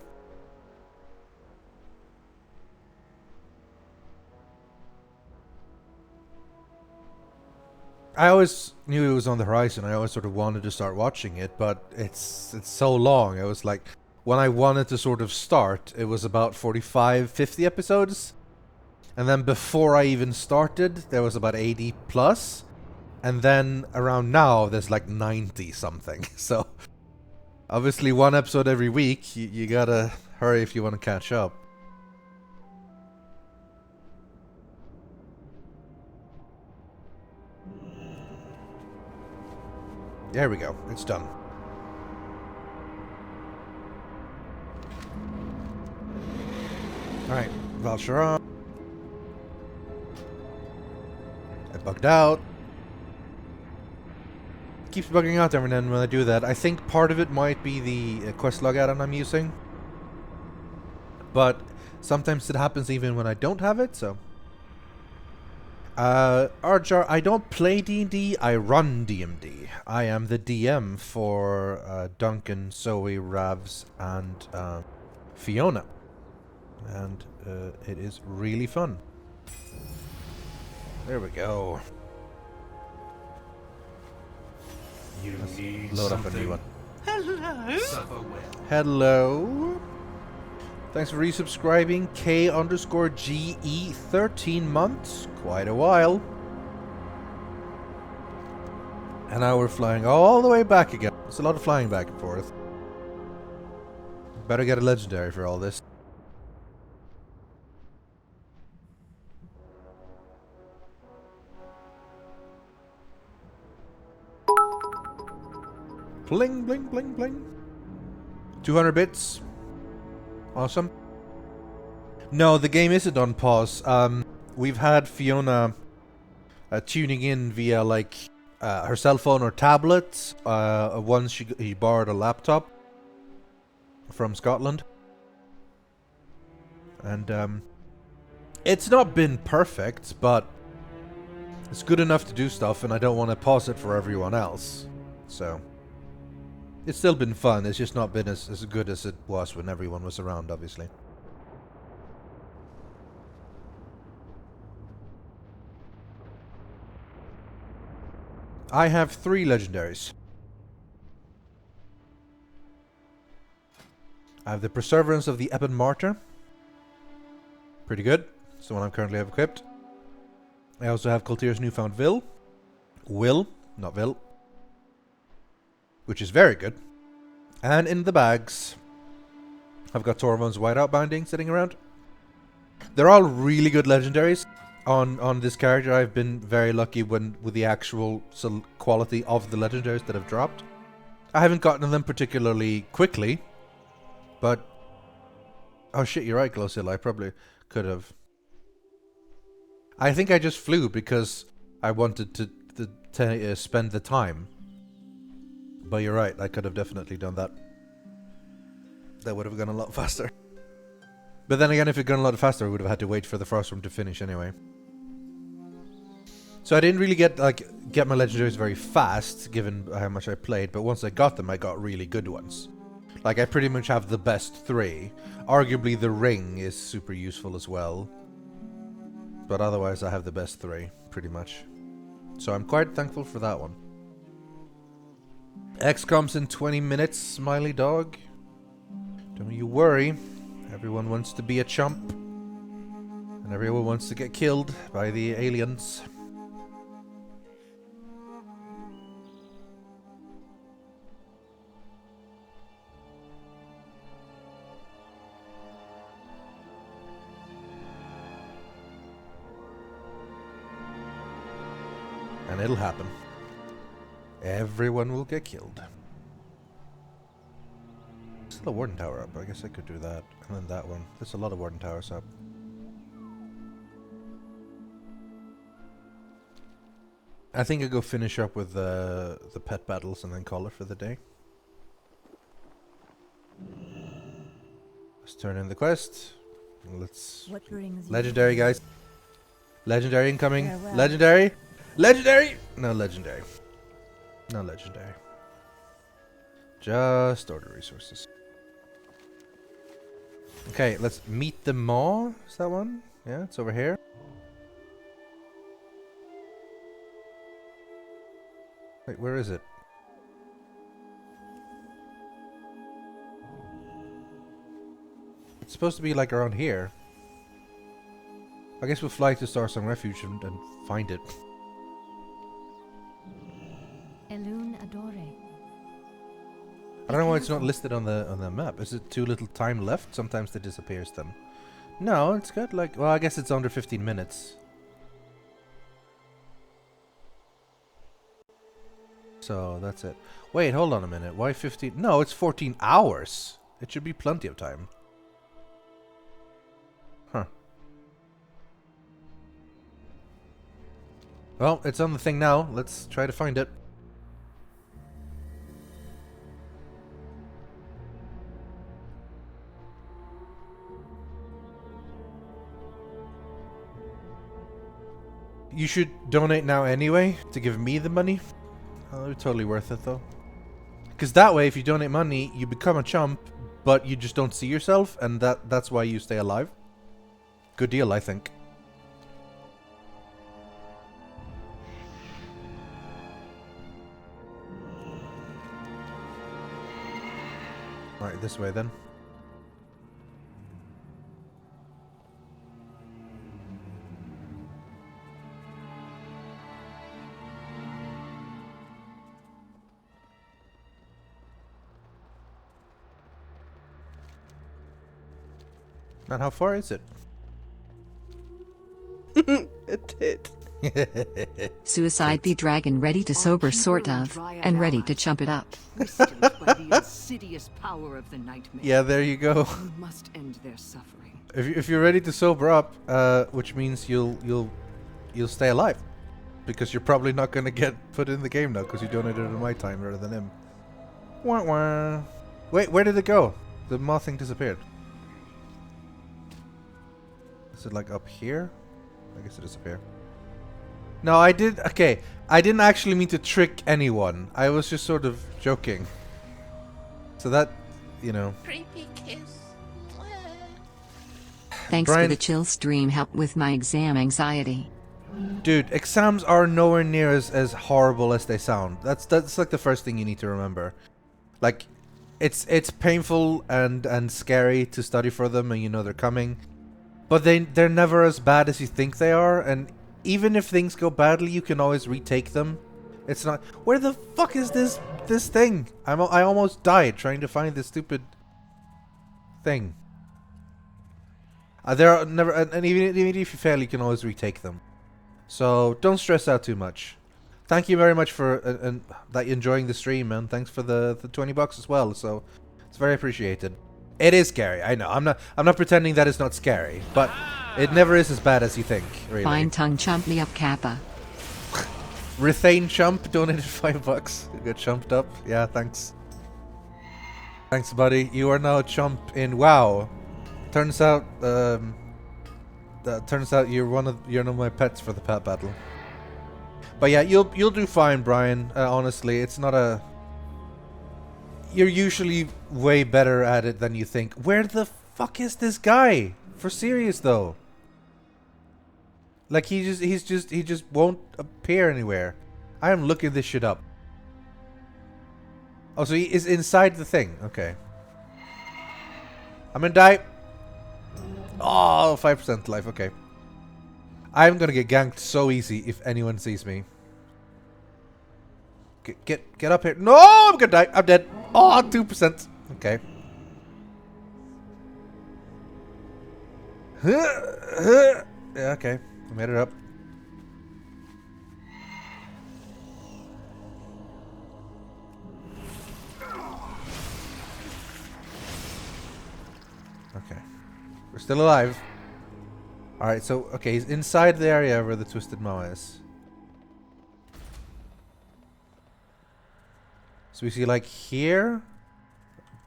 I always knew it was on the horizon. I always sort of wanted to start watching it, but it's so long. It was like... When I wanted to sort of start, it was about 45, 50 episodes. And then before I even started, there was about 80 plus. And then around now, there's like 90 something. So, obviously one episode every week. You gotta hurry if you want to catch up. There we go. It's done. Alright, Val'sharah. I bugged out. Keeps bugging out every now and then when I do that. I think part of it might be the quest log add-on I'm using. But sometimes it happens even when I don't have it, so... Arjar, I don't play D&D, I run DMD. I am the DM for Duncan, Zoe, Ravs, and Fiona. And it is really fun. There we go. Let's load up a new one. Hello. Hello. Thanks for resubscribing. K_GE 13 months. Quite a while. And now we're flying all the way back again. It's a lot of flying back and forth. Better get a legendary for all this. Bling, bling, bling, bling. 200 bits. Awesome. No, the game isn't on pause. We've had Fiona tuning in via like her cell phone or tablet. Once he borrowed a laptop from Scotland, and it's not been perfect, but it's good enough to do stuff, and I don't want to pause it for everyone else. So it's still been fun. It's just not been as good as it was when everyone was around, obviously. I have 3 legendaries. I have the Perseverance of the Ebon Martyr. Pretty good. It's the one I currently have equipped. I also have Kultir's Newfound Will. Not Vil. Which is very good. And in the bags, I've got Tormund's Whiteout Binding sitting around. They're all really good legendaries. On this character, I've been very lucky with the actual quality of the legendaries that have dropped. I haven't gotten them particularly quickly, but oh shit, you're right, Glowsil. I probably could have. I think I just flew because I wanted to spend the time. But you're right, I could have definitely done that. That would have gone a lot faster. But then again, if it had gone a lot faster, I would have had to wait for the Frostworm to finish anyway. So I didn't really get my legendaries very fast, given how much I played, but once I got them, I got really good ones. Like, I pretty much have the best 3. Arguably, the ring is super useful as well. But otherwise, I have the best 3, pretty much. So I'm quite thankful for that one. X comes in 20 minutes, smiley dog. Don't you worry. Everyone wants to be a chump. And everyone wants to get killed by the aliens. And it'll happen. Everyone will get killed. Still a Warden Tower up. I guess I could do that. And then that one. There's a lot of Warden Towers up. I think I'll go finish up with the pet battles and then call it for the day. Let's turn in the quest. Let's... What brings Legendary, you? guys. Legendary incoming. Farewell. Legendary. Legendary. No legendary. No legendary. Just order resources. Okay, let's meet the Maw. Is that one? Yeah, it's over here. Wait, where is it? It's supposed to be like around here. I guess we'll fly to Starsong Refuge and find it. Elune Adore. I don't know why it's not listed on the map. Is it too little time left? Sometimes it disappears then. No, it's got like... Well, I guess it's under 15 minutes. So, that's it. Wait, hold on a minute. Why 15? No, it's 14 hours. It should be plenty of time. Huh. Well, it's on the thing now. Let's try to find it. You should donate now anyway to give me the money. Oh, it's totally worth it though. Because that way, if you donate money, you become a chump, but you just don't see yourself, and that's why you stay alive. Good deal, I think. Alright, this way then. And how far is it? It did. Suicide the dragon ready to sober sort of, and ready to chump it up. Distant by the insidious power of the nightmare. Yeah, there you go. You must end their suffering. If you're ready to sober up, which means you'll stay alive, because you're probably not gonna get put in the game now because you donated to my time rather than him. Wah wah. Wait, where did it go? The moth thing disappeared. Is it like up here? I guess it disappeared. No, I did. Okay, I didn't actually mean to trick anyone. I was just sort of joking. So that, you know. Creepy kiss. Thanks Brian, for the chill stream, help with my exam anxiety. Dude, exams are nowhere near as horrible as they sound. That's like the first thing you need to remember. Like, it's painful and scary to study for them, and you know they're coming. But they're never as bad as you think they are, and even if things go badly, you can always retake them. It's not... Where the fuck is this thing? I almost died trying to find this stupid thing. There are never... And even if you fail, you can always retake them. So, don't stress out too much. Thank you very much for that enjoying the stream, man. Thanks for the $20 as well, so... It's very appreciated. It is scary, I know. I'm not pretending that it's not scary, but it never is as bad as you think, really. Fine tongue chump me up, Kappa. Rythian Chump donated $5. You got chumped up. Yeah, thanks. Thanks, buddy. You are now a chump in WoW. Turns out you're one of my pets for the pet battle. But yeah, you'll do fine, Brian. Honestly, it's not a... You're usually way better at it than you think. Where the fuck is this guy? For serious though. Like he just won't appear anywhere. I am looking this shit up. Oh, so he is inside the thing. Okay. I'm gonna die. Oh, 5% life. Okay. I'm gonna get ganked so easy if anyone sees me. Get up here. No, I'm gonna die. I'm dead. Oh, 2%. Okay. Yeah, okay. I made it up. Okay. We're still alive. Alright, so, okay, he's inside the area where the Twisted Maw is. So we see like here?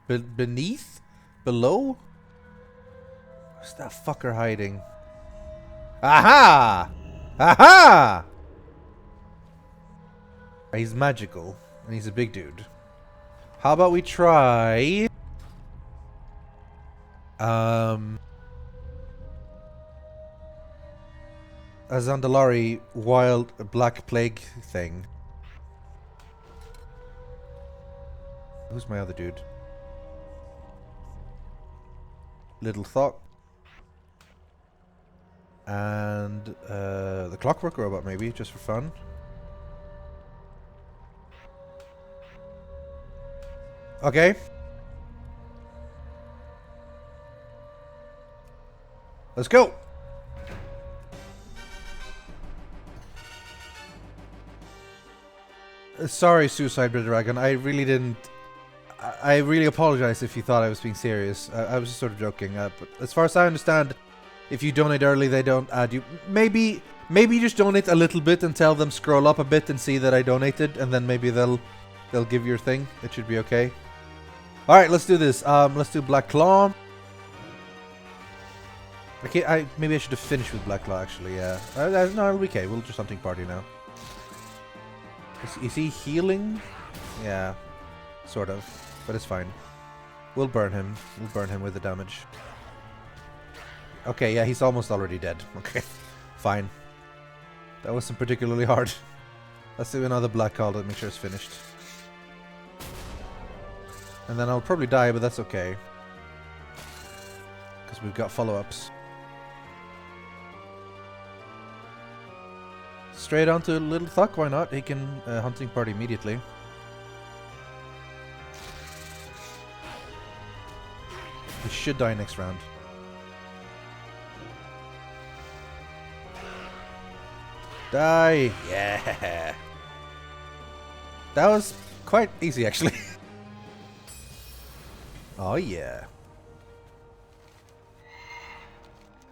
Beneath? Below? Where's that fucker hiding? Aha! Aha! He's magical. And he's a big dude. How about we try... a Zandalari wild black plague thing. Who's my other dude? Little Thought. And the Clockwork Robot maybe, just for fun. Okay. Let's go! Sorry, Suicide Dragon. I really didn't... I really apologize if you thought I was being serious. I was just sort of joking. But as far as I understand, if you donate early, they don't add you. Maybe just donate a little bit and tell them scroll up a bit and see that I donated, and then maybe they'll give your thing. It should be okay. All right, let's do this. Let's do Black Claw. Okay, maybe I should have finished with Black Claw actually. Yeah. No, it'll be okay. We'll just hunting party now. Is he healing? Yeah, sort of. But it's fine. We'll burn him. We'll burn him with the damage. Okay, yeah, he's almost already dead. Okay, fine. That wasn't particularly hard. Let's do another Black Call to make sure it's finished. And then I'll probably die, but that's okay. Because we've got follow-ups. Straight on to Little Thuck, why not? He can hunting party immediately. He should die next round. Die! Yeah! That was quite easy, actually. Oh, yeah.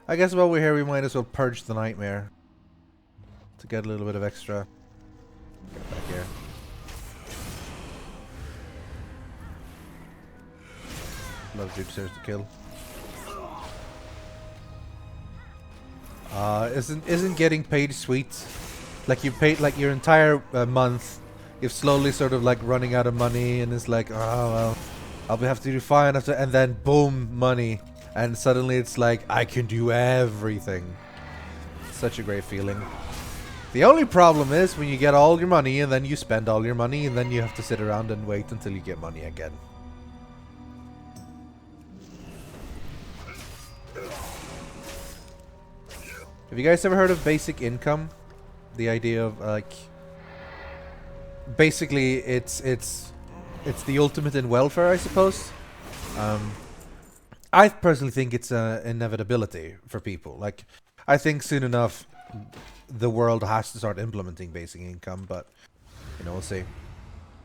I guess while we're here, we might as well purge the nightmare. To get a little bit of extra. Get back here. Love Jupiters to kill. Isn't getting paid sweet? Like you paid like your entire month. You're slowly sort of like running out of money, and it's like, oh well, I'll have to do fine after, and then boom, money, and suddenly it's like I can do everything. Such a great feeling. The only problem is when you get all your money and then you spend all your money, and then you have to sit around and wait until you get money again. Have you guys ever heard of basic income? The idea of like basically it's the ultimate in welfare, I suppose. I personally think it's an inevitability for people. Like, I think soon enough the world has to start implementing basic income, but you know, we'll see.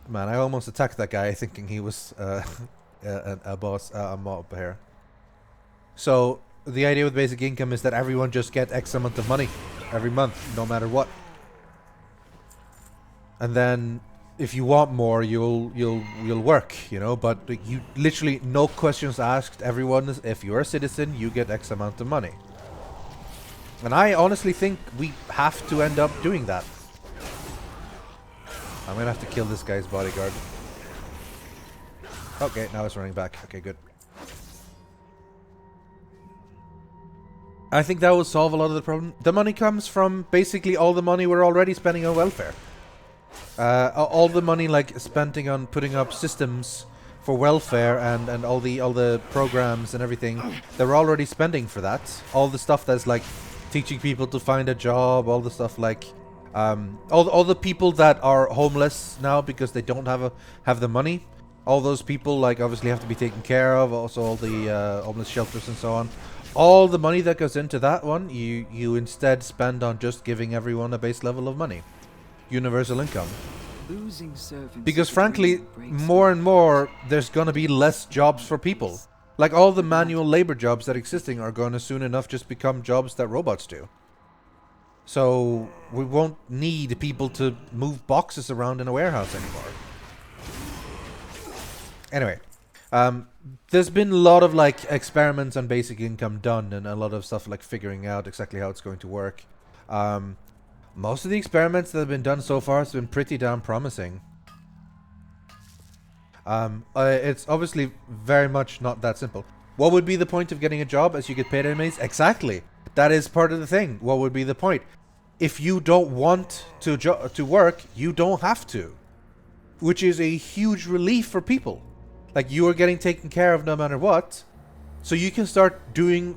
Man, I almost attacked that guy thinking he was a boss, a mob here. So the idea with basic income is that everyone just get X amount of money every month, no matter what. And then if you want more, you'll work, you know, but you literally no questions asked. Everyone is, if you're a citizen, you get X amount of money. And I honestly think we have to end up doing that. I'm gonna have to kill this guy's bodyguard. Okay, now it's running back. Okay, good. I think that will solve a lot of the problem. The money comes from basically all the money we're already spending on welfare. All the money like spending on putting up systems for welfare and all the programs and everything, they're already spending for that. All the stuff that's like teaching people to find a job, all the stuff like all the people that are homeless now because they don't have the money. All those people like obviously have to be taken care of. Also all the homeless shelters and so on. All the money that goes into that one, you instead spend on just giving everyone a base level of money. Universal income. Because frankly, more and more, there's gonna be less jobs for people. Like all the manual labor jobs that existing are gonna soon enough just become jobs that robots do. So we won't need people to move boxes around in a warehouse anymore. Anyway. There's been a lot of like experiments on basic income done and a lot of stuff like figuring out exactly how it's going to work. Most of the experiments that have been done so far has been pretty damn promising. It's obviously very much not that simple. What would be the point of getting a job as you get paid anyways? Exactly. That is part of the thing. What would be the point? If you don't want to work, you don't have to. Which is a huge relief for people. Like, you are getting taken care of no matter what. So you can start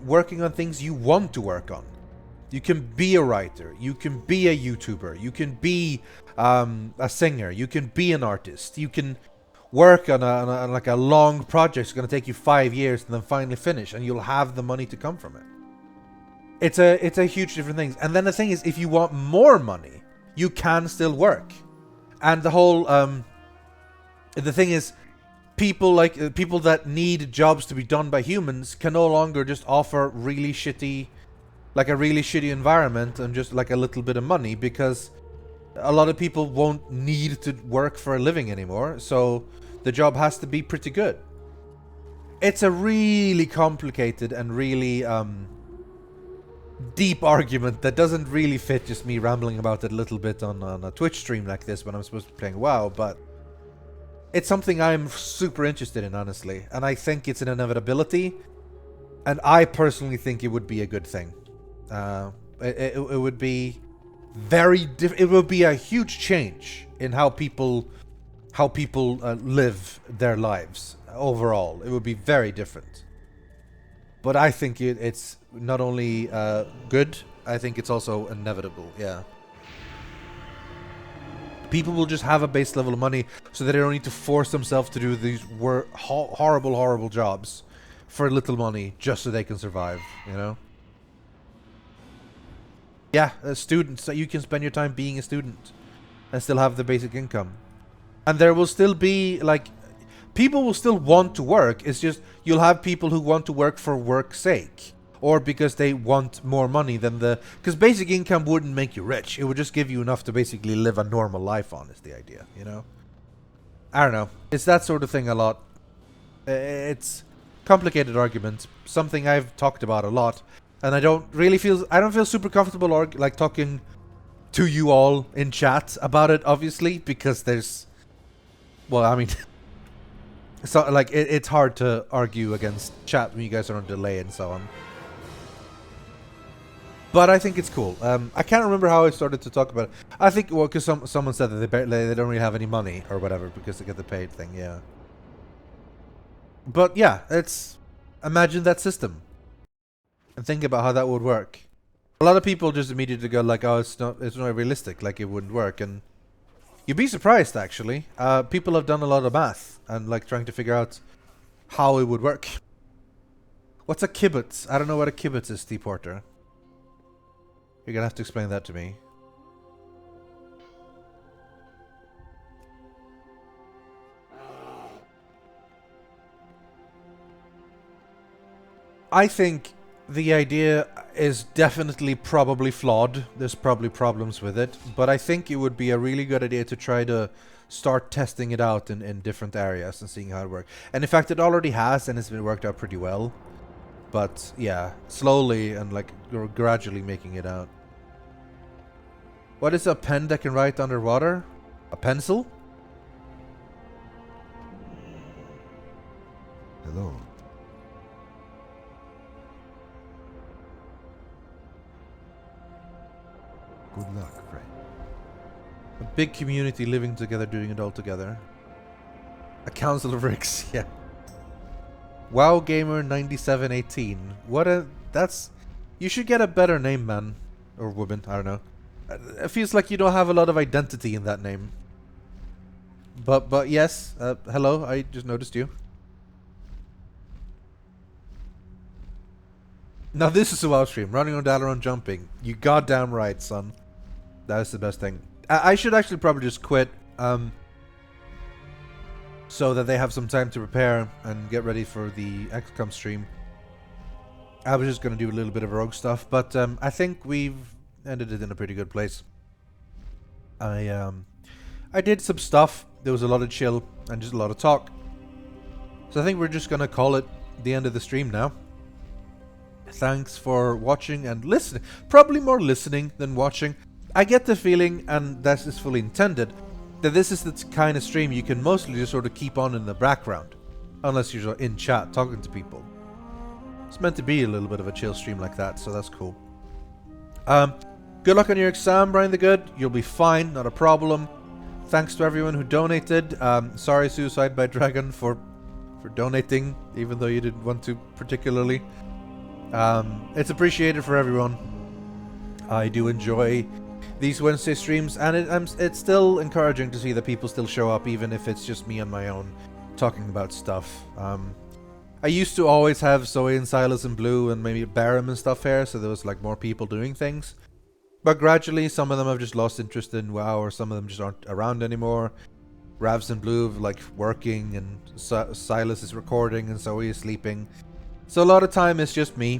working on things you want to work on. You can be a writer. You can be a YouTuber. You can be a singer. You can be an artist. You can work on a long project. It's going to take you 5 years and then finally finish. And you'll have the money to come from it. It's a huge different thing. And then the thing is, if you want more money, you can still work. And the whole... the thing is... people that need jobs to be done by humans can no longer just offer really shitty, like a really shitty environment and just like a little bit of money, because a lot of people won't need to work for a living anymore. So the job has to be pretty good. It's a really complicated and really deep argument that doesn't really fit just me rambling about it a little bit on a Twitch stream like this when I'm supposed to be playing WoW, but it's something I'm super interested in, honestly. And I think it's an inevitability. And I personally think it would be a good thing. It would be it would be a huge change in how people live their lives overall. It would be very different. But I think it's not only good, I think it's also inevitable, yeah. People will just have a base level of money so that they don't need to force themselves to do these horrible jobs for little money just so they can survive, you know? Yeah, students, so you can spend your time being a student and still have the basic income. And there will still be, like, people will still want to work. It's just you'll have people who want to work for work's sake. Or because they want more money than the... Because basic income wouldn't make you rich. It would just give you enough to basically live a normal life on, is the idea, you know? I don't know. It's that sort of thing a lot. It's complicated arguments. Something I've talked about a lot. And I don't feel super comfortable like talking to you all in chat about it, obviously, because there's... Well, I mean... so, like, it's hard to argue against chat when you guys are on delay and so on. But I think it's cool. I can't remember how I started to talk about it. I think, well, because someone said that they don't really have any money or whatever because they get the paid thing, yeah. But yeah, imagine that system. And think about how that would work. A lot of people just immediately go like, oh, it's not realistic, like it wouldn't work. And you'd be surprised, actually. People have done a lot of math and like trying to figure out how it would work. What's a kibbutz? I don't know what a kibbutz is, T. Porter. You're gonna have to explain that to me. I think the idea is definitely probably flawed. There's probably problems with it. But I think it would be a really good idea to try to start testing it out in different areas and seeing how it works. And in fact, it already has, and it's been worked out pretty well. But yeah, slowly and like gradually making it out. What is a pen that can write underwater? A pencil? Hello. Good luck, friend. A big community living together, doing it all together. A council of ricks, yeah. WoW Gamer 9718. What a... That's... You should get a better name, man. Or woman, I don't know. It feels like you don't have a lot of identity in that name. But yes, hello, I just noticed you. Now this is a WoW stream. Running on Dalaran jumping. You goddamn right, son. That is the best thing. I should actually probably just quit. So that they have some time to prepare and get ready for the XCOM stream. I was just going to do a little bit of rogue stuff. But I think we've ended it in a pretty good place. I did some stuff. There was a lot of chill and just a lot of talk. So I think we're just going to call it the end of the stream now. Thanks for watching and listening. Probably more listening than watching. I get the feeling, and that is fully intended, that this is the kind of stream you can mostly just sort of keep on in the background. Unless you're in chat talking to people. It's meant to be a little bit of a chill stream like that, so that's cool. Good luck on your exam, Brian the Good. You'll be fine, not a problem. Thanks to everyone who donated. Sorry, Suicide by Dragon, for donating, even though you didn't want to particularly. It's appreciated for everyone. I do enjoy these Wednesday streams, and it's still encouraging to see that people still show up, even if it's just me on my own talking about stuff. I used to always have Zoe and Silas and Blue and maybe Barum and stuff here, so there was like more people doing things. But gradually, some of them have just lost interest in WoW, or some of them just aren't around anymore. Ravs and Blue are like working, and Silas is recording, and Zoe is sleeping. So a lot of time it's just me.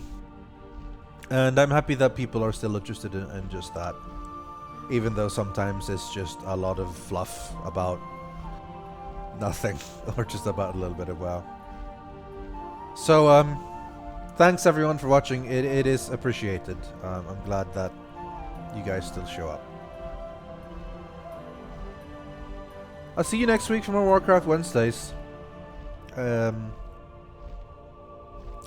And I'm happy that people are still interested in just that. Even though sometimes it's just a lot of fluff about nothing. Or just about a little bit of WoW. So, thanks everyone for watching. It is appreciated. I'm glad that you guys still show up. I'll see you next week for more Warcraft Wednesdays.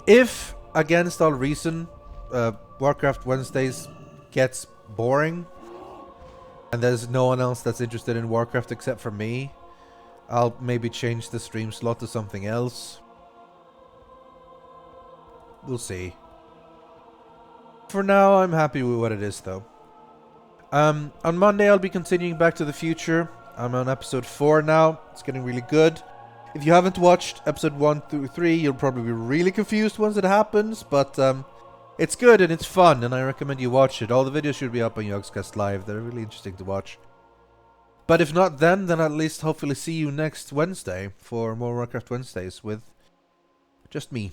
If, against all reason, Warcraft Wednesdays gets boring and there's no one else that's interested in Warcraft except for me, I'll maybe change the stream slot to something else. We'll see. For now, I'm happy with what it is, though. On Monday, I'll be continuing Back to the Future. I'm on episode 4 now. It's getting really good. If you haven't watched episode 1 through 3, you'll probably be really confused once it happens, but It's good and it's fun, and I recommend you watch it. All the videos should be up on Yogscast Live. They're really interesting to watch. But if not then at least hopefully see you next Wednesday for more Warcraft Wednesdays with just me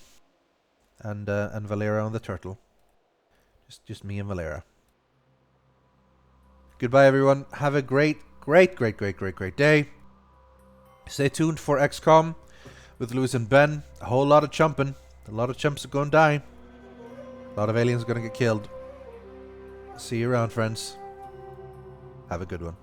and Valera on the turtle. Just me and Valera. Goodbye, everyone. Have a great day. Stay tuned for XCOM with Lewis and Ben. A whole lot of chumping. A lot of chumps are going to die. A lot of aliens are going to get killed. See you around, friends. Have a good one.